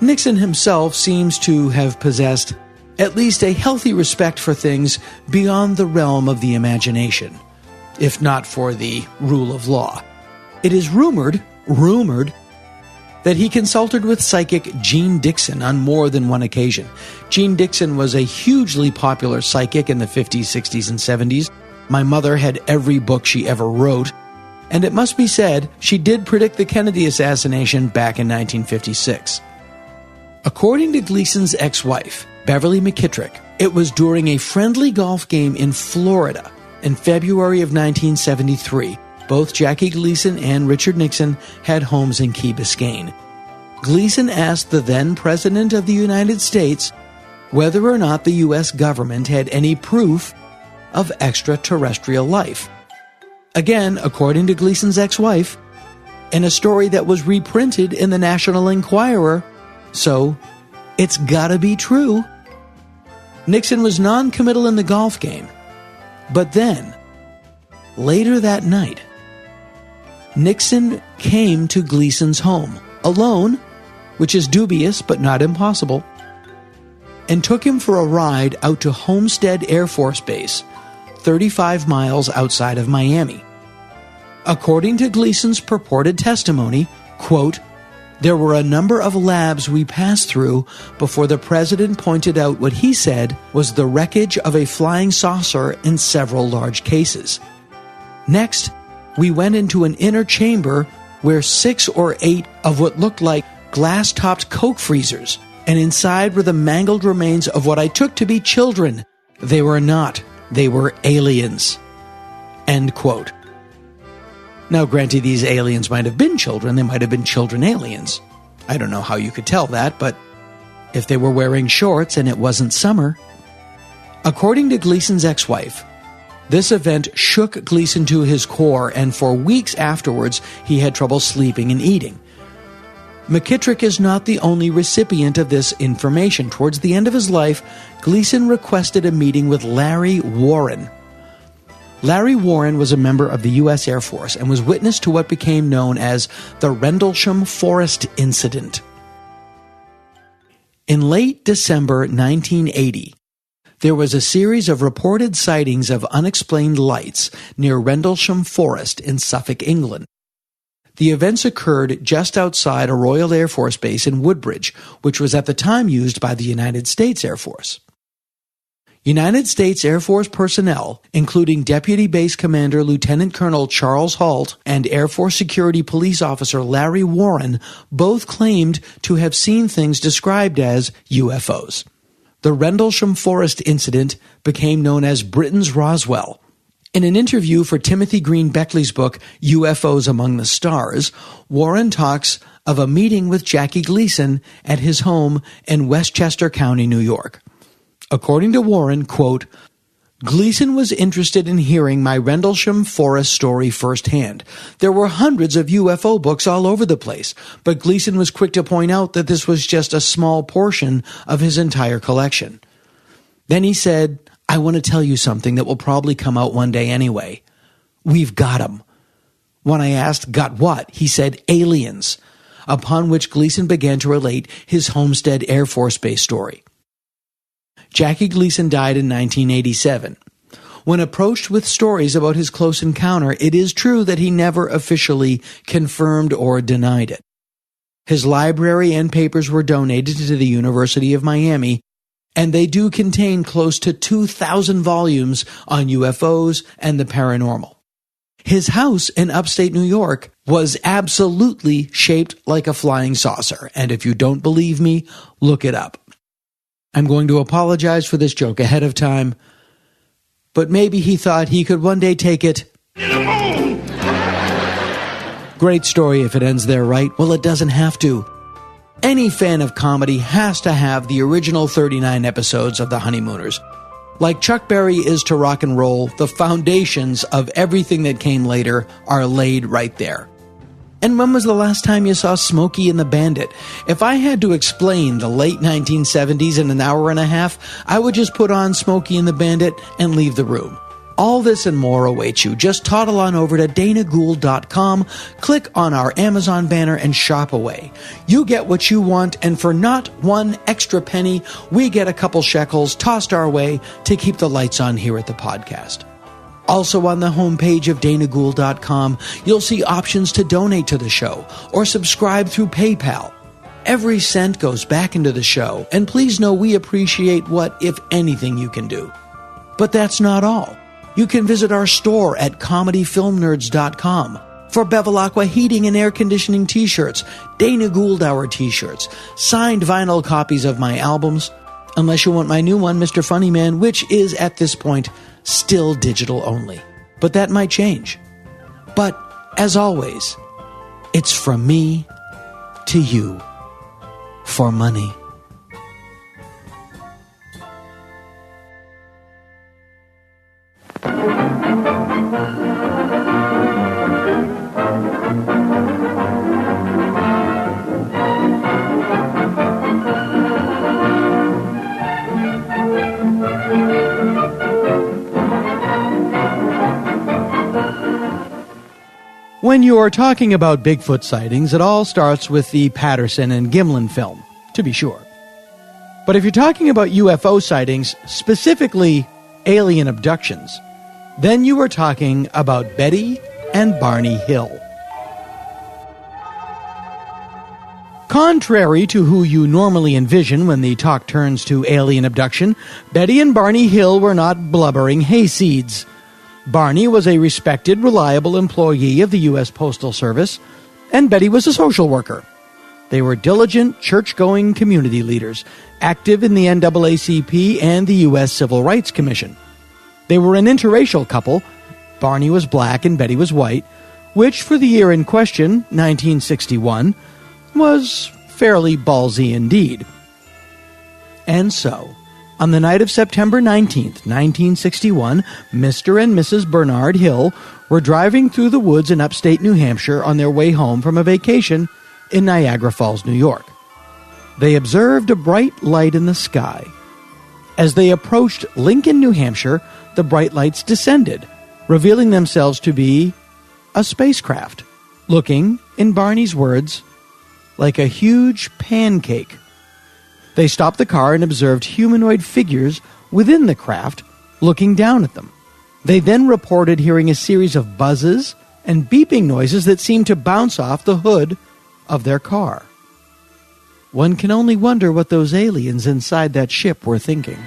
Nixon himself seems to have possessed at least a healthy respect for things beyond the realm of the imagination, if not for the rule of law. It is rumored that he consulted with psychic Jean Dixon on more than one occasion. Jean Dixon was a hugely popular psychic in the 50s, 60s, and 70s. My mother had every book she ever wrote, and it must be said, she did predict the Kennedy assassination back in 1956. According to Gleason's ex-wife, Beverly McKittrick, it was during a friendly golf game in Florida in February of 1973. Both Jackie Gleason and Richard Nixon had homes in Key Biscayne. Gleason asked the then President of the United States whether or not the U.S. government had any proof of extraterrestrial life. Again, according to Gleason's ex-wife, in a story that was reprinted in the National Enquirer, so it's gotta be true. Nixon was non-committal in the golf game, but then, later that night, Nixon came to Gleason's home, alone, which is dubious but not impossible, and took him for a ride out to Homestead Air Force Base, 35 miles outside of Miami. According to Gleason's purported testimony, quote, "There were a number of labs we passed through before the president pointed out what he said was the wreckage of a flying saucer in several large cases. Next, we went into an inner chamber where 6 or 8 of what looked like glass-topped Coke freezers, and inside were the mangled remains of what I took to be children. They were not. They were aliens." End quote. Now, granted, these aliens might have been children. They might have been children aliens. I don't know how you could tell that, but if they were wearing shorts and it wasn't summer. According to Gleason's ex-wife, this event shook Gleason to his core, and for weeks afterwards, he had trouble sleeping and eating. McKittrick is not the only recipient of this information. Towards the end of his life, Gleason requested a meeting with Larry Warren. Larry Warren was a member of the U.S. Air Force and was witness to what became known as the Rendlesham Forest Incident. In late December 1980, there was a series of reported sightings of unexplained lights near Rendlesham Forest in Suffolk, England. The events occurred just outside a Royal Air Force base in Woodbridge, which was at the time used by the United States Air Force. United States Air Force personnel, including Deputy Base Commander Lieutenant Colonel Charles Halt and Air Force Security Police Officer Larry Warren, both claimed to have seen things described as UFOs. The Rendlesham Forest incident became known as Britain's Roswell. In an interview for Timothy Green Beckley's book, UFOs Among the Stars, Warren talks of a meeting with Jackie Gleason at his home in Westchester County, New York. According to Warren, quote, "Gleason was interested in hearing my Rendlesham Forest story firsthand. There were hundreds of UFO books all over the place, but Gleason was quick to point out that this was just a small portion of his entire collection. Then he said, I want to tell you something that will probably come out one day anyway. We've got 'em. When I asked, got what? He said, aliens, upon which Gleason began to relate his Homestead Air Force Base story. Jackie Gleason died in 1987. When approached with stories about his close encounter, it is true that he never officially confirmed or denied it. His library and papers were donated to the University of Miami, and they do contain close to 2,000 volumes on UFOs and the paranormal. His house in upstate New York was absolutely shaped like a flying saucer, and if you don't believe me, look it up. I'm going to apologize for this joke ahead of time, but maybe he thought he could one day take it. Great story if it ends there, right? Well, it doesn't have to. Any fan of comedy has to have the original 39 episodes of The Honeymooners. Like Chuck Berry is to rock and roll, the foundations of everything that came later are laid right there. And when was the last time you saw Smokey and the Bandit? If I had to explain the late 1970s in an hour and a half, I would just put on Smokey and the Bandit and leave the room. All this and more awaits you. Just toddle on over to DanaGould.com, click on our Amazon banner, and shop away. You get what you want, and for not one extra penny, we get a couple shekels tossed our way to keep the lights on here at the podcast. Also on the homepage of DanaGould.com, you'll see options to donate to the show or subscribe through PayPal. Every cent goes back into the show, and please know we appreciate what, if anything, you can do. But that's not all. You can visit our store at ComedyFilmNerds.com for Bevilacqua heating and air conditioning t-shirts, Dana Gould Hour t-shirts, signed vinyl copies of my albums, unless you want my new one, Mr. Funnyman, which is, at this point, still digital only. But that might change. But, as always, it's from me to you for money. When you are talking about Bigfoot sightings, it all starts with the Patterson and Gimlin film, to be sure. But if you're talking about UFO sightings, specifically alien abductions, then you are talking about Betty and Barney Hill. Contrary to who you normally envision when the talk turns to alien abduction, Betty and Barney Hill were not blubbering hayseeds. Barney was a respected, reliable employee of the U.S. Postal Service, and Betty was a social worker. They were diligent, church-going community leaders, active in the NAACP and the U.S. Civil Rights Commission. They were an interracial couple. Barney was black and Betty was white, which for the year in question, 1961, was fairly ballsy indeed. And so, on the night of September 19th, 1961, Mr. and Mrs. Bernard Hill were driving through the woods in upstate New Hampshire on their way home from a vacation in Niagara Falls, New York. They observed a bright light in the sky. As they approached Lincoln, New Hampshire, the bright lights descended, revealing themselves to be a spacecraft, looking, in Barney's words, like a huge pancake. They stopped the car and observed humanoid figures within the craft looking down at them. They then reported hearing a series of buzzes and beeping noises that seemed to bounce off the hood of their car. One can only wonder what those aliens inside that ship were thinking.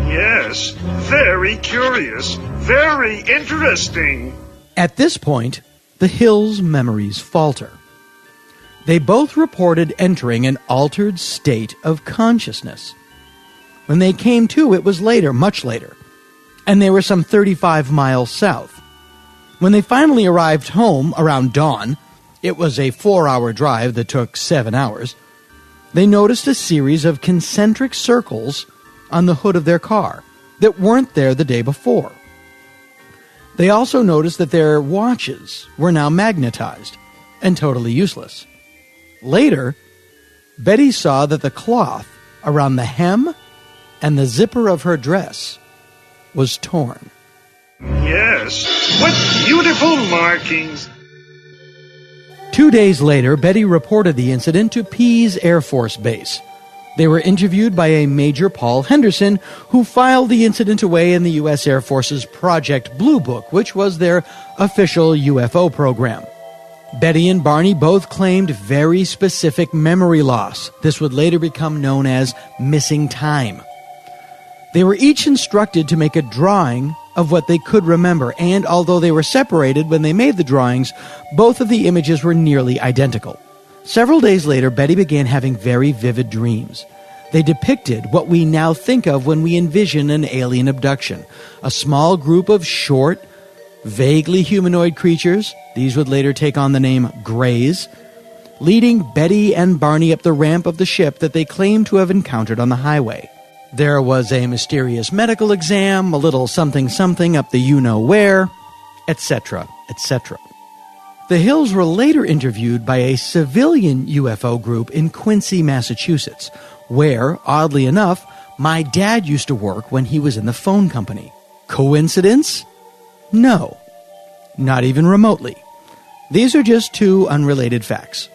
Yes, very curious, very interesting. At this point, the Hills' memories falter. They both reported entering an altered state of consciousness. When they came to, it was later, much later, and they were some 35 miles south. When they finally arrived home around dawn, it was a 4-hour drive that took 7 hours, they noticed a series of concentric circles on the hood of their car that weren't there the day before. They also noticed that their watches were now magnetized and totally useless. Later, Betty saw that the cloth around the hem and the zipper of her dress was torn. Yes, what beautiful markings. 2 days later, Betty reported the incident to Pease Air Force Base. They were interviewed by a Major Paul Henderson, who filed the incident away in the U.S. Air Force's Project Blue Book, which was their official UFO program. Betty and Barney both claimed very specific memory loss. This would later become known as missing time. They were each instructed to make a drawing of what they could remember, and although they were separated when they made the drawings, both of the images were nearly identical. Several days later, Betty began having very vivid dreams. They depicted what we now think of when we envision an alien abduction. A small group of short, vaguely humanoid creatures, these would later take on the name Greys, leading Betty and Barney up the ramp of the ship that they claimed to have encountered on the highway. There was a mysterious medical exam, a little something-something up the you-know-where, etc., etc. The Hills were later interviewed by a civilian UFO group in Quincy, Massachusetts, where, oddly enough, my dad used to work when he was in the phone company. Coincidence? No. Not even remotely. These are just two unrelated facts.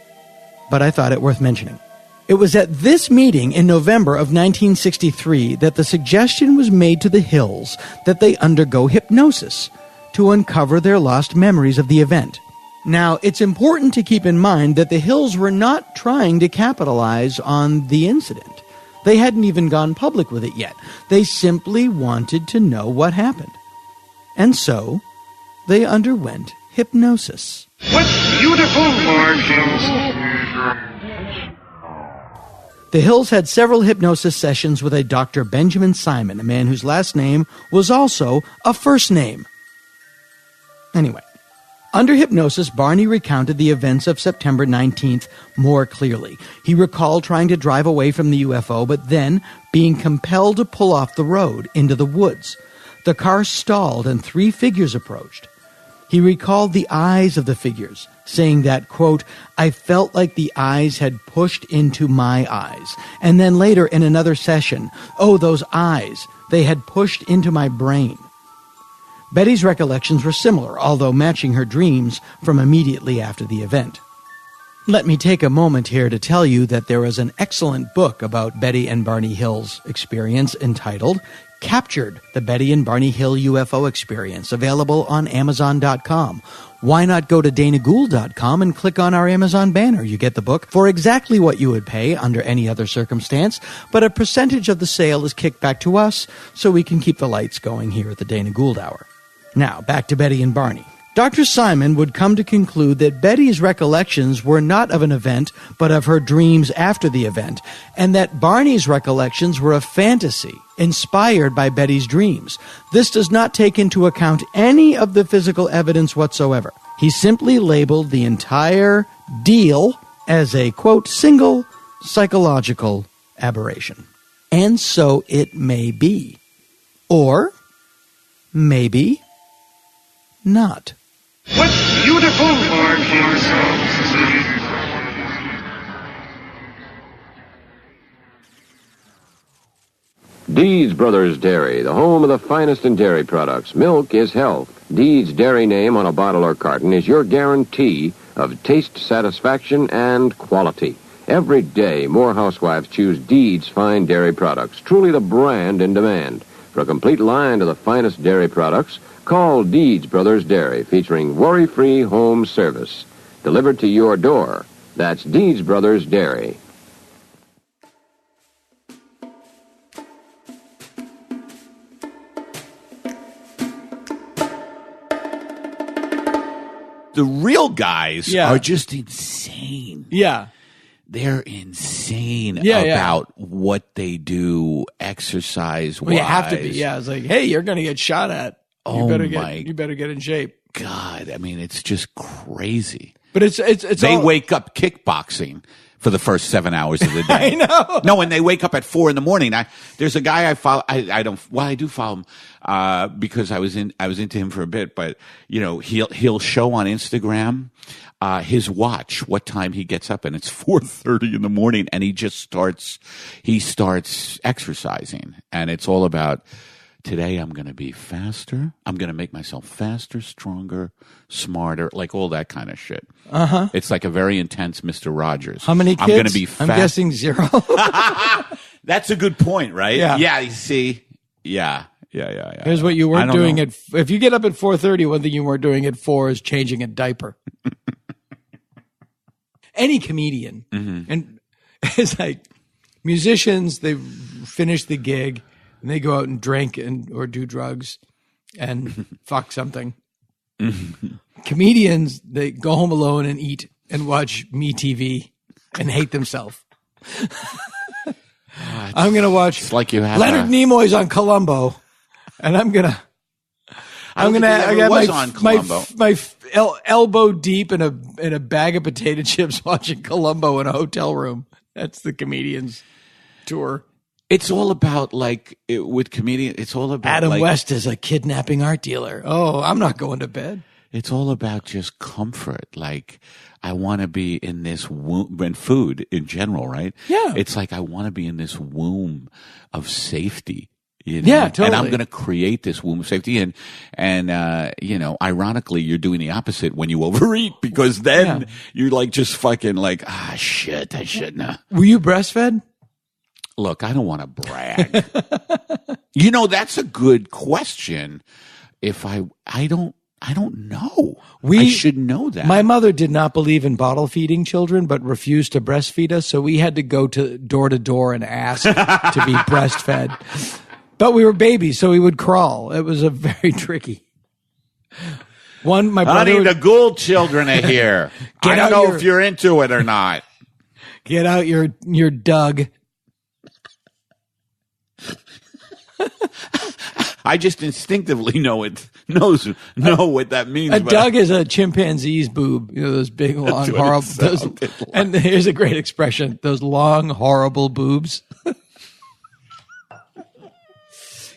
But I thought it worth mentioning. It was at this meeting in November of 1963 that the suggestion was made to the Hills that they undergo hypnosis to uncover their lost memories of the event. Now, it's important to keep in mind that the Hills were not trying to capitalize on the incident. They hadn't even gone public with it yet. They simply wanted to know what happened. And so, they underwent hypnosis. What beautiful markings! The Hills had several hypnosis sessions with a Dr. Benjamin Simon, a man whose last name was also a first name. Anyway, under hypnosis, Barney recounted the events of September 19th more clearly. He recalled trying to drive away from the UFO, but then being compelled to pull off the road into the woods. The car stalled and 3 figures approached. He recalled the eyes of the figures, saying that, quote, I felt like the eyes had pushed into my eyes. And then later in another session, oh, those eyes, they had pushed into my brain. Betty's recollections were similar, although matching her dreams from immediately after the event. Let me take a moment here to tell you that there is an excellent book about Betty and Barney Hill's experience entitled Captured, the Betty and Barney Hill UFO Experience, available on Amazon.com. Why not go to DanaGould.com and click on our Amazon banner? You get the book for exactly what you would pay under any other circumstance, but a percentage of the sale is kicked back to us so we can keep the lights going here at the Dana Gould Hour. Now, back to Betty and Barney. Dr. Simon would come to conclude that Betty's recollections were not of an event, but of her dreams after the event, and that Barney's recollections were a fantasy inspired by Betty's dreams. This does not take into account any of the physical evidence whatsoever. He simply labeled the entire deal as a, quote, single psychological aberration. And so it may be. Or maybe not. What beautiful markings! Deeds Brothers Dairy, the home of the finest in dairy products. Milk is health. Deeds Dairy name on a bottle or carton is your guarantee of taste, satisfaction, and quality. Every day, more housewives choose Deeds fine dairy products, truly the brand in demand. For a complete line of the finest dairy products, call Deeds Brothers Dairy, featuring worry-free home service. Delivered to your door. That's Deeds Brothers Dairy. The real guys are just insane. Yeah. They're insane about what they do exercise-wise. Well, you have to be. Yeah, it's like, hey, you're going to get shot at. You better get in shape. God, I mean, it's just crazy. But it's they wake up kickboxing for the first 7 hours of the day. I know. No, and they wake up at 4 a.m. There's a guy I follow. I do follow him because I was into him for a bit. But you know, he'll show on Instagram his watch, what time he gets up, and it's 4:30 in the morning, and he starts exercising, and it's all about today I'm going to be faster. I'm going to make myself faster, stronger, smarter, like all that kind of shit. Uh-huh. It's like a very intense Mr. Rogers. How many kids? I'm going to be fast. I'm guessing 0. That's a good point, right? Yeah. You see? Yeah. Here's what you weren't doing if you get up at 4:30, one thing you weren't doing at 4 is changing a diaper. Any comedian. Mm-hmm. And it's like musicians, they finish the gig and they go out and drink or do drugs and fuck something. Comedians, they go home alone and eat and watch MeTV and hate themselves. I'm going to watch like you have Leonard Nimoy's on Columbo, and I'm going to get my elbow deep in a bag of potato chips watching Columbo in a hotel room. That's the comedian's tour. It's all about with comedians. It's all about Adam West is a kidnapping art dealer. Oh, I'm not going to bed. It's all about just comfort. Like, I want to be in this womb, and food in general, right? Yeah. It's like I want to be in this womb of safety. You know? Yeah, totally. And I'm going to create this womb of safety. And ironically, you're doing the opposite when you overeat, because then you're like just fucking like, shit, I shouldn't have. Were you breastfed? Look, I don't want to brag. That's a good question. If I don't know. I should know that. My mother did not believe in bottle feeding children, but refused to breastfeed us. So we had to go to door and ask to be breastfed. But we were babies, so we would crawl. It was a very tricky. My brother. The Gould children are here. I don't know if you're into it or not. Get out your Doug. I just instinctively know what that means. A Doug is a chimpanzee's boob. Those big, long, horrible. And here's a great expression: those long, horrible boobs. But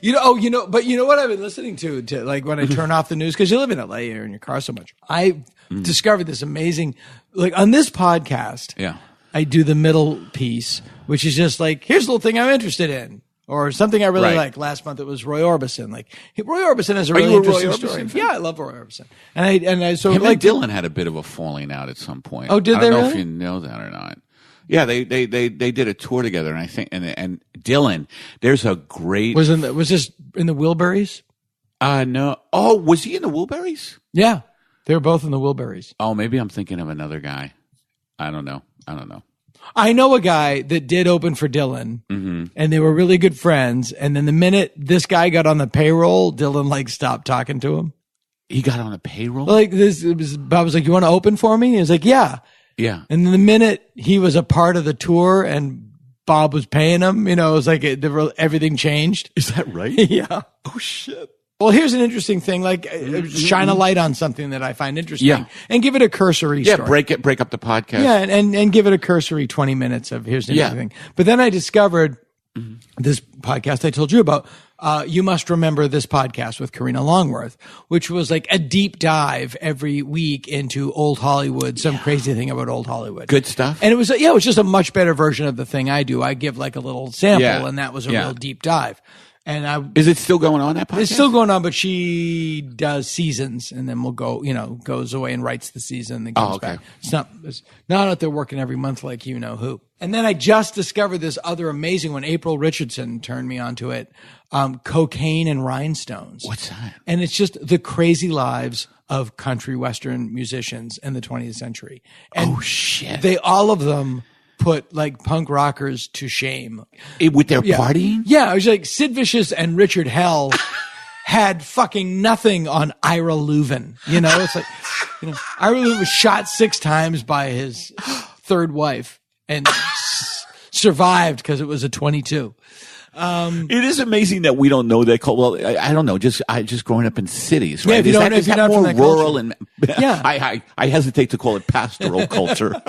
you know what I've been listening to like when I turn off the news, because you live in LA, you're in your car so much. I discovered this amazing, like on this podcast. Yeah, I do the middle piece, which is just like, here's a little thing I'm interested in. Or something I really like. Last month it was Roy Orbison. Like, Roy Orbison has a really interesting story. Yeah, I love Roy Orbison. So him and Dylan had a bit of a falling out at some point. Oh, did they? I don't know if you know that or not. Yeah, they did a tour together, and I think and Dylan, there's a great was this in the Wilburys? No. Oh, was he in the Wilburys? Yeah, they were both in the Wilburys. Oh, maybe I'm thinking of another guy. I don't know. I know a guy that did open for Dylan, and they were really good friends. And then the minute this guy got on the payroll, Dylan stopped talking to him. He got on the payroll? Bob was like, "You want to open for me?" He was like, "Yeah." Yeah. And then the minute he was a part of the tour and Bob was paying him, it was like everything changed. Is that right? Yeah. Oh shit. Well, here's an interesting thing. Shine a light on something that I find interesting, and give it a cursory story. break up the podcast. Yeah, and give it a cursory 20 minutes of here's the interesting thing. But then I discovered this podcast I told you about. You must remember this podcast with Karina Longworth, which was like a deep dive every week into old Hollywood, some crazy thing about old Hollywood. Good stuff. And it was just a much better version of the thing I do. I give like a little sample, and that was a real deep dive. And is it still going on, that podcast? It's still going on, but she does seasons, and then we'll go, goes away and writes the season and then comes back. It's not that they're working every month like you know who. And then I just discovered this other amazing one. April Richardson turned me onto it. Cocaine and Rhinestones. What's that? And it's just the crazy lives of country western musicians in the 20th century. And shit. all of them put punk rockers to shame. With their partying? Yeah, it was like Sid Vicious and Richard Hell had fucking nothing on Ira Leuven. It's like, Ira Leuven was shot 6 times by his third wife and survived because it was a 22. It is amazing that we don't know that. Well, I don't know. Just growing up in cities, right? Yeah, if you're not more from that rural culture. and I hesitate to call it pastoral culture.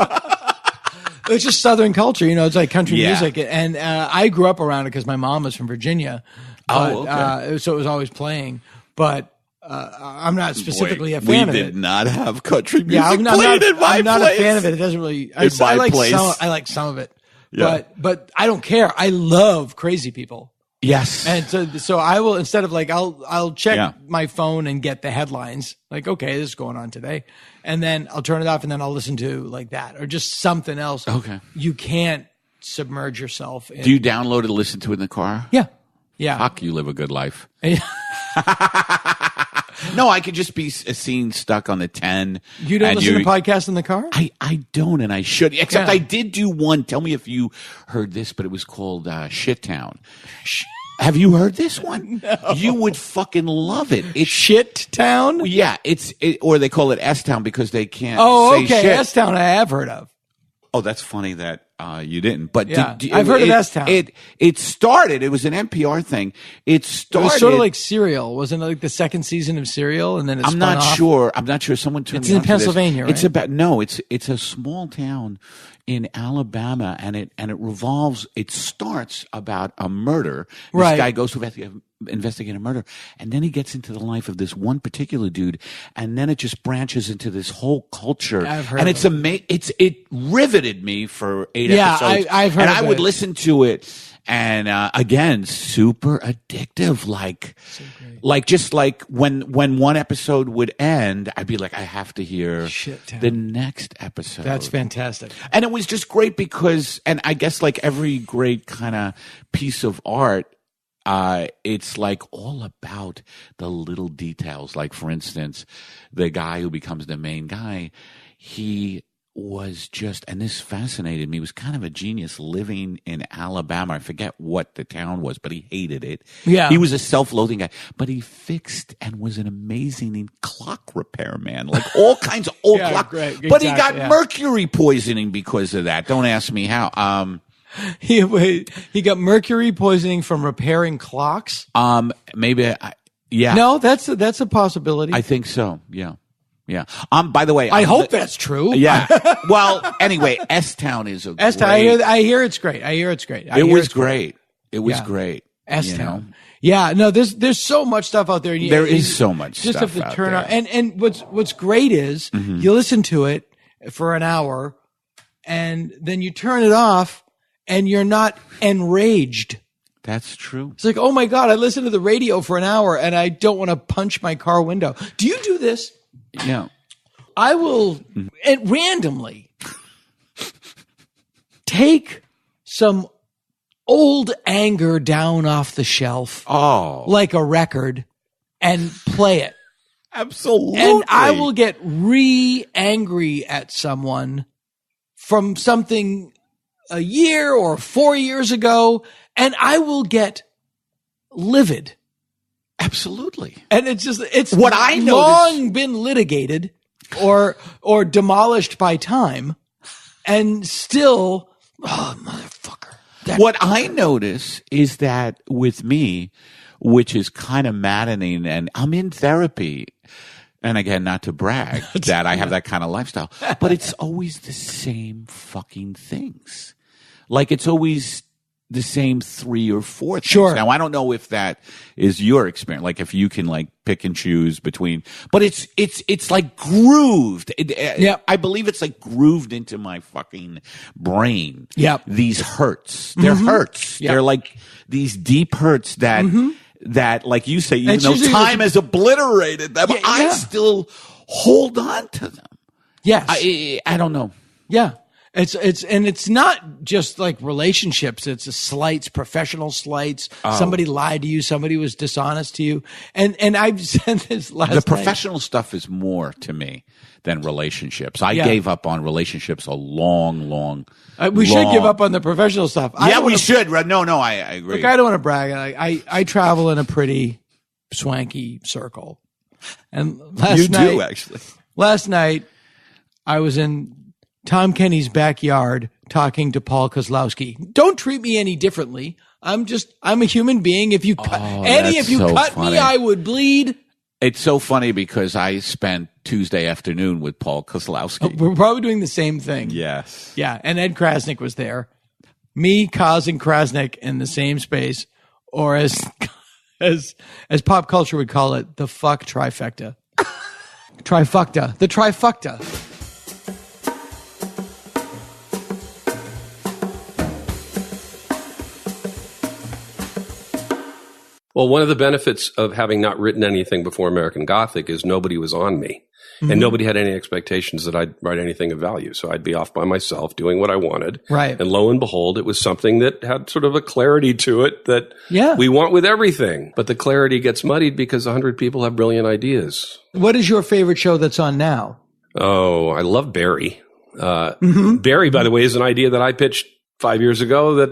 It's just Southern culture, it's like country music. And I grew up around it because my mom was from Virginia. So it was always playing. But I'm not specifically a fan of it. We did not have country music I'm played in my I'm not place. a fan of it. It doesn't really. I like some of it. Yeah. But I don't care. I love crazy people. Yes. And so I will, instead of like, I'll check my phone and get the headlines. Like, okay, this is going on today. And then I'll turn it off and then I'll listen to like that or just something else. Okay. You can't submerge yourself in. Do you download it and listen to it in the car? Yeah. Yeah. Fuck, you live a good life. No, I could just be seen stuck on the 10. You don't listen to podcasts in the car? I don't, and I should. Except I did do one. Tell me if you heard this, but it was called Shit Town. Have you heard this one? No. You would fucking love it. It's Shit Town? Yeah, or they call it S Town because they can't say okay. shit. S Town I have heard of. Oh, that's funny that you didn't. But I've heard of S-Town. It started. It was an NPR thing. It was sort of like Serial. Wasn't it like the second season of Serial? And then it's I'm not sure. Someone turned me on to this. It's in Pennsylvania, right? It's a small town in Alabama, and it revolves. It starts about a murder. This guy goes to investigate a murder, and then he gets into the life of this one particular dude, and then it just branches into this whole culture. I've heard and it's amazing. It riveted me for 8 episodes. I've heard. And I would listen to it, and again, super addictive. Just like when one episode would end, I'd be like, I have to hear the next episode. That's fantastic. And it was just great because, and I guess like every great kind of piece of art, it's like all about the little details. Like, for instance, the guy who becomes the main guy, he was just, and this fascinated me, was kind of a genius living in Alabama. I forget what the town was, but he hated it. Yeah. He was a self-loathing guy, but he fixed and was an amazing clock repairman, like all kinds of old clock. Great, but he got mercury poisoning because of that. Don't ask me how. He got mercury poisoning from repairing clocks. Maybe. Yeah. No, that's a possibility. I think so. Yeah. Yeah. By the way, I hope that's true. Yeah. Well, anyway, S-Town is a S-Town. I hear it's great. It was great. It was great. S-Town. Yeah. No, there's so much stuff out there. There is so much just stuff have to out turn there. on. And what's great is you listen to it for an hour and then you turn it off and you're not enraged. That's true. It's like, oh my God, I listened to the radio for an hour and I don't want to punch my car window. Do you do this? Yeah. I will randomly take some old anger down off the shelf. Oh. Like a record and play it. Absolutely. And I will get angry at someone from something a year or 4 years ago, and I will get livid. Absolutely. And it's what I noticed, long been litigated or demolished by time, and still, motherfucker. What I notice is that with me, which is kind of maddening, and I'm in therapy, and again, not to brag that I have that kind of lifestyle, but it's always the same fucking things. Like, it's always the same 3 or 4 things. Sure. Now, I don't know if that is your experience, like if you can like pick and choose between, but it's like grooved. I believe it's like grooved into my fucking brain. Yep. These hurts. They're hurts. Yep. They're like these deep hurts that, like you say, even though time has obliterated them, I still hold on to them. Yes. I don't know. Yeah. It's not just like relationships. It's slights, professional slights. Somebody lied to you. Somebody was dishonest to you. And I've said this last night. The professional stuff is more to me than relationships. I gave up on relationships a long. We should give up on the professional stuff. We should. No, I agree. Look, I don't want to brag. I travel in a pretty swanky circle. And last night I was in Tom Kenny's backyard talking to Paul Kozlowski. Don't treat me any differently. I'm a human being. If you cut me, I would bleed. It's so funny because I spent Tuesday afternoon with Paul Kozlowski. We're probably doing the same thing. Yes. Yeah. And Ed Krasnick was there. Me, Koz, and Krasnick in the same space, or as pop culture would call it, the fuck trifecta. The trifecta. Well, one of the benefits of having not written anything before American Gothic is nobody was on me. And nobody had any expectations that I'd write anything of value. So I'd be off by myself doing what I wanted. Right. And lo and behold, it was something that had sort of a clarity to it that we want with everything. But the clarity gets muddied because 100 people have brilliant ideas. What is your favorite show that's on now? Oh, I love Barry. Barry, by the way, is an idea that I pitched 5 years ago that,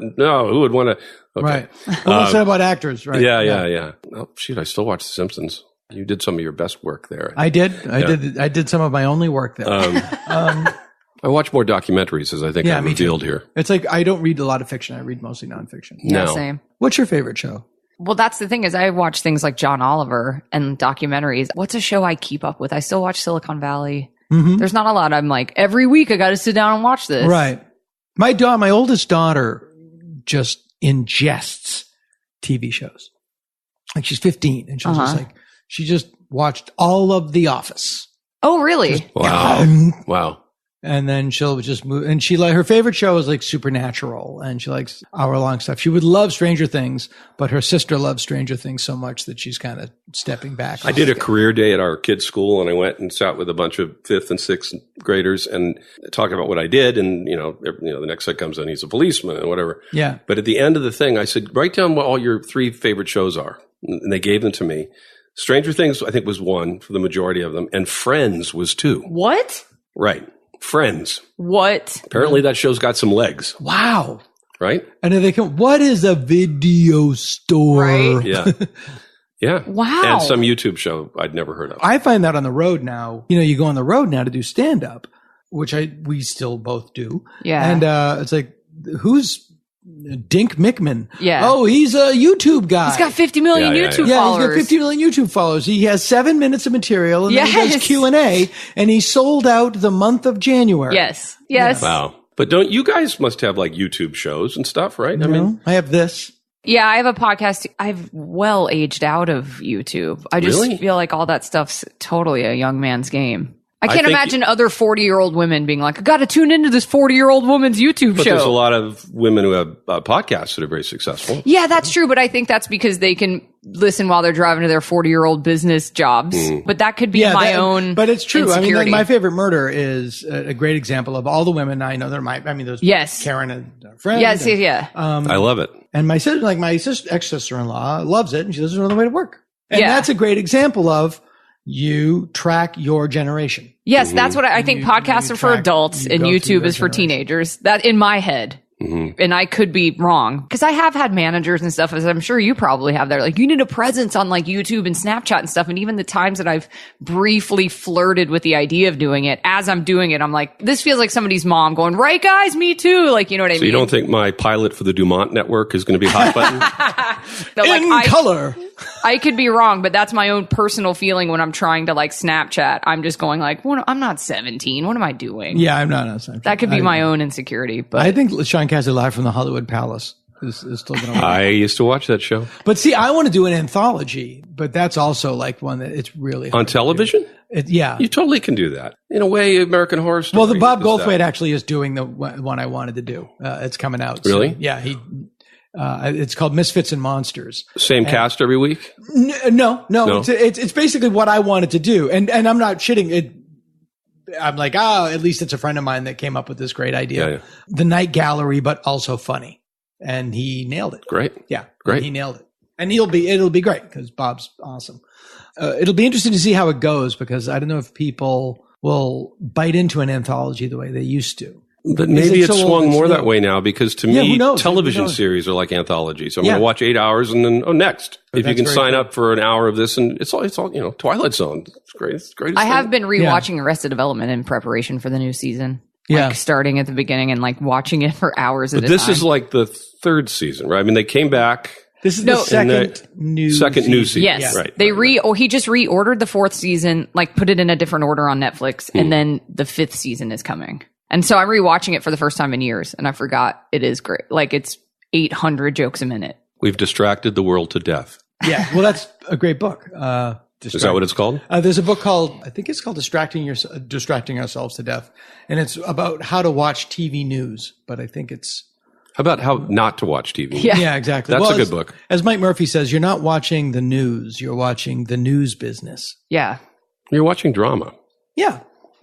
who would want to? Okay. Right. Well, let's talk about actors, right? Yeah. Oh, shoot, I still watch The Simpsons. You did some of your best work there. I did. I did some of my only work there. I watch more documentaries, as I think I revealed here. It's like I don't read a lot of fiction. I read mostly nonfiction. Yeah, same. What's your favorite show? Well, that's the thing is I watch things like John Oliver and documentaries. What's a show I keep up with? I still watch Silicon Valley. There's not a lot. I'm like, every week I got to sit down and watch this. Right. My oldest daughter just ingests TV shows. Like she's 15 and she's just like, she just watched all of The Office. Oh, really? Wow. And then she'll just move. And her favorite show is like Supernatural, and she likes hour-long stuff. She would love Stranger Things, but her sister loves Stranger Things so much that she's kind of stepping back. I did a career day at our kids' school, and I went and sat with a bunch of 5th and 6th graders and talked about what I did. And, the next guy comes in, he's a policeman and whatever. Yeah. But at the end of the thing, I said, write down what all your 3 favorite shows are. And they gave them to me. Stranger Things, I think, was 1 for the majority of them, and Friends was 2. What? Right. Friends. What? Apparently that show's got some legs. Wow. Right? And then what is a video store? Right? Yeah. Yeah. Wow. And some YouTube show I'd never heard of. I find that on the road now. You go on the road now to do stand-up, which we still both do. Yeah. And it's like, who's Dink Mickman? Yeah. Oh, he's a YouTube guy. He's got 50 million YouTube followers. He's got 50 million YouTube followers. He has 7 minutes of material, and then he does Q&A, and he sold out the month of January. Yes. Wow. But don't you guys must have like YouTube shows and stuff, right? No, I have this. Yeah, I have a podcast. I've well aged out of YouTube. I just feel like all that stuff's totally a young man's game. I can't imagine other 40-year-old women being like, I got to tune into this 40-year-old woman's YouTube show. But there's a lot of women who have podcasts that are very successful. Yeah, that's true. But I think that's because they can listen while they're driving to their 40-year-old business jobs. But that could be my own. But it's true. Insecurity. I mean, my favorite murder is a great example of all the women I know. There's Karen and her friend. Yes, yeah. I love it. And my ex-sister-in-law loves it, and she does it on the way to work. And that's a great example of you track your generation. Yes, that's what I think. Podcasts are for adults and YouTube is for teenagers. That in my head. And I could be wrong because I have had managers and stuff, as I'm sure you probably have. They're like, you need a presence on like YouTube and Snapchat and stuff. And even the times that I've briefly flirted with the idea of doing it, as I'm doing it, I'm like, this feels like somebody's mom going, right, guys, me too. Like, you know what I mean? So you don't think my pilot for the Dumont network is going to be hot button? In color. I could be wrong, but that's my own personal feeling when I'm trying to like Snapchat. I'm just going like, well, I'm not 17. What am I doing? Yeah, I'm not on Snapchat. That could be my own insecurity. But I think Shaun Cassidy Live from the Hollywood Palace is still going to work. I used to watch that show. But see, I want to do an anthology, but that's also like one that it's really on television. Yeah, you totally can do that. In a way, American Horror Story. Well, the Bob Goldthwait actually is doing the one I wanted to do. It's coming out. Really? So, yeah, it's called Misfits and Monsters. Same cast every week? No. It's basically what I wanted to do, and I'm not shitting it. I'm like, at least it's a friend of mine that came up with this great idea. Yeah. The Night Gallery, but also funny, and he nailed it. Great. Yeah, great. He nailed it, and it'll be great because Bob's awesome. It'll be interesting to see how it goes because I don't know if people will bite into an anthology the way they used to. But maybe it's swung more that way now because to me, television series are like anthologies. So I'm going to watch 8 hours and then, next. If you can sign up for an hour of this and it's all, Twilight Zone. It's great. It's great. I have been rewatching Arrested Development in preparation for the new season. Like starting at the beginning and like watching it for hours at a time. This is like the 3rd season, right? I mean, they came back. This is the second new season. Yes. Right. He just reordered the 4th season, like put it in a different order on Netflix. And then the 5th season is coming. And so I'm rewatching it for the first time in years, and I forgot it is great. Like it's 800 jokes a minute. We've distracted the world to death. Yeah, well, that's a great book. Is that what it's called? There's a book called, I think it's called Distracting Ourselves to Death, and it's about how to watch TV news. But I think it's How about how not to watch TV? Yeah, exactly. That's a good book. As Mike Murphy says, you're not watching the news. You're watching the news business. Yeah. You're watching drama. Yeah.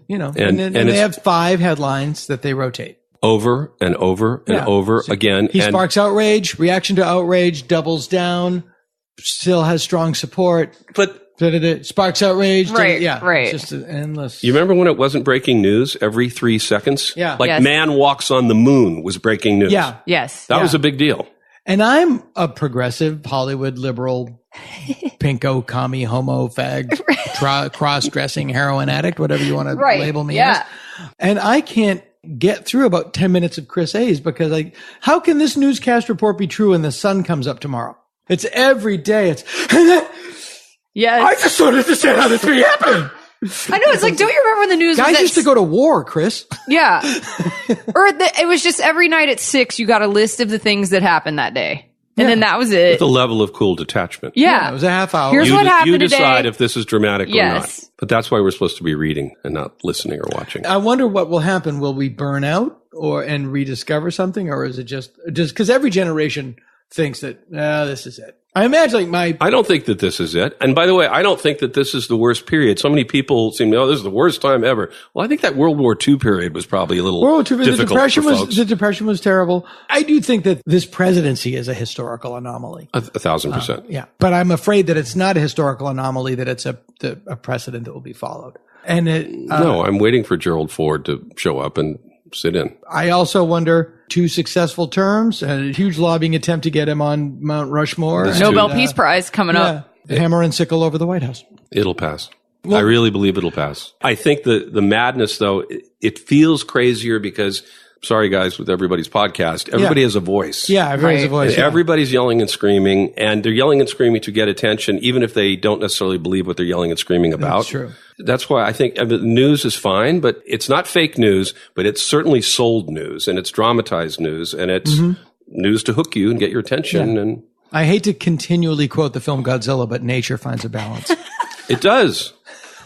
And they have 5 headlines that they rotate. Over and over and over again. He sparks outrage, reaction to outrage, doubles down, still has strong support. But sparks outrage. Right. It's just an endless. You remember when it wasn't breaking news every 3 seconds? Yeah. Like man walks on the moon was breaking news. Yeah. Yes. That was a big deal. And I'm a progressive, Hollywood, liberal, pinko, commie, homo, fag, cross-dressing, heroin addict, whatever you want to label me as. And I can't get through about 10 minutes of Chris Hayes because how can this newscast report be true when the sun comes up tomorrow? It's every day. It's, I just wanted to say how this be happening. I know. It's like, don't you remember when the news guys used to go to war, Chris? Yeah. It was just every night at 6, you got a list of the things that happened that day. And then that was it. With a level of cool detachment. Yeah. It was a half hour. Here's what happened today. You decide today. if this is dramatic or not. But that's why we're supposed to be reading and not listening or watching. I wonder what will happen. Will we burn out and rediscover something? Or is it just because every generation thinks that, this is it. I imagine I don't think that this is it. And by the way, I don't think that this is the worst period. So many people seem to, this is the worst time ever. Well, I think that World War II period was probably a little difficult the Depression was terrible. I do think that this presidency is a historical anomaly. 1,000%. Yeah. But I'm afraid that it's not a historical anomaly, that it's a precedent that will be followed. And no, I'm waiting for Gerald Ford to show up and sit in. I also wonder 2 successful terms and a huge lobbying attempt to get him on Mount Rushmore. Nobel Peace Prize coming up. Hammer and sickle over the White House. It'll pass. I really believe it'll pass. I think the madness, though, it feels crazier because, sorry guys, with everybody's podcast, everybody has a voice. Yeah, everybody has a voice. And everybody's yelling and screaming, and they're yelling and screaming to get attention, even if they don't necessarily believe what they're yelling and screaming about. That's true. That's why I think the news is fine, but it's not fake news, but it's certainly sold news, and it's dramatized news, and it's news to hook you and get your attention. Yeah. And I hate to continually quote the film Godzilla, but nature finds a balance. It does.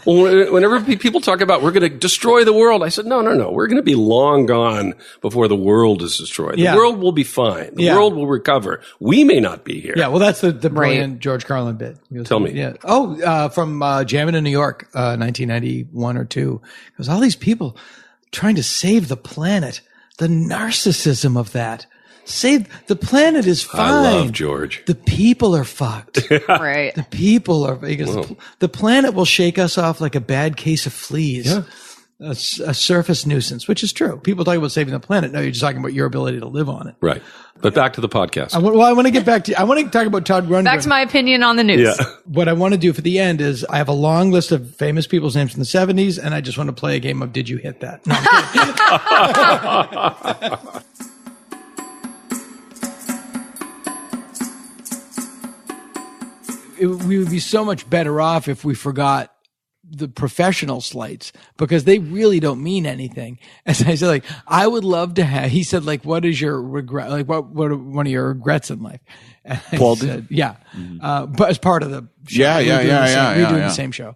Well, whenever people talk about we're going to destroy the world, I said, no. We're going to be long gone before the world is destroyed. The world will be fine. The world will recover. We may not be here. Yeah, well, that's the brilliant George Carlin bit. Tell me. Yeah. From Jammin' in New York, 1991 or 2. Because all these people trying to save the planet, the narcissism of that. The planet is fine. I love George. The people are fucked. Right. The people are, because the planet will shake us off like a bad case of fleas. Yeah. A surface nuisance, which is true. People talk about saving the planet. No, you're just talking about your ability to live on it. Right. But back to the podcast. I want to get back to, I want to talk about Todd Rundgren. Back to my opinion on the news. Yeah. What I want to do for the end is I have a long list of famous people's names from the 70s, and I just want to play a game of Did You Hit That? No, I'm kidding. We would be so much better off if we forgot the professional slights, because they really don't mean anything. As I said, I would love to have, he said, what is your regret? What are one of your regrets in life? And I said, but as part of the show. We were doing the same show.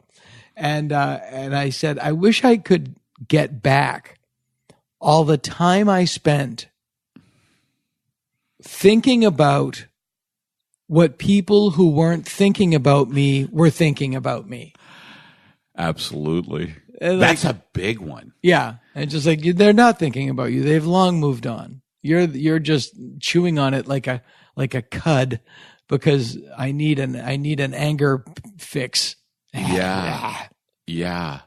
And I said, I wish I could get back all the time I spent thinking about what people who weren't thinking about me were thinking about me. Absolutely. That's a big one. Yeah. And just they're not thinking about you. They've long moved on. You're just chewing on it like a cud because I need an anger fix. Yeah. Yeah.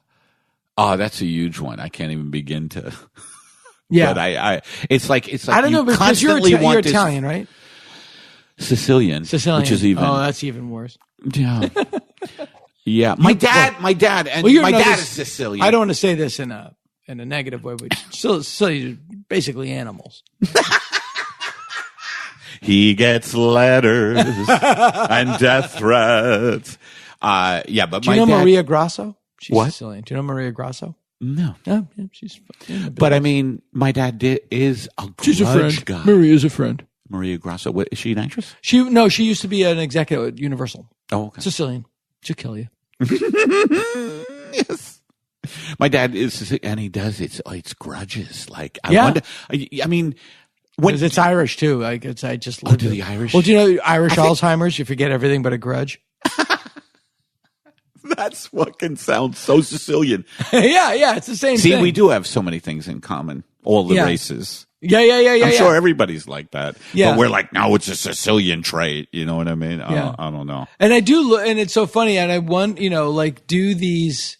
Oh, that's a huge one. I can't even begin to. Yeah. But it's like I don't know, because you're Italian, right? Sicilian. Which is even. Oh, that's even worse. Yeah. Yeah. My dad is Sicilian. I don't want to say this in a negative way, but Sicilians are basically animals. He gets letters and death threats. But do you know Maria Grasso? She's what? Sicilian. Do you know Maria Grasso? No. Yeah, she's. But I mean, my dad is a She's a friend. guy. Maria's a friend. Maria Grasso. What, is she an actress? She used to be an executive at Universal. Oh, okay. Sicilian. She'll kill you. Yes. My dad is, and he does it's grudges. I wonder. I mean, Because it's Irish too. I just lived do the Irish? Well, do you know Irish Alzheimer's? You forget everything but a grudge. That's fucking sounds so Sicilian. yeah, it's the same See, thing. we do have so many things in common. All the races. Yeah. I'm sure everybody's like that. Yeah. But we're like, no, it's a Sicilian trait. You know what I mean? I don't know. And I do look, and it's so funny. And I want, like, do these,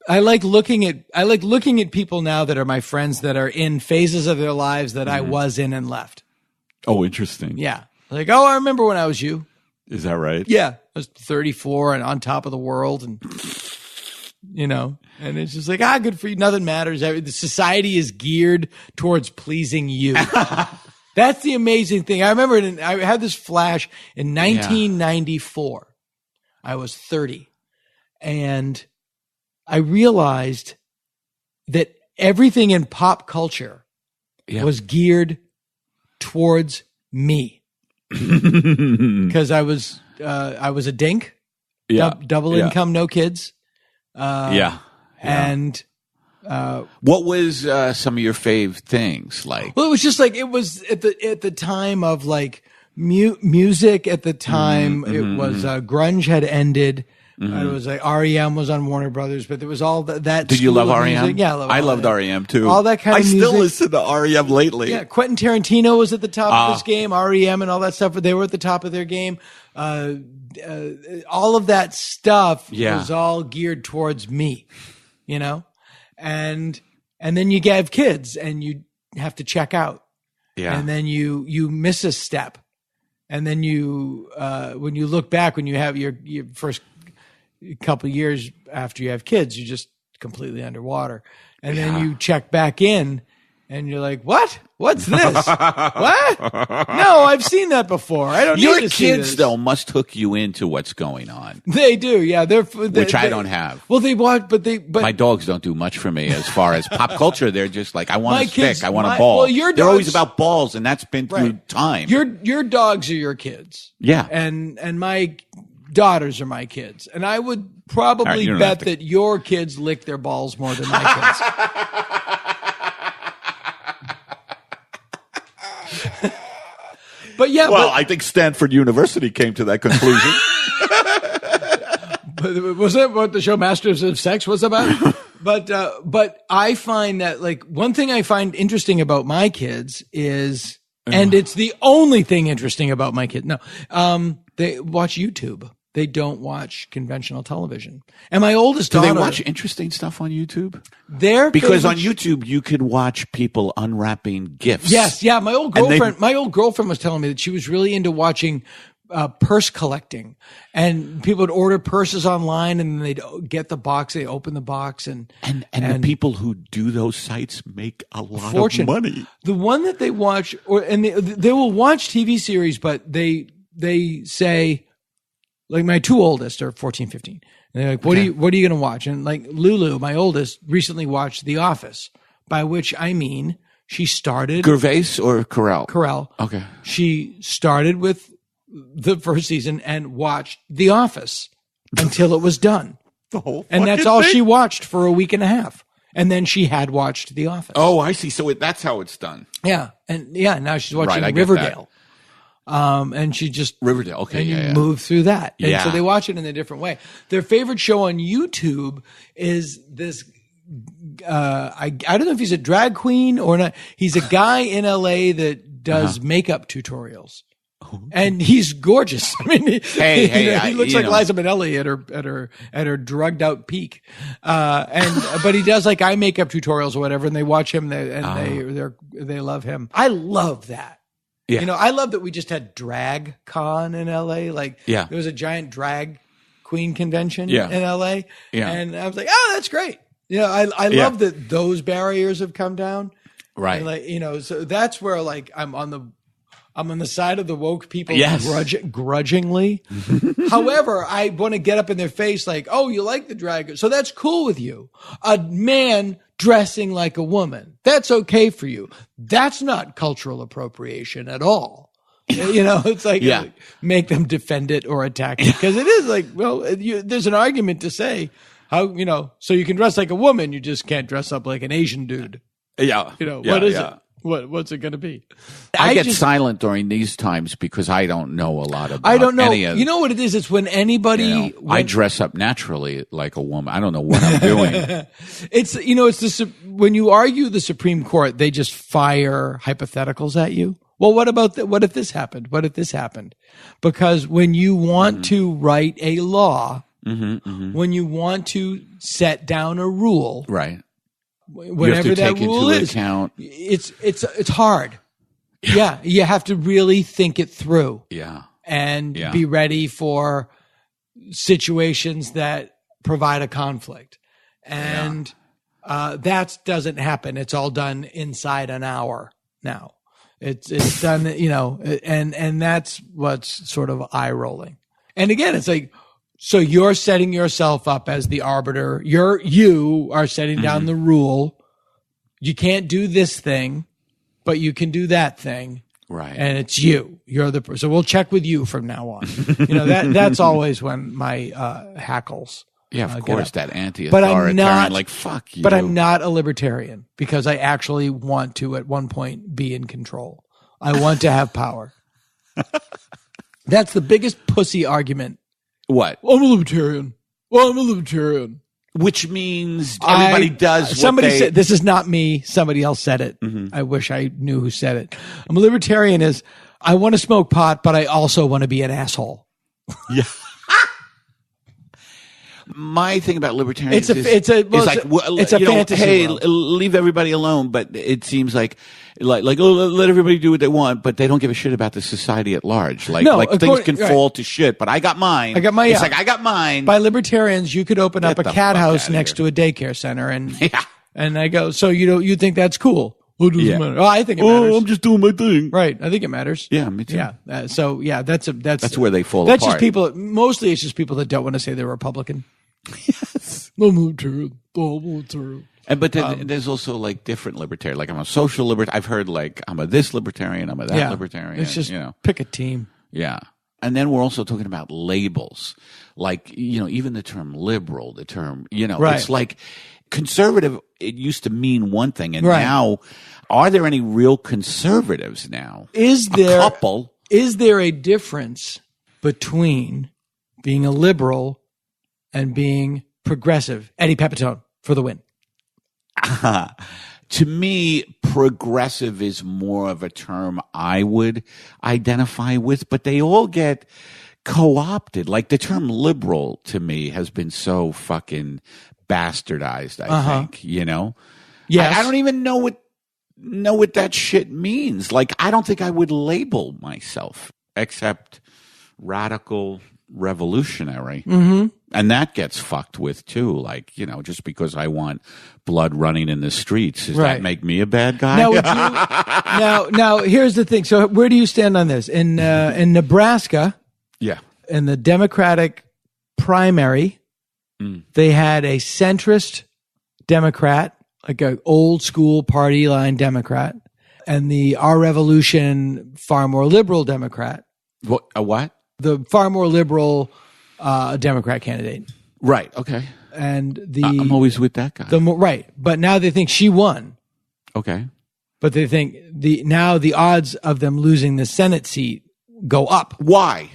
I like looking at people now that are my friends that are in phases of their lives that I was in and left. Oh, interesting. Yeah. Like, oh, I remember when I was you. Is that right? Yeah. I was 34 and on top of the world and, and it's just like, good for you. Nothing matters. The society is geared towards pleasing you. That's the amazing thing. I remember I had this flash in 1994. I was 30 and I realized that everything in pop culture was geared towards me. Because I was a dink, double income, no kids. And what was some of your fave things like? Well, it was just like it was at the time of like music. At the time, it was grunge had ended. It was like REM was on Warner Brothers, but there was all that. Did you love REM? Music. Yeah, I loved REM too. All that kind of music. I still listen to REM lately. Yeah, Quentin Tarantino was at the top of this game. REM and all that stuff, they were at the top of their game. All of that stuff was all geared towards me, and then you have kids and you have to check out. Yeah. And then you miss a step. And then you, when you look back, when you have your first couple of years after you have kids, you're just completely underwater. And then you check back in and you're like, what? What's this? What? No, I've seen that before. I don't need to see Your kids, this. though, must hook you into what's going on. They do, yeah. Which I don't have. Well, they watch, but my dogs don't do much for me as far as pop culture. They're just like, I want a kids, stick, I want a ball. Well, they're always about balls, and that's been through time. Your dogs are your kids. Yeah. And my daughters are my kids. And I would probably bet that your kids lick their balls more than my kids. But I think Stanford University came to that conclusion. But was that what the show Masters of Sex was about? But I find that like one thing I find interesting about my kids is, and it's the only thing interesting about my kids. No, they watch YouTube. They don't watch conventional television. And my oldest daughter. Do they watch interesting stuff on YouTube? Because on YouTube you could watch people unwrapping gifts. Yes, yeah. My old girlfriend was telling me that she was really into watching purse collecting, and people would order purses online, and then they'd get the box. They open the box, and the people who do those sites make a lot of money. The one that they watch, they will watch TV series, but they say. Like my two oldest are 14, 15. And they're like, what are you going to watch? And like Lulu, my oldest, recently watched The Office, by which I mean she started. Gervais or Carell? Carell. Okay. She started with the first season and watched The Office until it was done. The whole and that's all she watched for a week and a half. And then she had watched The Office. Oh, I see. So that's how it's done. Yeah. And now she's watching Riverdale. And she just Riverdale, okay, move through that. And so they watch it in a different way. Their favorite show on YouTube is this. I don't know if he's a drag queen or not. He's a guy in LA that does makeup tutorials, and he's gorgeous. I mean, he looks like Liza Minnelli at her drugged out peak. But he does like eye makeup tutorials or whatever, and they watch him they love him. I love that. Yeah. I love that we just had Drag Con in LA. There was a giant drag queen convention in LA. Yeah. And I was like, oh, that's great. I love that those barriers have come down. Right. And so that's where I'm on the side of the woke people grudgingly. However, I want to get up in their face like, oh, you like the drag. So that's cool with you. A man dressing like a woman. That's okay for you. That's not cultural appropriation at all. It's like, make them defend it or attack it. Because it is like, well, there's an argument to say how, so you can dress like a woman. You just can't dress up like an Asian dude. Yeah. What is it? What's it going to be? I get silent during these times because I don't know a lot about I don't know. any of You know what it is? It's when anybody. I dress up naturally like a woman. I don't know what I'm doing. It's when you argue the Supreme Court, they just fire hypotheticals at you. Well, what about what if this happened? What if this happened? Because when you want to write a law, when you want to set down a rule, right? Whatever that rule is, it's hard. Yeah, you have to really think it through. Yeah, and be ready for situations that provide a conflict, and that doesn't happen. It's all done inside an hour now. It's done, and that's what's sort of eye rolling. And again, it's like, so you're setting yourself up as the arbiter. You are setting down the rule. You can't do this thing, but you can do that thing. Right. And it's you. You're the person. So we'll check with you from now on. That's always when my hackles. Yeah, of course, that anti-authoritarian, but I'm not, like, fuck you. But I'm not a libertarian because I actually want to, at one point, be in control. I want to have power. That's the biggest pussy argument. What? I'm a libertarian. Well, I'm a libertarian. Which means everybody does what somebody said, this is not me. Somebody else said it. I wish I knew who said it. I'm a libertarian is, I want to smoke pot, but I also want to be an asshole. Yeah. My thing about libertarians is it's a fantasy hey, world. Leave everybody alone, but it seems like let everybody do what they want, but they don't give a shit about the society at large. Things can fall to shit, but I got mine. It's like I got mine. By libertarians, you could open up a cat house next to a daycare center, and and I go, so you think that's cool? Well, it doesn't matter. Oh, I think it matters. I'm just doing my thing. Right. I think it matters. Yeah, me too. Yeah. That's where they fall apart. That's apart. just people. Mostly, it's just people that don't want to say they're Republican. Yes. But then there's also like different libertarian. Like I'm a social libertarian. I've heard like I'm a this libertarian. I'm a that libertarian. It's just pick a team. Yeah. And then we're also talking about labels. Like, even the term liberal, the term, it's like conservative. It used to mean one thing. And now, are there any real conservatives now? Is there a couple? Is there a difference between being a liberal and being progressive? Eddie Pepitone for the win. To me, progressive is more of a term I would identify with, but they all get co-opted. Like the term liberal to me has been so fucking bastardized, I think, Yes. I don't even know what that shit means. Like, I don't think I would label myself except radical revolutionary. And that gets fucked with too. Like, just because I want blood running in the streets, does that make me a bad guy? Now, here's the thing. So where do you stand on this? In Nebraska, in the Democratic primary, they had a centrist Democrat, like an old school party line Democrat, and the Our Revolution far more liberal Democrat. What? The far more liberal Democrat candidate. Right. Okay. And I'm always with that guy. Right. But now they think she won. Okay. But they think now the odds of them losing the Senate seat go up. Why?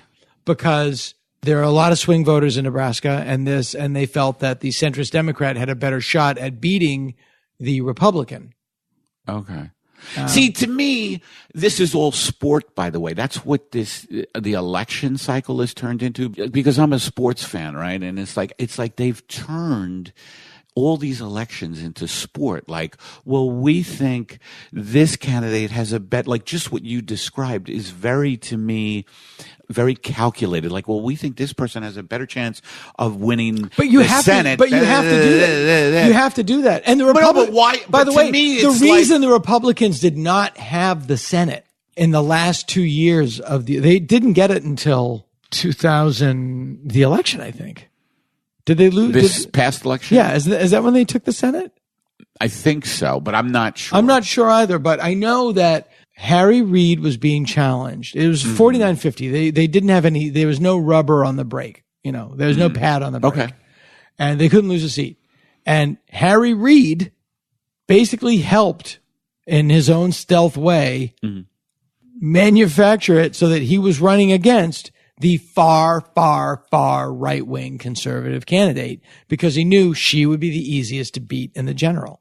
Because there are a lot of swing voters in Nebraska, and they felt that the centrist Democrat had a better shot at beating the Republican. Okay. See, to me, this is all sport, by the way. That's what the election cycle has turned into, because I'm a sports fan, right? And it's like they've turned all these elections into sport. Like, well, we think this candidate has a bet, like just what you described is to me, very calculated. Like, well, we think this person has a better chance of winning the Senate. But you have to do that. You have to do that. And the Republicans, why? By the way, the reason the Republicans did not have the Senate in the last 2 years they didn't get it until 2000, the election, I think. Did they lose this past election? Yeah. Is that when they took the Senate? I think so, but I'm not sure. I'm not sure either, but I know that Harry Reid was being challenged. It was 49-50. They didn't have there was no rubber on the brake. There was no pad on the brake. Okay. And they couldn't lose a seat. And Harry Reid basically helped in his own stealth way manufacture it so that he was running against the far, far, far right-wing conservative candidate because he knew she would be the easiest to beat in the general.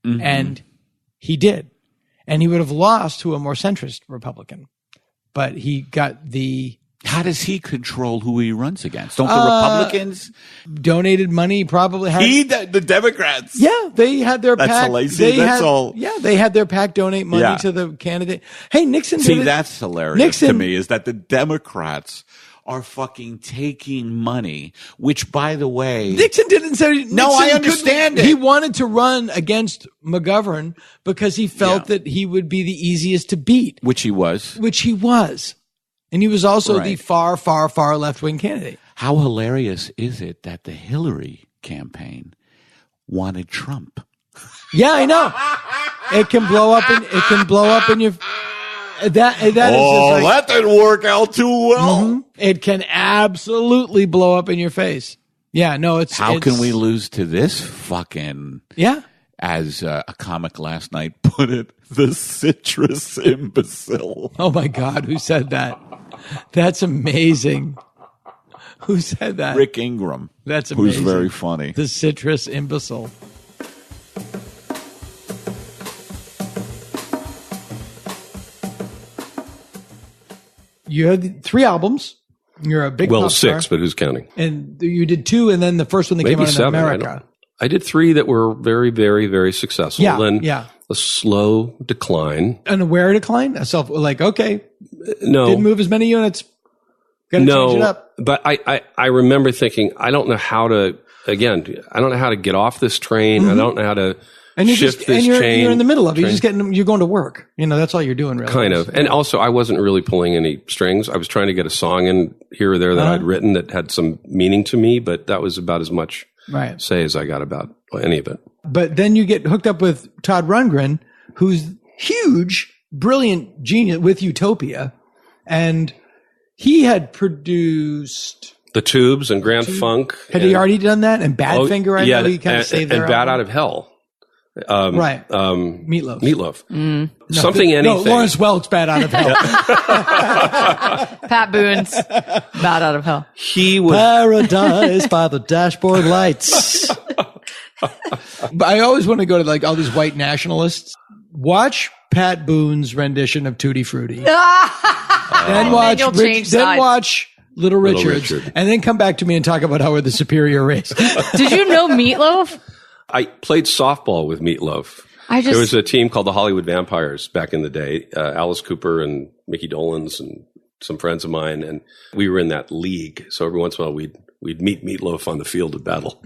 And he did. And he would have lost to a more centrist Republican. But he got the... How does he control who he runs against? Don't the Republicans donated money? Probably had the Democrats. Yeah, they had their that's PAC. That's all. Yeah, they had their PAC donate money to the candidate. Hey, Nixon. See, that's hilarious to me. Is that the Democrats are fucking taking money? Which, by the way, Nixon didn't say. No, I understand it. He wanted to run against McGovern because he felt that he would be the easiest to beat, which he was. And he was also the far, far, far left-wing candidate. How hilarious is it that the Hillary campaign wanted Trump? Yeah, I know. It can blow up in your. That is that didn't work out too well. It can absolutely blow up in your face. Yeah, no, How can we lose to this fucking? Yeah. As a comic last night put it, the citrus imbecile. Oh my God, who said that? That's amazing. Who said that? Rick Ingram. That's amazing. Who's very funny. The citrus imbecile. You had 3 albums. You're a big pop star. 6, but who's counting? And you did 2, and then the first one that came out 7, in America. I did 3 that were very, very, very successful. Yeah, then a slow decline. An aware decline? Okay. No. Didn't move as many units. Got to change it up. But I remember thinking, I don't know how to get off this train. I don't know how to shift this chain. You're in the middle of it. You're going to work. That's all you're doing, really. Kind of. And also, I wasn't really pulling any strings. I was trying to get a song in here or there that I'd written that had some meaning to me, but that was about as much say as I got about any of it. But then you get hooked up with Todd Rundgren, who's huge, brilliant genius with Utopia. And he had produced The Tubes and Grand Funk. Had he already done that? And Badfinger, I know he kind of saved their and Bat Out of Hell. Meatloaf. Anything. No, Lawrence Welk's Bat Out of Hell. Pat Boone's Bat Out of Hell. He was Paradise by the Dashboard Lights. But I always want to go to all these white nationalists. Watch Pat Boone's rendition of Tutti Frutti. Then watch Little Richard, and then come back to me and talk about how we're the superior race. Did you know Meatloaf? I played softball with Meatloaf. There was a team called the Hollywood Vampires back in the day. Alice Cooper and Mickey Dolenz and some friends of mine, and we were in that league. So every once in a while, we'd meet Meatloaf on the field of battle.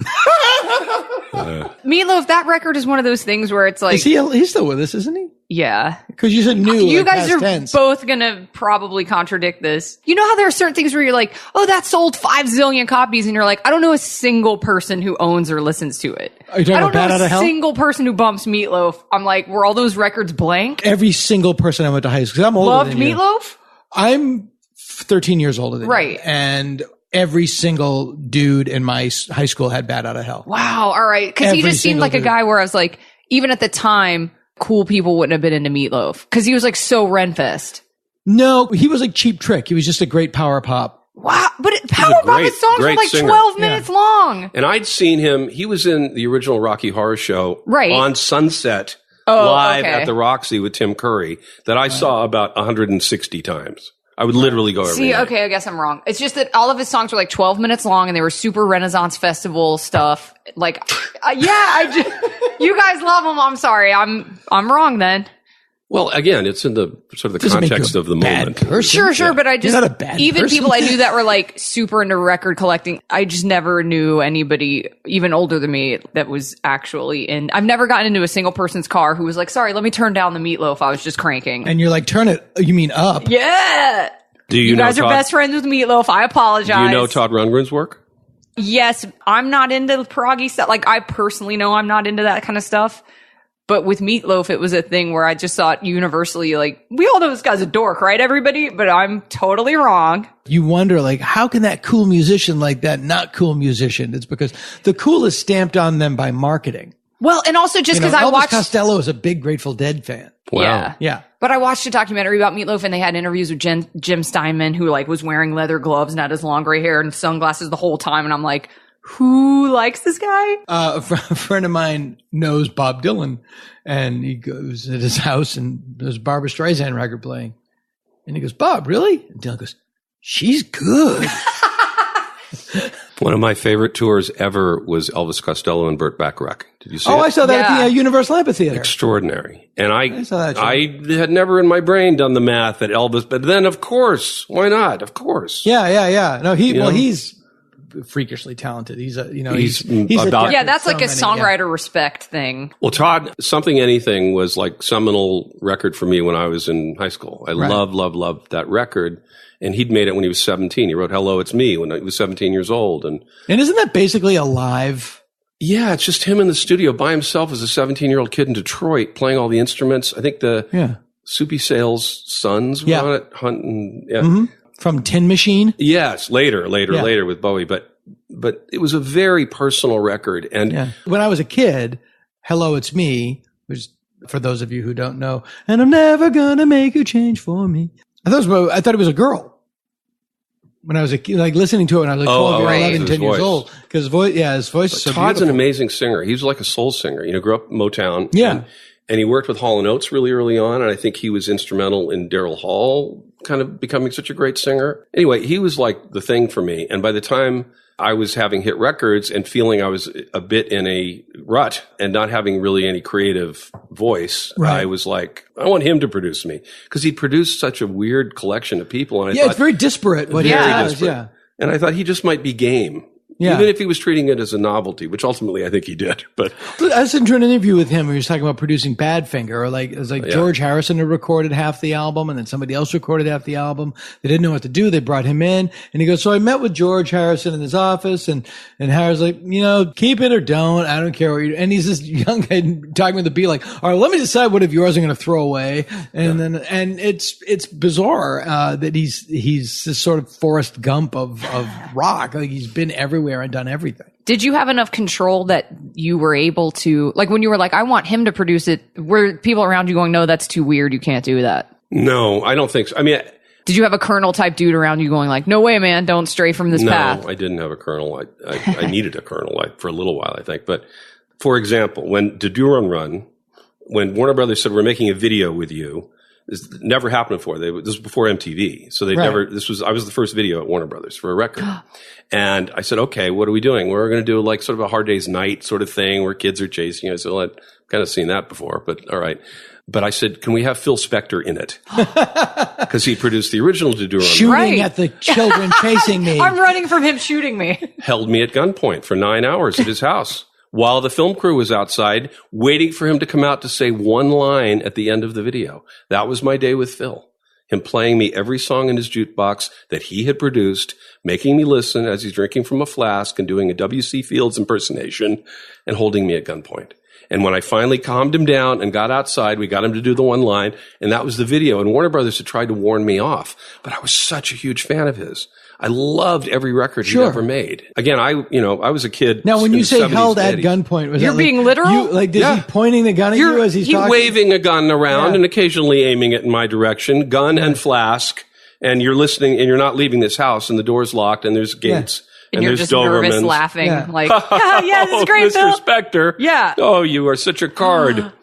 Meatloaf, that record is one of those things where it's like... He's still with us, isn't he? Yeah. Because you said new. You guys are both going to probably contradict this. You know how there are certain things where you're like, oh, that sold 5 zillion copies, and you're like, I don't know a single person who owns or listens to it. Are you talking about Bat Out of Hell? I don't know a single person who bumps Meatloaf. I'm like, were all those records blank? Every single person I went to high school, because I'm older than you. Loved Meatloaf? I'm 13 years older than you. And every single dude in my high school had Bat Out of Hell. Wow. All right. Because he just seemed like a guy where I was like, even at the time, cool people wouldn't have been into Meatloaf because he was like so Renfest. No, he was like Cheap Trick. He was just a great power pop. Wow. But power pop, his songs were like 12 minutes long. And I'd seen him. He was in the original Rocky Horror Show on Sunset live at the Roxy with Tim Curry that I saw about 160 times. I would literally go every night. Okay, I guess I'm wrong. It's just that all of his songs were like 12 minutes long and they were super Renaissance Festival stuff. Like, you guys love them. I'm sorry. I'm wrong then. Well, again, it's in the sort of the context of the moment. Sure, but I just, you're not a bad even person. people I knew that were like super into record collecting, I just never knew anybody even older than me that was actually in. I've never gotten into a single person's car who was like, sorry, let me turn down the Meatloaf. I was just cranking. And you're like, turn it, you mean up? Yeah. You guys are best friends with Meatloaf. I apologize. Do you know Todd Rundgren's work? Yes. I'm not into proggy stuff. Like, I personally know I'm not into that kind of stuff. But with Meatloaf, it was a thing where I just thought universally, like, we all know this guy's a dork, right, everybody? But I'm totally wrong. You wonder, like, how can that cool musician like that not cool musician? It's because the cool is stamped on them by marketing. Well, and also just because I Elvis watched Costello is a big Grateful Dead fan. Wow. Yeah. But I watched a documentary about Meatloaf, and they had interviews with Jim Steinman, who like was wearing leather gloves and had his long gray hair and sunglasses the whole time. And I'm like, who likes this guy? A friend of mine knows Bob Dylan, and he goes at his house, and there's a Barbra Streisand record playing. And he goes, Bob, really? And Dylan goes, she's good. One of my favorite tours ever was Elvis Costello and Burt Bacharach. Did you see it? I saw that at the Universal Amphitheater. Extraordinary. And I saw that show. I had never in my brain done the math that Elvis, but then of course, why not? Of course. Yeah. No, he's freakishly talented. He's a that's like a songwriter respect thing. Well, Todd, Something Anything was like seminal record for me when I was in high school. I loved that record. And he'd made it when he was 17. He wrote Hello, It's Me when he was 17 years old. And isn't that basically a live? Yeah, it's just him in the studio by himself as a 17-year-old kid in Detroit playing all the instruments. I think the Soupy Sales sons were on it. Hunt and, From Tin Machine? Yes, later with Bowie. But it was a very personal record. And when I was a kid, Hello, It's Me, which for those of you who don't know, and I'm never gonna make you change for me. I thought it was a girl. When I was a kid, like listening to it when I was like 12 or 11, 10 years old. Because his voice is so beautiful. Todd's an amazing singer. He was like a soul singer. Grew up Motown. Yeah. And he worked with Hall & Oates really early on. And I think he was instrumental in Daryl Hall kind of becoming such a great singer. Anyway, he was like the thing for me. And by the time I was having hit records and feeling I was a bit in a rut and not having really any creative voice, I was like, I want him to produce me, because he produced such a weird collection of people. And I thought, it's very disparate. Disparate. And I thought he just might be game. Yeah. Even if he was treating it as a novelty, which ultimately I think he did. But I was into an interview with him where he was talking about producing Badfinger, or it was like George Harrison had recorded half the album and then somebody else recorded half the album. They didn't know what to do. They brought him in, and he goes, so I met with George Harrison in his office, and Harrison's like, keep it or don't. I don't care what you do. And he's this young guy talking with the beat like, all right, let me decide what of yours I'm going to throw away. And then it's bizarre, that he's this sort of Forrest Gump of rock. Like he's been everywhere and done everything. Did you have enough control that you were able to, like when you were like, I want him to produce it, were people around you going, no, that's too weird, you can't do that? No, I don't think so. I mean, did you have a colonel type dude around you going like, no way, man, don't stray from this path? No, I didn't have a colonel. I needed a colonel for a little while, I think. But for example, when Did You Run, when Warner Brothers said, we're making a video with you, this never happened before. This was before MTV. So I was the first video at Warner Brothers for a record. And I said, okay, what are we doing? We're going to do like sort of a Hard Day's Night sort of thing where kids are chasing you. I said, well, I've kind of seen that before, but all right. But I said, can we have Phil Spector in it? Because he produced the original To Do Run. Shooting at the children chasing me. I'm running from him shooting me. Held me at gunpoint for 9 hours at his house while the film crew was outside waiting for him to come out to say one line at the end of the video. That was my day with Phil. Him playing me every song in his jukebox that he had produced, making me listen as he's drinking from a flask and doing a W.C. Fields impersonation and holding me at gunpoint. And when I finally calmed him down and got outside, we got him to do the one line, and that was the video. And Warner Brothers had tried to warn me off, but I was such a huge fan of his. I loved every record he'd ever made. Again, I was a kid. Now, when you say 70s, held at 80s. gunpoint, was you're that being literal? Is he pointing the gun at you as he's talking? Waving a gun around and occasionally aiming it in my direction, gun and flask, and you're listening, and you're not leaving this house, and the door's locked, and there's gates. And you're there's just nervous Dobermans. laughing, like, yeah, this is great, Mr. Phil. Spector. Yeah. Oh, you are such a card.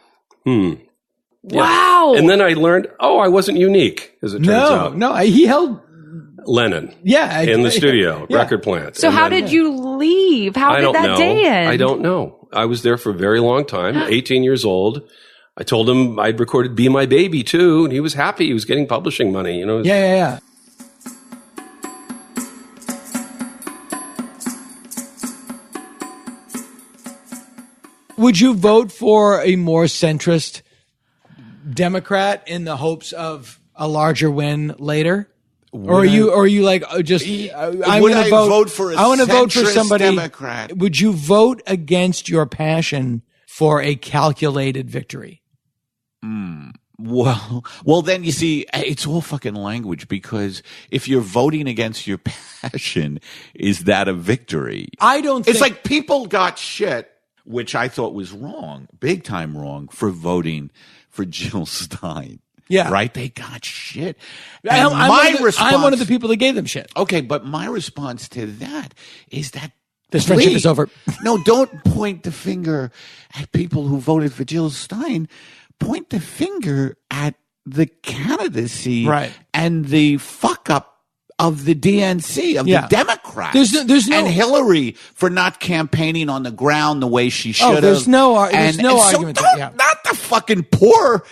Wow. And then I learned, I wasn't unique, as it turns out. No, he held Lennon. Yeah. In the studio, record plant. So how did you leave? How did that day end? I don't know. I was there for a very long time, 18 years old. I told him I'd recorded Be My Baby too, and he was happy. He was getting publishing money, Yeah. Would you vote for a more centrist Democrat in the hopes of a larger win later? Or are you like just? I want to vote for. I want to vote for somebody. Democrat. Would you vote against your passion for a calculated victory? Well, then you see, it's all fucking language, because if you're voting against your passion, is that a victory? I don't think. It's like people got shit which I thought was wrong, big time wrong, for voting for Jill Stein. Yeah. Right? They got shit. I'm one of the people that gave them shit. Okay, but my response to that is that this friendship is over. No, don't point the finger at people who voted for Jill Stein. Point the finger at the candidacy and the fuck up of the DNC, of the Democrats. There's no, and Hillary for not campaigning on the ground the way she should have. There's no argument. Not the fucking poor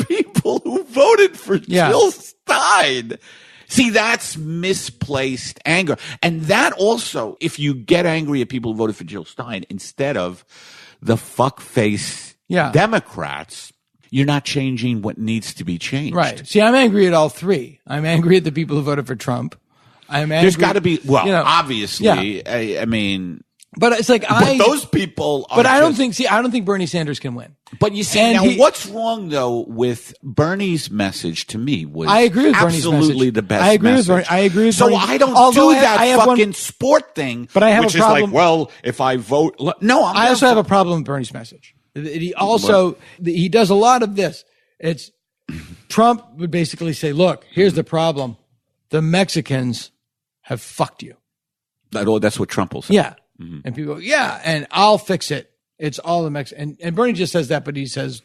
people who voted for Jill Stein. See, that's misplaced anger. And that also, if you get angry at people who voted for Jill Stein instead of the fuckface Democrats, you're not changing what needs to be changed. Right. See, I'm angry at all three. I'm angry at the people who voted for Trump. I'm angry. There's got to be, obviously, I mean. But it's like those people are. But I don't think Bernie Sanders can win. But you see, what's wrong though with Bernie's message to me was I agree with absolutely the best. I agree message. with Bernie. I agree with Bernie. So I don't do that fucking sport thing. But I have which a problem. Is like, well, if I vote, no, I also have a problem with Bernie's message. He does a lot of this. It's Trump would basically say, "Look, here's the problem: the Mexicans have fucked you." That's what Trump will say. Yeah. Mm-hmm. And people go, yeah, and I'll fix it. It's all the Mexicans. And Bernie just says that, but he says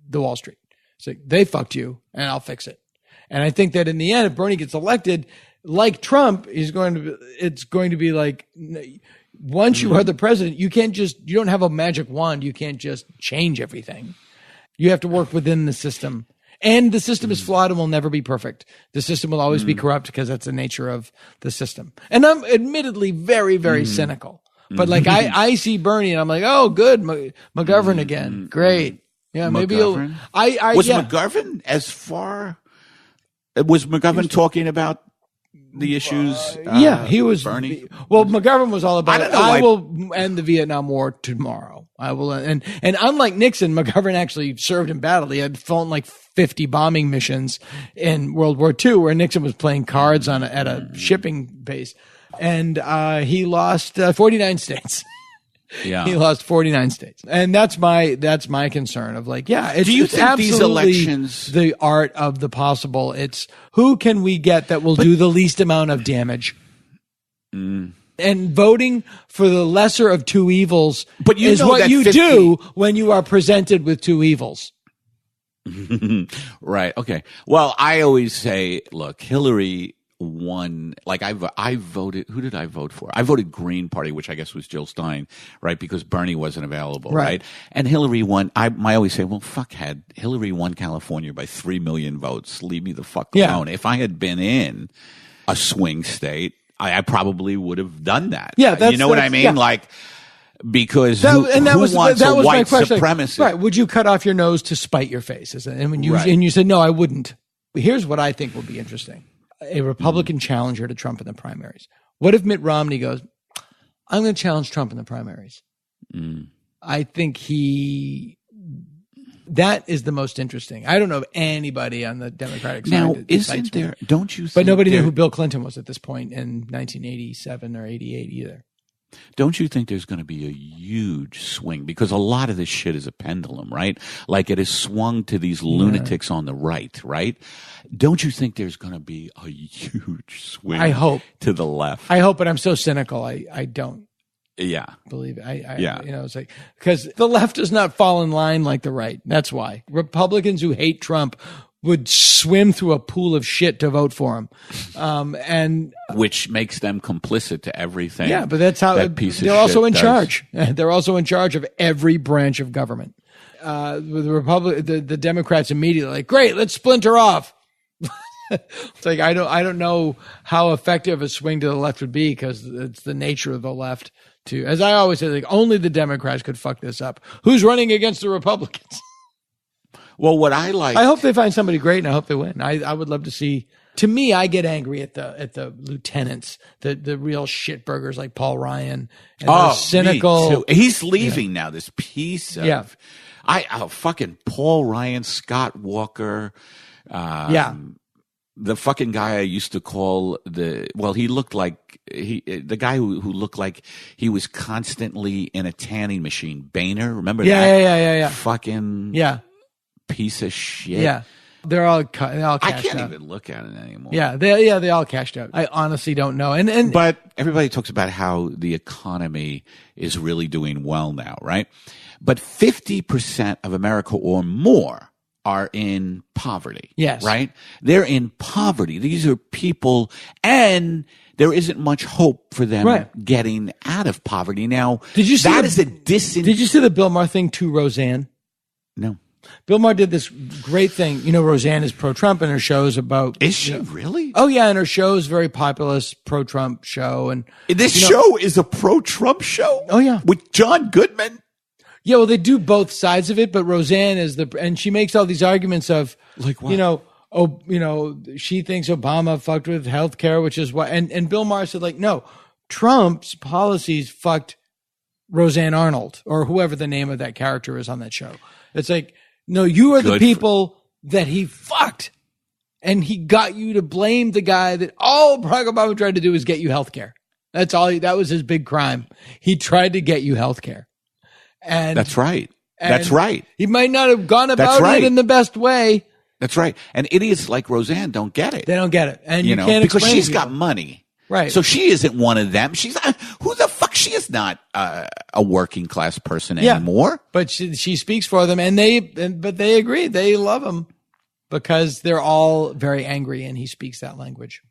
the Wall Street. It's like, they fucked you, and I'll fix it. And I think that in the end, if Bernie gets elected, like Trump, it's going to be like, once you are the president, you don't have a magic wand. You can't just change everything. You have to work within the system. And the system is flawed and will never be perfect. The system will always be corrupt because that's the nature of the system. And I'm admittedly very, very cynical. But like I see Bernie and I'm like, oh, good, McGovern again, great. Yeah, maybe McGovern? McGovern as far? Was McGovern talking about the issues? He was. Bernie. McGovern was all about it. I will end the Vietnam War tomorrow. I will, and unlike Nixon, McGovern actually served in battle. He had flown like 50 bombing missions in World War II, where Nixon was playing cards at a shipping base, and he lost 49 states. Yeah, he lost 49 states, and that's my concern of like, do you think these elections, the art of the possible? It's who can we get that will do the least amount of damage. And voting for the lesser of two evils is what you do when you are presented with two evils. Right. Okay. Well, I always say, look, Hillary won. Like I voted. Who did I vote for? I voted Green Party, which I guess was Jill Stein, right? Because Bernie wasn't available, right? And Hillary won. I always say, well, fuckhead. Hillary won California by 3 million votes. Leave me the fuck alone. If I had been in a swing state, I probably would have done that. Yeah, you know what I mean? Yeah. Like, because who wants a white supremacist? Right. Would you cut off your nose to spite your face? And when you said, no, I wouldn't. Here's what I think will be interesting. A Republican challenger to Trump in the primaries. What if Mitt Romney goes, I'm going to challenge Trump in the primaries? I think that is the most interesting. I don't know of anybody on the Democratic side. Now, isn't there, don't you think but nobody knew who Bill Clinton was at this point in 1987 or 88 either. Don't you think there's going to be a huge swing? Because a lot of this shit is a pendulum, right? Like it has swung to these lunatics on the right? Don't you think there's going to be a huge swing I hope. To the left? I hope, but I'm so cynical. I don't. Yeah. Believe it. It's like, because the left does not fall in line like the right. That's why. Republicans who hate Trump would swim through a pool of shit to vote for him. And which makes them complicit to everything. Yeah, but that's how they're also in charge. They're also in charge of every branch of government. The Democrats immediately like, great, let's splinter off. It's like, I don't know how effective a swing to the left would be because it's the nature of the left to, as I always say, like only the Democrats could fuck this up. Who's running against the Republicans? Well, what I like, I hope they find somebody great, and I hope they win. I would love to see. To me, I get angry at the lieutenants, the real shitburgers like Paul Ryan, and the cynical. Me too. He's leaving now. This piece of fucking Paul Ryan, Scott Walker. the fucking guy I used to call he looked like the guy who looked like he was constantly in a tanning machine. Boehner, remember that? Yeah. Fucking piece of shit. Yeah. They're all cashed out. I can't even look at it anymore. Yeah, they all cashed out. I honestly don't know. But everybody talks about how the economy is really doing well now, right? But 50% of America or more are in poverty. Yes. Right? They're in poverty. These are people, and there isn't much hope for them getting out of poverty. Now, did you see Did you see the Bill Maher thing to Roseanne? No. Bill Maher did this great thing. You know, Roseanne is pro-Trump in her shows about... Is she really? Oh, yeah, and her show is very populist, pro-Trump show. And this show is a pro-Trump show? Oh, yeah. With John Goodman? Yeah, well, they do both sides of it, but Roseanne is and she makes all these arguments of, like what? She thinks Obama fucked with healthcare, which is why, and Bill Maher said, like, no, Trump's policies fucked Roseanne Arnold, or whoever the name of that character is on that show. It's like, no, you are the people that he fucked, and he got you to blame the guy that all Barack Obama tried to do is get you healthcare. That's all. That was his big crime. He tried to get you healthcare. And that's right. That's right. He might not have gone about it in the best way. That's right. And idiots like Roseanne don't get it. They don't get it. And you can't because explain she's got money. Right. So she isn't one of them. She's not, who the fuck? She is not a working class person anymore. But she speaks for them, but they agree. They love him because they're all very angry, and he speaks that language.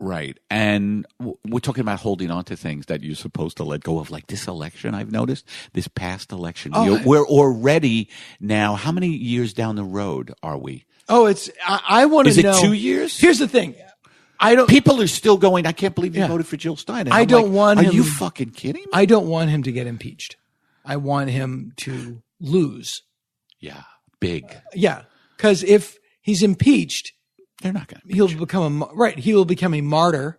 Right. And we're talking about holding on to things that you're supposed to let go of, like this election, I've noticed, this past election. We're already now, how many years down the road are we? Oh, I want to know. Is it 2 years? Here's the thing. People are still going, I can't believe you voted for Jill Stein. And I don't want him. Are you fucking kidding me? I don't want him to get impeached. I want him to lose. Yeah. Big. Because if he's impeached, they're not going to. He will become a martyr,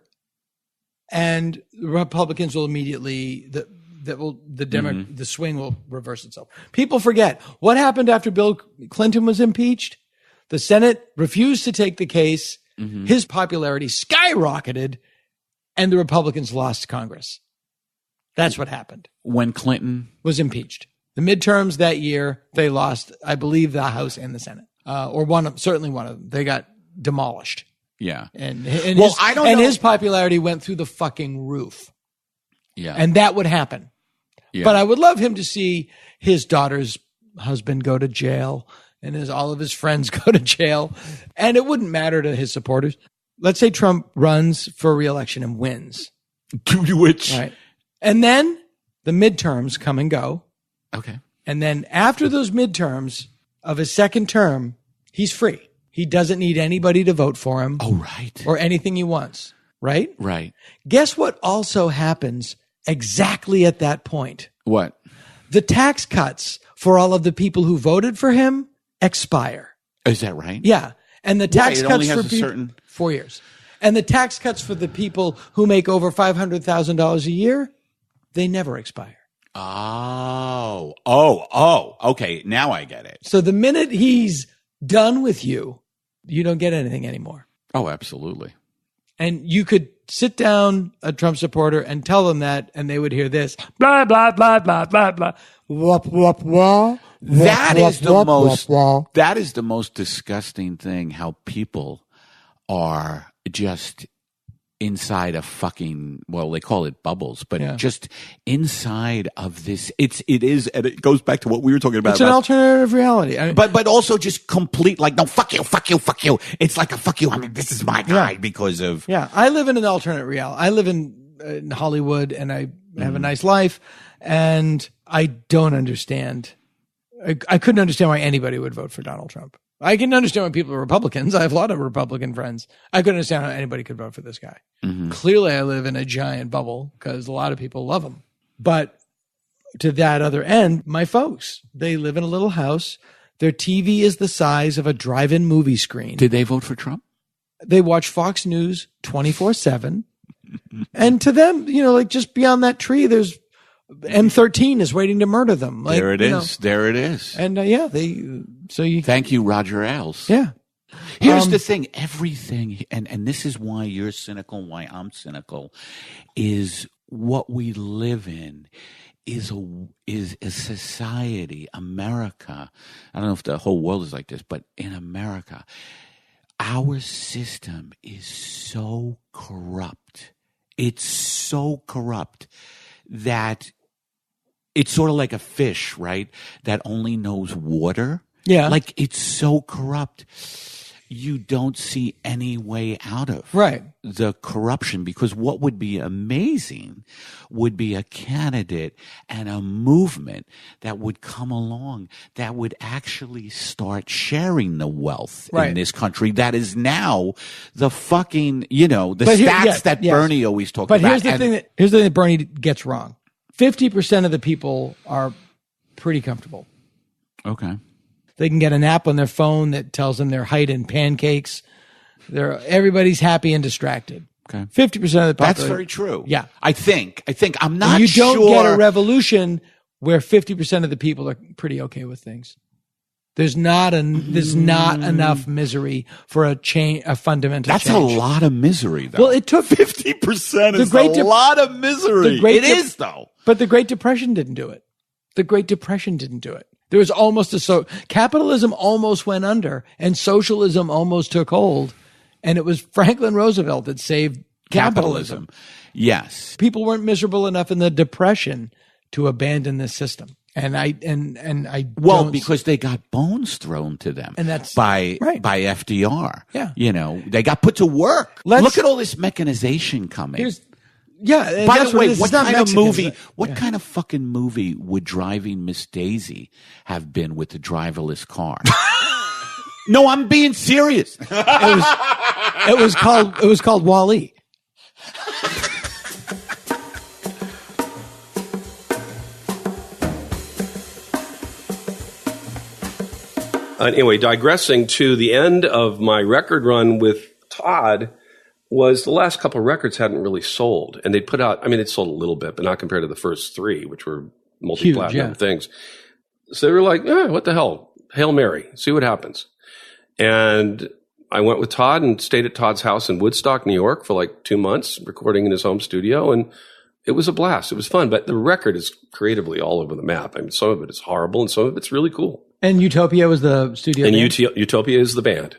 and the Republicans will immediately the swing will reverse itself. People forget what happened after Bill Clinton was impeached. The Senate refused to take the case. Mm-hmm. His popularity skyrocketed, and the Republicans lost Congress. That's what happened when Clinton was impeached. The midterms that year, they lost, I believe, the House and the Senate, certainly one of them. They got demolished. Yeah. And his popularity went through the fucking roof. Yeah. And that would happen. Yeah. But I would love him to see his daughter's husband go to jail and all of his friends go to jail. And it wouldn't matter to his supporters. Let's say Trump runs for re-election and wins. Which? Right. And then the midterms come and go. Okay. And then after those midterms of his second term, he's free. He doesn't need anybody to vote for him. Oh, right. Or anything he wants. Right? Right. Guess what also happens exactly at that point? What? The tax cuts for all of the people who voted for him expire. Is that right? Yeah. And the tax cuts for people 4 years. And the tax cuts for the people who make over $500,000 a year, they never expire. Oh, okay. Now I get it. So the minute he's done with you, you don't get anything anymore. Oh, absolutely. And you could sit down, a Trump supporter, and tell them that, and they would hear this, blah, blah, blah, blah, blah, blah. Wop, wop, wop. That is the most disgusting thing, how people are just inside a fucking, well, they call it bubbles, but just inside of this, it is, and it goes back to what we were talking about. It's an alternative reality. But also just complete, like, no, fuck you, fuck you, fuck you. It's like a fuck you. I mean, this is my guy because of. Yeah. I live in an alternate reality. I live in Hollywood and I have a nice life, and I don't understand. I couldn't understand why anybody would vote for Donald Trump. I can understand why people are Republicans. I have a lot of Republican friends. I couldn't understand how anybody could vote for this guy. Mm-hmm. Clearly, I live in a giant bubble because a lot of people love him. But to that other end, my folks, they live in a little house. Their TV is the size of a drive-in movie screen. Did they vote for Trump? They watch Fox News 24/7. And to them, like just beyond that tree, there's M13 is waiting to murder them. Like, there it is. There it is. And Thank you, Roger Ailes. Yeah. Here's the thing. Everything, and this is why you're cynical, why I'm cynical, is what we live in is a society, America. I don't know if the whole world is like this, but in America, our system is so corrupt. It's so corrupt that it's sort of like a fish, right? That only knows water. Yeah. Like, it's so corrupt. You don't see any way out of the corruption, because what would be amazing would be a candidate and a movement that would come along that would actually start sharing the wealth in this country that is now the fucking, the stats that Bernie always talked about. But here's the thing that Bernie gets wrong. 50% of the people are pretty comfortable. Okay. They can get an app on their phone that tells them their height in pancakes. Everybody's happy and distracted. Okay. 50% of the population. That's very true. Yeah. I think I'm not you sure. You don't get a revolution where 50% of the people are pretty okay with things. There's not enough misery for a fundamental change. That's a lot of misery, though. Well, it took 50% is a lot of misery. It is, though. But the Great Depression didn't do it. There was capitalism almost went under, and socialism almost took hold, and it was Franklin Roosevelt that saved capitalism. Yes. People weren't miserable enough in the Depression to abandon this system. Because they got bones thrown to them, and that's by FDR. Yeah. They got put to work. Look at all this mechanization coming. By the way, what kind of movie? What kind of fucking movie would Driving Miss Daisy have been with the driverless car? No, I'm being serious. It was called Wall-E. Anyway, digressing to the end of my record run with Todd, was the last couple of records hadn't really sold. And they put out, it sold a little bit, but not compared to the first three, which were multi-platinum things. So they were like, what the hell? Hail Mary, see what happens. And I went with Todd and stayed at Todd's house in Woodstock, New York for like 2 months, recording in his home studio. And it was a blast. It was fun. But the record is creatively all over the map. Some of it is horrible and some of it's really cool. And Utopia was the studio and band? Utopia is the band.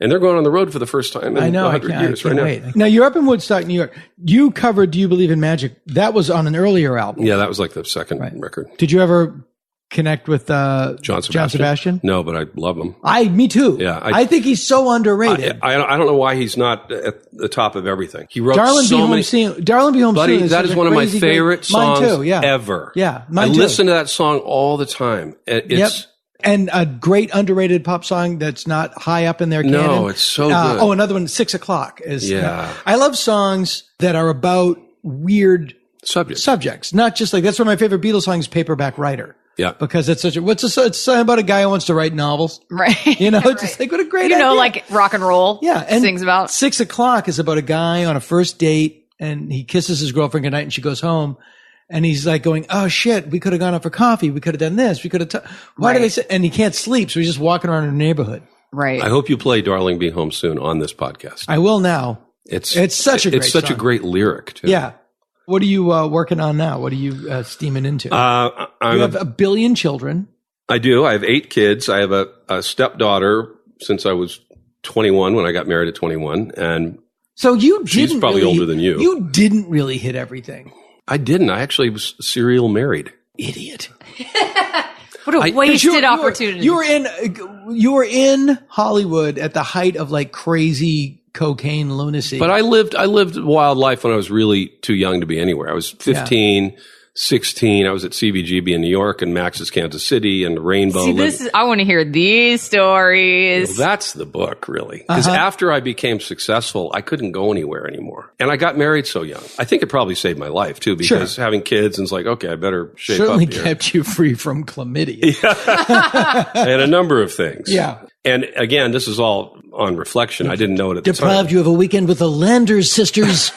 And they're going on the road for the first time in 100 years right now. Now, you're up in Woodstock, New York. You covered Do You Believe in Magic? That was on an earlier album. Yeah, that was like the second record. Did you ever connect with John Sebastian? No, but I love him. Me too. Yeah, I think he's so underrated. I don't know why he's not at the top of everything. He wrote Darling so many. Darling Be Home Soon. That is one of my favorite songs ever. Yeah, mine too. I listen to that song all the time. And a great underrated pop song that's not high up in their canon. No, it's so good. Another one, 6 o'clock is. Yeah. I love songs that are about weird subjects. Not just like, that's one of my favorite Beatles songs, Paperback Writer. Yeah. Because it's it's about a guy who wants to write novels. Right. Just like, what a great idea. Like rock and roll. Yeah. And sings about. 6 o'clock is about a guy on a first date and he kisses his girlfriend goodnight and she goes home. And he's like going, oh shit, we could have gone out for coffee. We could have done this. We could have, why did I say, and he can't sleep. So he's just walking around in the neighborhood. Right. I hope you play Darling Be Home Soon on this podcast. I will now. It's such a great It's such song. A great lyric too. Yeah. What are you working on now? What are you steaming into? You have a billion children. I do. I have 8 kids. I have a stepdaughter since I was 21 when I got married at 21. And so she's probably older than you. You didn't really hit everything. I didn't. I actually was serial married. Idiot. What a wasted opportunity. You were in Hollywood at the height of like crazy cocaine lunacy. But I lived wild life when I was really too young to be anywhere. I was 15, 16. I was at CBGB in New York and Max's Kansas City and Rainbow. See, I want to hear these stories. Well, that's the book, really. Because after I became successful, I couldn't go anywhere anymore. And I got married so young. I think it probably saved my life, too, because having kids, and it's like, okay, I better shape Certainly up here. Kept you free from chlamydia. And a number of things. Yeah. And again, this is all on reflection. I didn't know it at the time. Deprived you of a weekend with the Landers sisters.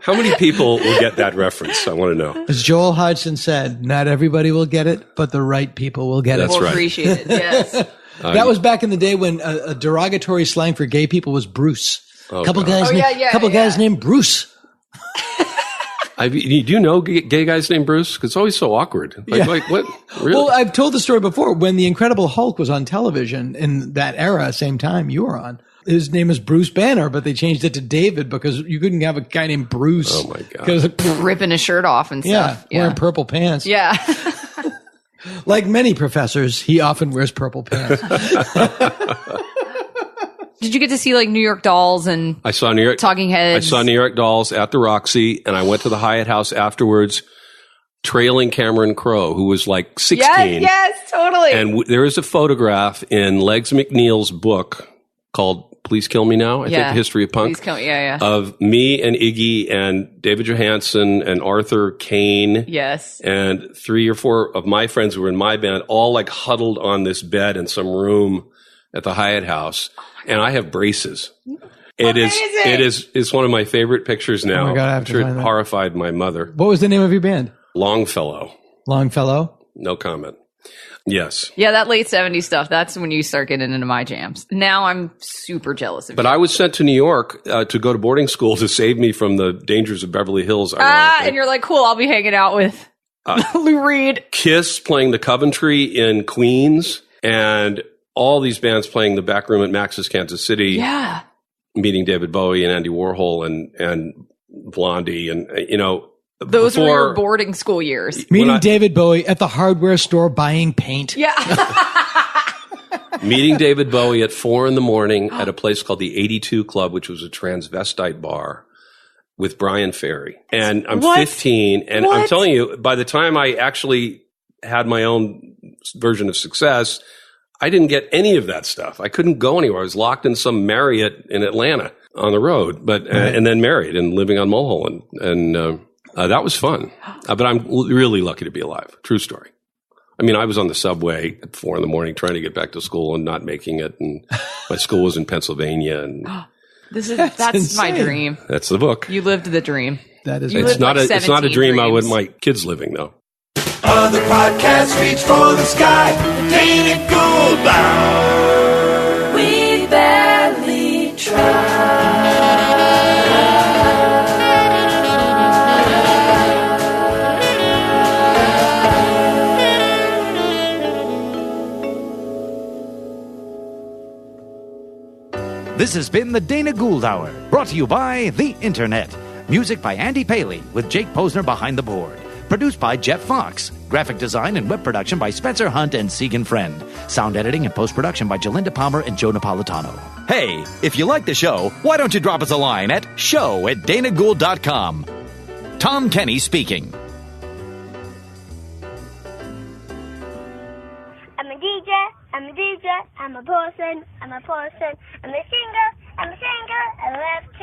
How many people will get that reference? I want to know. As Joel Hodgson said, not everybody will get it, but the right people will get it. That's We'll right. appreciate it, yes. That was back in the day when a derogatory slang for gay people was Bruce. A couple guys named Bruce. Do you know gay guys named Bruce? Because it's always so awkward. Like what? Really? Well, I've told the story before. When the Incredible Hulk was on television in that era, same time you were on, his name is Bruce Banner, but they changed it to David because you couldn't have a guy named Bruce. Oh, my God. Ripping his shirt off and stuff. Yeah, wearing purple pants. Yeah. Like many professors, he often wears purple pants. Did you get to see like New York Dolls and I saw New York Talking Heads? I saw New York Dolls at the Roxy, and I went to the Hyatt House afterwards, trailing Cameron Crowe, who was like 16. Yes, totally. And there is a photograph in Legs McNeil's book called Please Kill Me Now, I think, The History of Punk. Please Kill Me, yeah. Of me and Iggy and David Johansen and Arthur Kane. Yes. And 3 or 4 of my friends who were in my band, all like huddled on this bed in some room at the Hyatt House. And I have braces. It's one of my favorite pictures now. Oh my God, I have I'm to sure find it that. horrified my mother. What was the name of your band? Longfellow. Longfellow? No comment. Yes. Yeah, that late 70s stuff, that's when you start getting into my jams. Now I'm super jealous of But you. I was sent to New York to go to boarding school to save me from the dangers of Beverly Hills. And you're like, cool, I'll be hanging out with Lou Reed. Kiss playing the Coventry in Queens, and all these bands playing the back room at Max's Kansas City. Yeah. Meeting David Bowie and Andy Warhol and Blondie and, Those were your boarding school years. Meeting David Bowie at the hardware store buying paint. Yeah. Meeting David Bowie at 4 a.m. at a place called the 82 Club, which was a transvestite bar with Brian Ferry. And I'm 15. And I'm telling you, by the time I actually had my own version of success, I didn't get any of that stuff. I couldn't go anywhere. I was locked in some Marriott in Atlanta on the road, and then married and living on Mulholland. And that was fun. But I'm really lucky to be alive. True story. I mean, I was on the subway at 4 a.m. trying to get back to school and not making it. And my school was in Pennsylvania. And that's my dream. That's the book. You lived the dream. That is. It's not a dream I want my kids living though. Other podcasts reach for the sky. Dana Gould bound. We barely try. This has been the Dana Gould Hour, brought to you by the Internet. Music by Andy Paley, with Jake Posner behind the board. Produced by Jeff Fox. Graphic design and web production by Spencer Hunt and Segan Friend. Sound editing and post-production by Jalinda Palmer and Joe Napolitano. Hey, if you like the show, why don't you drop us a line at show@danagould.com. Tom Kenny speaking. I'm a DJ, I'm a person, I'm a singer, I love to